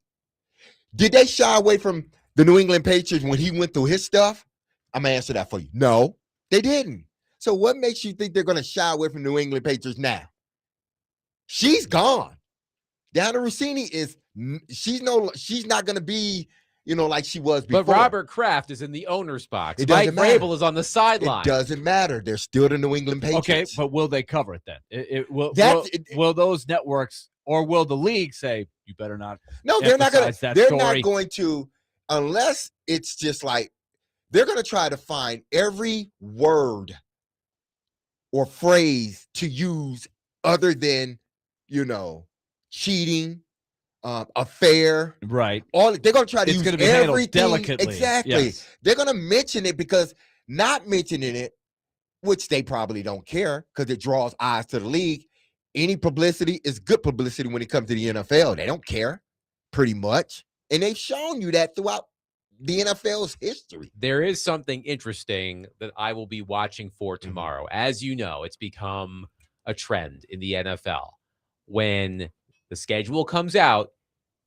Did they shy away from the New England Patriots when he went through his stuff? I'm going to answer that for you. No, they didn't. So what makes you think they're going to shy away from New England Patriots now? She's gone. Diana Rossini she's not going to be, like she was before. But Robert Kraft is in the owner's box. It Mike doesn't matter. Vrabel is on the sideline. It doesn't matter. They're still the New England Patriots. Okay, but will they cover it then? Will those networks or will the league say you better not? No, they're not going to. They're story? not going to, unless it's just like they're going to try to find every word or phrase to use other than, cheating, affair, right? All they're going to try to use everything delicately. Exactly. Yes. They're going to mention it because not mentioning it, which they probably don't care because it draws eyes to the league. Any publicity is good publicity when it comes to the NFL. They don't care, pretty much, and they've shown you that throughout the NFL's history. There is something interesting that I will be watching for tomorrow. As you know, it's become a trend in the NFL. When the schedule comes out,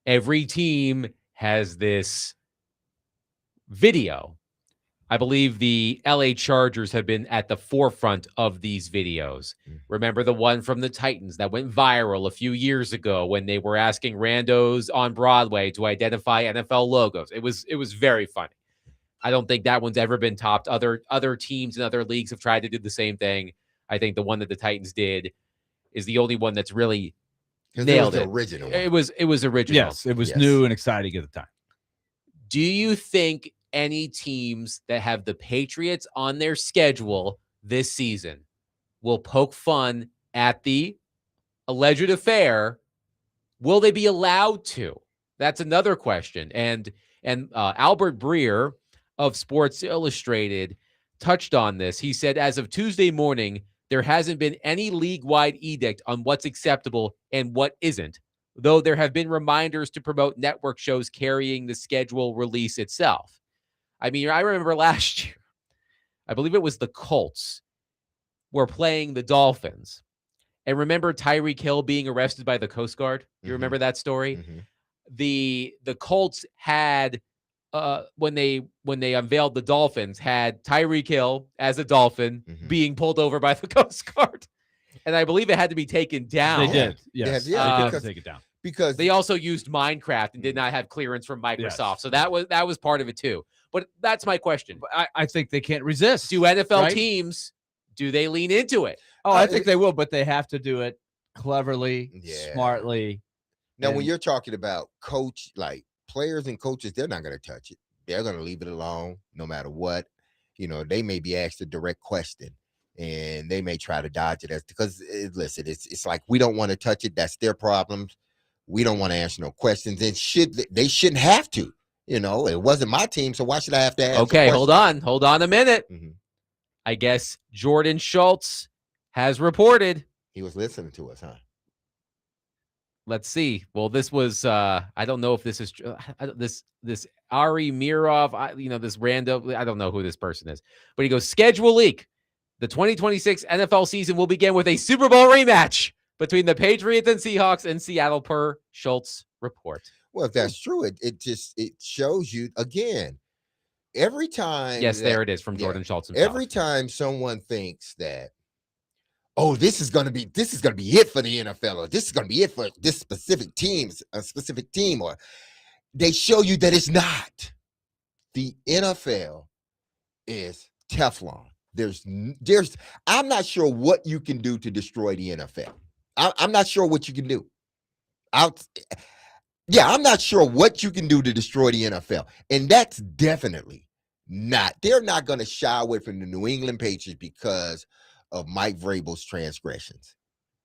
every team has this video. I believe the LA Chargers have been at the forefront of these videos. Remember the one from the Titans that went viral a few years ago when they were asking randos on Broadway to identify NFL logos. It was very funny. I don't think that one's ever been topped. Other teams and other leagues have tried to do the same thing. I think the one that the Titans did is the only one that's really nailed it. The original one. It was original. Yes, it was new and exciting at the time. Do you think any teams that have the Patriots on their schedule this season will poke fun at the alleged affair? Will they be allowed to? That's another question. And Albert Breer of Sports Illustrated touched on this. He said, as of Tuesday morning, there hasn't been any league-wide edict on what's acceptable and what isn't, though there have been reminders to promote network shows carrying the schedule release itself. I mean, I remember last year, I believe it was the Colts were playing the Dolphins. And remember Tyreek Hill being arrested by the Coast Guard? You remember that story? The Colts had, when they unveiled the Dolphins, had Tyreek Hill as a Dolphin being pulled over by the Coast Guard. And I believe it had to be taken down. They did. Yes. They had to take it down. Because they also used Minecraft and did not have clearance from Microsoft. Yes. So that was part of it too. But that's my question. I think they can't resist. Do NFL teams, do they lean into it? Oh, I think they will, but they have to do it cleverly, smartly. Now, when you're talking about players and coaches, they're not going to touch it. They're going to leave it alone no matter what. They may be asked a direct question and they may try to dodge it because listen, it's like, we don't want to touch it. That's their problems. We don't want to answer no questions, and they shouldn't have to. It wasn't my team, so why should I have to ask? Okay, hold on a minute. I guess Jordan Schultz has reported he was listening to us, huh? Let's see. Well, this was I don't know if this is this Ari Mirov, this random, I don't know who this person is, but he goes, schedule leak. The 2026 NFL season will begin with a Super Bowl rematch between the Patriots and Seahawks in Seattle, per Schultz report. Well, if that's true, it shows you again. Every time. Yes, there it is from Jordan Schultz himself. Every time someone thinks that, oh, this is gonna be it for the NFL, or this is gonna be it for this specific team, or they show you that it's not. The NFL is Teflon. I'm not sure what you can do to destroy the NFL. I'm not sure what you can do. I'm not sure what you can do to destroy the NFL. And that's definitely not. They're not going to shy away from the New England Patriots because of Mike Vrabel's transgressions.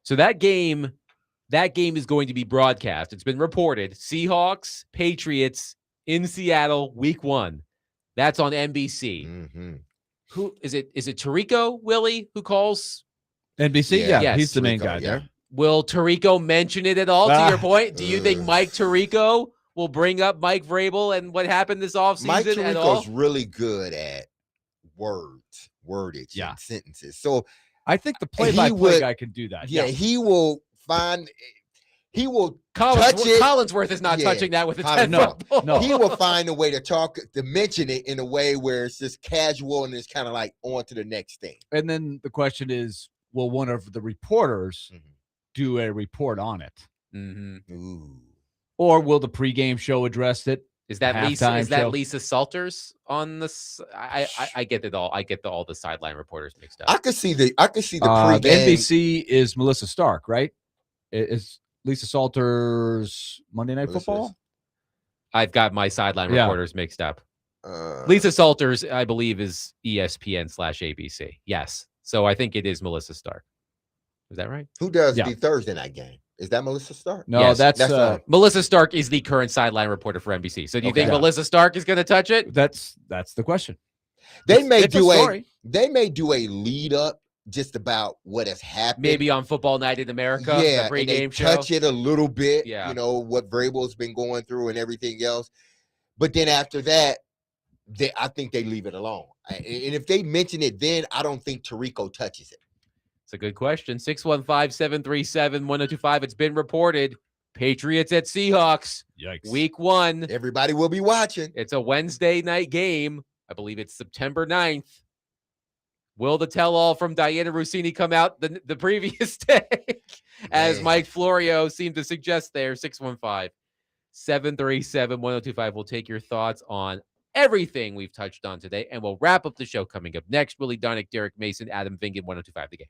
So that game is going to be broadcast. It's been reported. Seahawks, Patriots in Seattle, week 1. That's on NBC. Who is it? Is it Tirico, Willy, who calls? NBC? Yeah, yes. He's the main guy there. Will Tirico mention it at all, to your point? Do you think Mike Tirico will bring up Mike Vrabel and what happened this offseason Mike at all? Tirico's really good at wordage, Yeah. and sentences. So I think the play-by-play would- guy can do that. yeah, he will find. He will Collins, touch it. Collinsworth is not Yeah, touching that with a Collins- 10-foot no, pole. no. He will find a way to mention it in a way where it's just casual and it's kind of like on to the next thing. And then the question is, will one of the reporters Mhm. do a report on it? Mm-hmm. Ooh. Or will the pregame show address it? Is that Lisa? Halftime Is that show. Lisa Salters on this? I get it all. I get all the sideline reporters mixed up. I could see the The pregame. NBC is Melissa Stark, right? Is Lisa Salters Monday Night Melissa Football? I've got my sideline Yeah. reporters mixed up. Uh, Lisa Salters, I believe, is ESPN/ABC. Yes, so I think it is Melissa Stark. Is that right? who does Yeah. the Thursday night game? Is that Melissa Stark? No, Yes, that's Melissa Stark is the current sideline reporter for NBC. So do you Okay. think Yeah. Melissa Stark is going to touch it? that's the question. They may It's a do story. they may do a lead up just about what has happened. Maybe on Football Night in America, yeah, the and they pregame show. touch it a little bit. Yeah. You know what Vrabel's been going through and everything else. But then after that, I think they leave it alone. And if they mention it, then I don't think Tirico touches it. It's a good question. 615-737-1025. It's been reported. Patriots at Seahawks, Yikes. week 1. Everybody will be watching. It's a Wednesday night game. I believe it's September 9th. Will the tell-all from Diana Rossini come out the previous day? As Man. Mike Florio seemed to suggest there. 615-737-1025. We'll take your thoughts on everything we've touched on today, and we'll wrap up the show coming up next. Willy Donick, Derek Mason, Adam Vingan, 1025 The Game.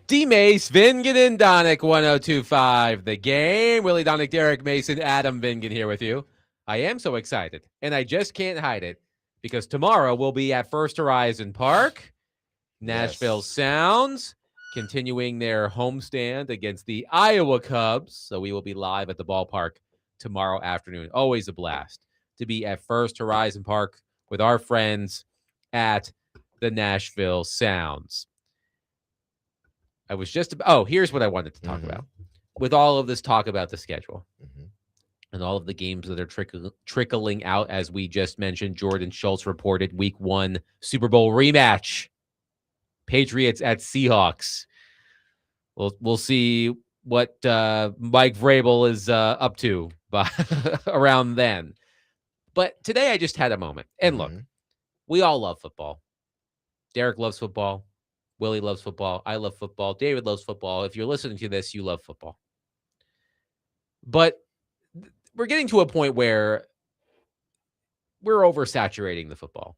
Dmase, Vingan, and Donick, 1025. The Game. Willy, Donick, Derek Mason, Adam Vingan here with you. I am so excited, and I just can't hide it because tomorrow we'll be at First Horizon Park. Nashville Yes. Sounds continuing their homestand against the Iowa Cubs. So we will be live at the ballpark tomorrow afternoon. Always a blast to be at First Horizon Park with our friends at the Nashville Sounds. I was just here's what I wanted to talk about. With all of this talk about the schedule and all of the games that are trickling out, as we just mentioned, Jordan Schultz reported Week 1 Super Bowl rematch. Patriots at Seahawks. We'll see what Mike Vrabel is up to around then. But today I just had a moment. And look, we all love football. Derek loves football. Willie loves football. I love football. David loves football. If you're listening to this, you love football. But we're getting to a point where we're oversaturating the football.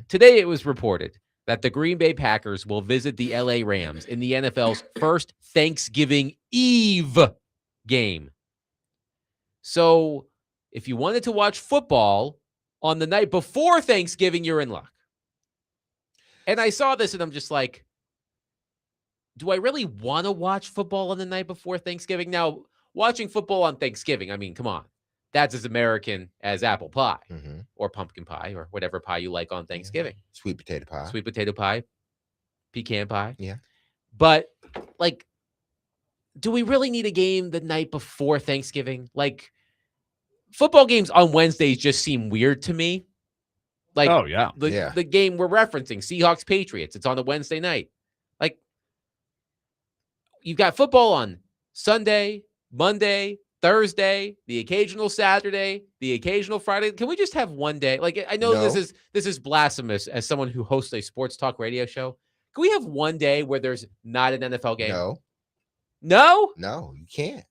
Today it was reported that the Green Bay Packers will visit the LA Rams in the NFL's first Thanksgiving Eve game. So if you wanted to watch football on the night before Thanksgiving, you're in luck. And I saw this and I'm just like, do I really want to watch football on the night before Thanksgiving? Now, watching football on Thanksgiving, I mean, come on. That's as American as apple pie or pumpkin pie or whatever pie you like on Thanksgiving. Sweet potato pie. Sweet potato pie, pecan pie. Yeah. But, like, do we really need a game the night before Thanksgiving? Like, football games on Wednesdays just seem weird to me. Like, the game we're referencing, Seahawks Patriots, it's on a Wednesday night. Like, you've got football on Sunday, Monday, Thursday, the occasional Saturday, the occasional Friday. Can we just have one day? Like, I know this is blasphemous as someone who hosts a sports talk radio show. Can we have one day where there's not an NFL game? No, you can't.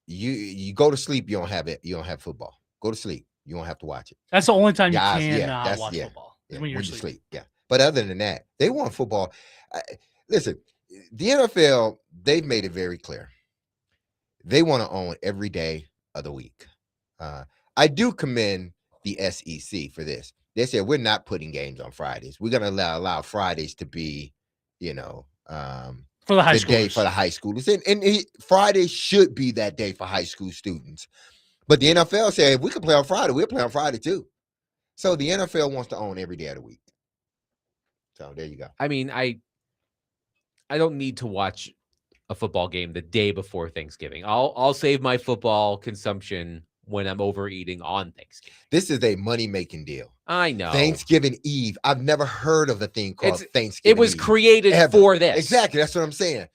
You go to sleep, you don't have it. You don't have football. Go to sleep. You don't have to watch it. That's the only time you can watch football. Yeah, when you're you sleeping. sleep. Yeah. But other than that, they want football. Listen, the NFL, they've made it very clear. They want to own every day of the week. I do commend the SEC for this. They said, we're not putting games on Fridays. We're going to allow Fridays to be, for the high day for the high schoolers. And Friday should be that day for high school students. But the NFL said, if we can play on Friday, we'll play on Friday too. So the NFL wants to own every day of the week. So there you go. I mean, I don't need to watch a football game the day before Thanksgiving. I'll save my football consumption when I'm overeating on Thanksgiving. This is a money-making deal. I know. Thanksgiving Eve. I've never heard of a thing called Thanksgiving It was Eve, created ever. for this. Exactly. That's what I'm saying.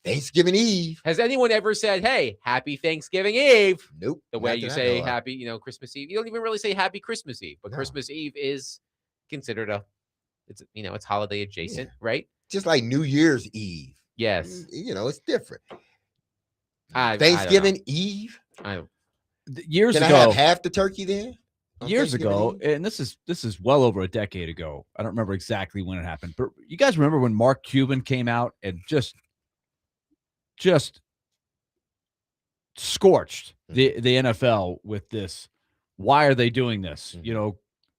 Thanksgiving Eve. Has anyone ever said, hey, happy Thanksgiving Eve? Nope. The way you say happy, Christmas Eve. You don't even really say happy Christmas Eve, but Christmas Eve is considered it's holiday adjacent, right? Just like New Year's Eve. Yes. It's different. Thanksgiving Eve. Years ago, I have half the turkey then? Years ago, and this is well over a decade ago. I don't remember exactly when it happened, but you guys remember when Mark Cuban came out and just scorched the NFL with this? Why are they doing this?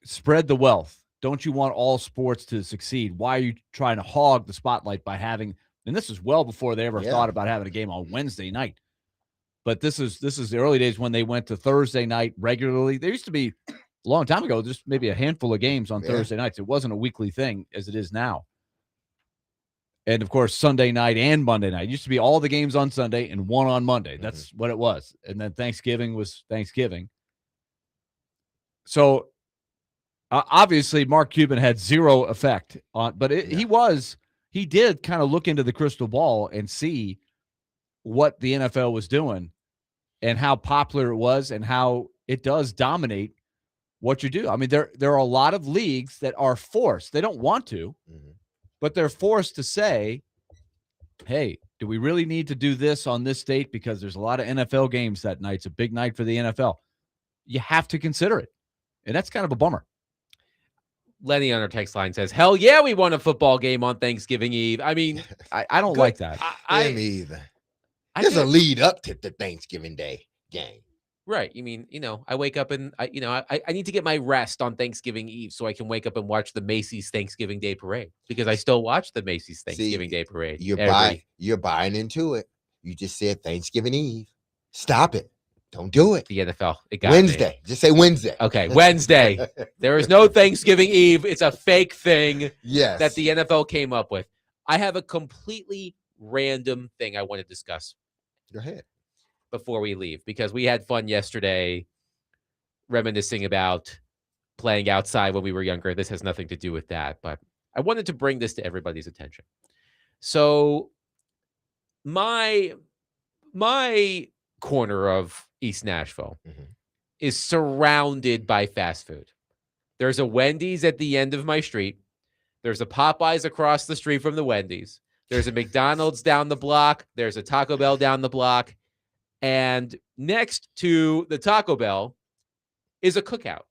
Spread the wealth. Don't you want all sports to succeed? Why are you trying to hog the spotlight by having? And this is well before they ever thought about having a game on Wednesday night. But this is the early days when they went to Thursday night regularly. There used to be a long time ago, just maybe a handful of games on Thursday nights. It wasn't a weekly thing as it is now. And of course, Sunday night and Monday night. It used to be all the games on Sunday and one on Monday. That's what it was. And then Thanksgiving was Thanksgiving. So obviously Mark Cuban had zero effect on, but he did kind of look into the crystal ball and see what the NFL was doing and how popular it was and how it does dominate what you do. I mean, there are a lot of leagues that are forced. They don't want to, but they're forced to say, hey, do we really need to do this on this date? Because there's a lot of NFL games that night. It's a big night for the NFL. You have to consider it. And that's kind of a bummer. Lenny on our text line says, "Hell yeah, we won a football game on Thanksgiving Eve." I mean, I don't like that. Me either. There's a lead up to the Thanksgiving Day game. Right. You mean, I wake up and I need to get my rest on Thanksgiving Eve so I can wake up and watch the Macy's Thanksgiving Day Parade, because I still watch the Macy's Thanksgiving Day Parade. You're buying into it. You just said Thanksgiving Eve. Stop it. Don't do it. The NFL. It got Wednesday. Me. Just say Wednesday. Okay, Wednesday. There is no Thanksgiving Eve. It's a fake thing that the NFL came up with. I have a completely random thing I want to discuss. Go ahead. Before we leave, because we had fun yesterday reminiscing about playing outside when we were younger. This has nothing to do with that, but I wanted to bring this to everybody's attention. So my corner of East Nashville is surrounded by fast food. There's a Wendy's at the end of my street. There's a Popeyes across the street from the Wendy's. There's a McDonald's down the block. There's a Taco Bell down the block. And next to the Taco Bell is a Cookout.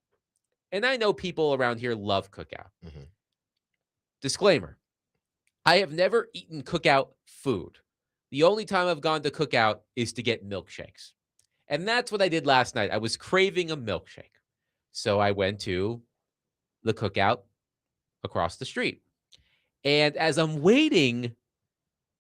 And I know people around here love Cookout. Disclaimer: I have never eaten Cookout food. The only time I've gone to Cookout is to get milkshakes. And that's what I did last night. I was craving a milkshake. So I went to the Cookout across the street. And as I'm waiting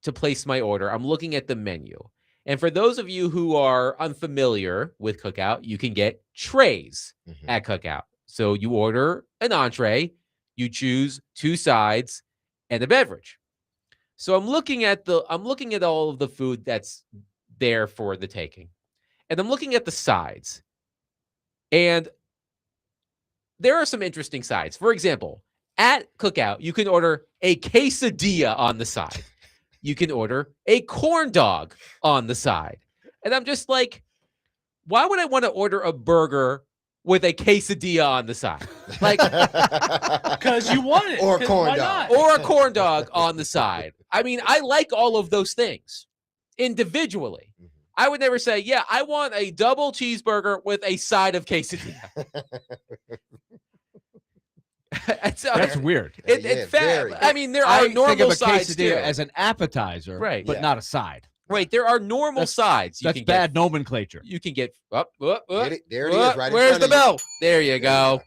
to place my order, I'm looking at the menu. And for those of you who are unfamiliar with Cookout, you can get trays at Cookout. So you order an entree, you choose 2 sides and a beverage. So I'm looking at all of the food that's there for the taking. And I'm looking at the sides. And there are some interesting sides. For example, at Cookout, you can order a quesadilla on the side. You can order a corn dog on the side. And I'm just like, why would I want to order a burger with a quesadilla on the side? Like, because you want it. Or a corn dog. Or a corn dog on the side. I mean, I like all of those things individually. I would never say, yeah, I want a double cheeseburger with a side of quesadilla. That's weird. I mean, there are normal sides too. As an appetizer, right? But not a side. Right. There are normal sides. That's bad nomenclature. You can get there it is. Right. Where's the bell? You. There you go.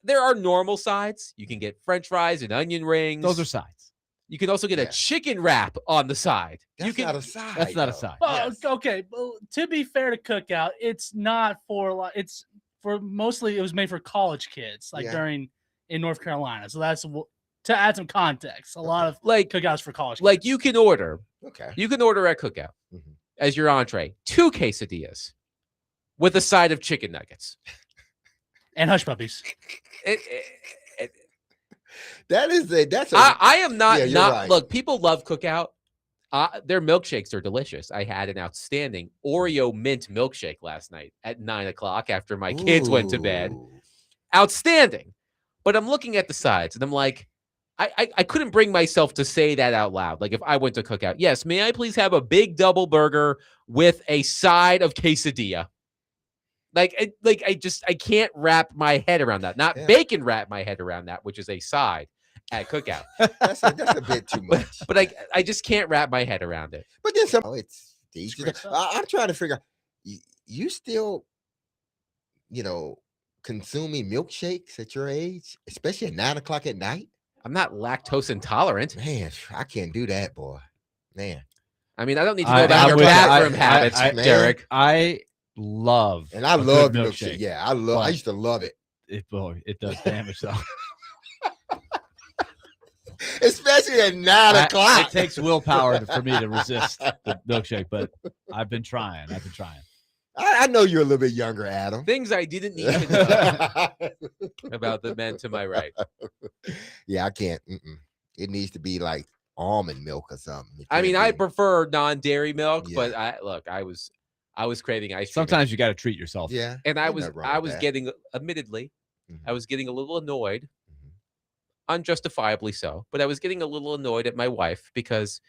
There are normal sides. You can get French fries and onion rings. Those are sides. You can also get a chicken wrap on the side. That's not a side. That's not a side. Well, okay. Well, to be fair to Cookout, it's not for it's for mostly it was made for college kids, in North Carolina. So that's to add some context. A lot of cookouts for college kids. Like you can order. Okay. You can order at Cookout as your entree 2 quesadillas with a side of chicken nuggets and hush puppies. I am not right. Look, people love Cookout. Their milkshakes are delicious. I had an outstanding Oreo mint milkshake last night at 9:00 after my kids went to bed. Outstanding. But I'm looking at the sides and I'm like, I couldn't bring myself to say that out loud. Like if I went to Cookout, yes, may I please have a big double burger with a side of quesadilla? I can't wrap my head around that. Not bacon wrap my head around that, which is a side at Cookout. That's a bit too much. But I just can't wrap my head around it. But then I'm trying to figure out, you still, consuming milkshakes at your age, especially at 9:00 at night? I'm not lactose intolerant. Man, I can't do that, boy. Man. I mean, I don't need to know about your bathroom habits, Derek. I love and I love milkshake. Yeah, I used to love it. It does damage though. Especially at 9:00. It takes willpower for me to resist the milkshake, but I've been trying. I know you're a little bit younger, Adam. Things I didn't even know about the men to my right. Yeah, I can't. It needs to be like almond milk or something. I mean, I prefer non-dairy milk, but I was craving ice cream. Sometimes you got to treat yourself. Yeah, and I was getting, admittedly, I was getting a little annoyed, unjustifiably so, but I was getting a little annoyed at my wife because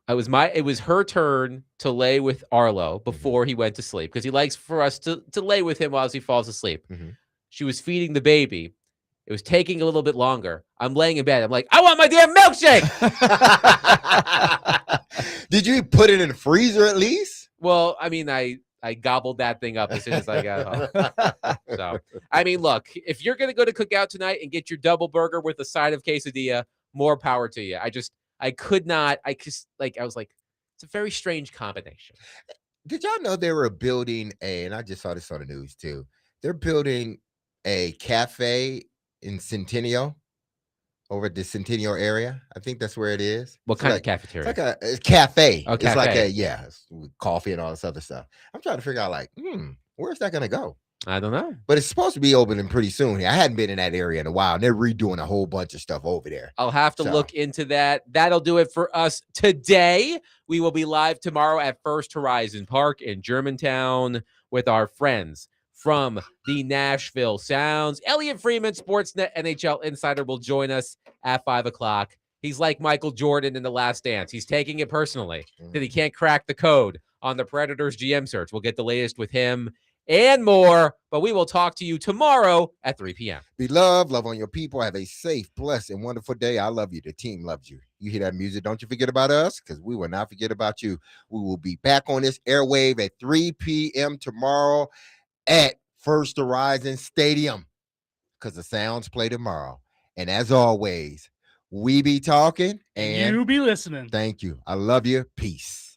it was her turn to lay with Arlo before he went to sleep because he likes for us to lay with him while he falls asleep. She was feeding the baby. It was taking a little bit longer. I'm laying in bed. I'm like, I want my damn milkshake. Did you put it in the freezer at least? Well, I mean, I gobbled that thing up as soon as I got home. So, I mean, look, if you're going to go to Cookout tonight and get your double burger with a side of quesadilla, more power to you. I was like, it's a very strange combination. Did y'all know they were building and I just saw this on the news too. They're building a cafe in Centennial, over at the Centennial area. I think that's where it is. What It's kind like, of cafeteria? It's like a cafe. Oh, it's cafe. like it's with coffee and all this other stuff. I'm trying to figure out like, where's that going to go? I don't know. But it's supposed to be opening pretty soon. I hadn't been in that area in a while. And they're redoing a whole bunch of stuff over there. I'll have to look into that. That'll do it for us today. We will be live tomorrow at First Horizon Park in Germantown with our friends from the Nashville Sounds. Elliot Freeman, Sportsnet NHL insider, will join us at 5 o'clock. He's like Michael Jordan in The Last Dance. He's taking it personally that he can't crack the code on the Predators GM search. We'll get the latest with him and more, but we will talk to you tomorrow at 3 p.m. Be loved, love on your people. Have a safe, blessed, and wonderful day. I love you. The team loves you. You hear that music? Don't you forget about us, because we will not forget about you. We will be back on this airwave at 3 p.m. tomorrow at First Horizon Stadium, because the Sounds play tomorrow. And as always, we be talking and you be listening. Thank you. I love you. Peace.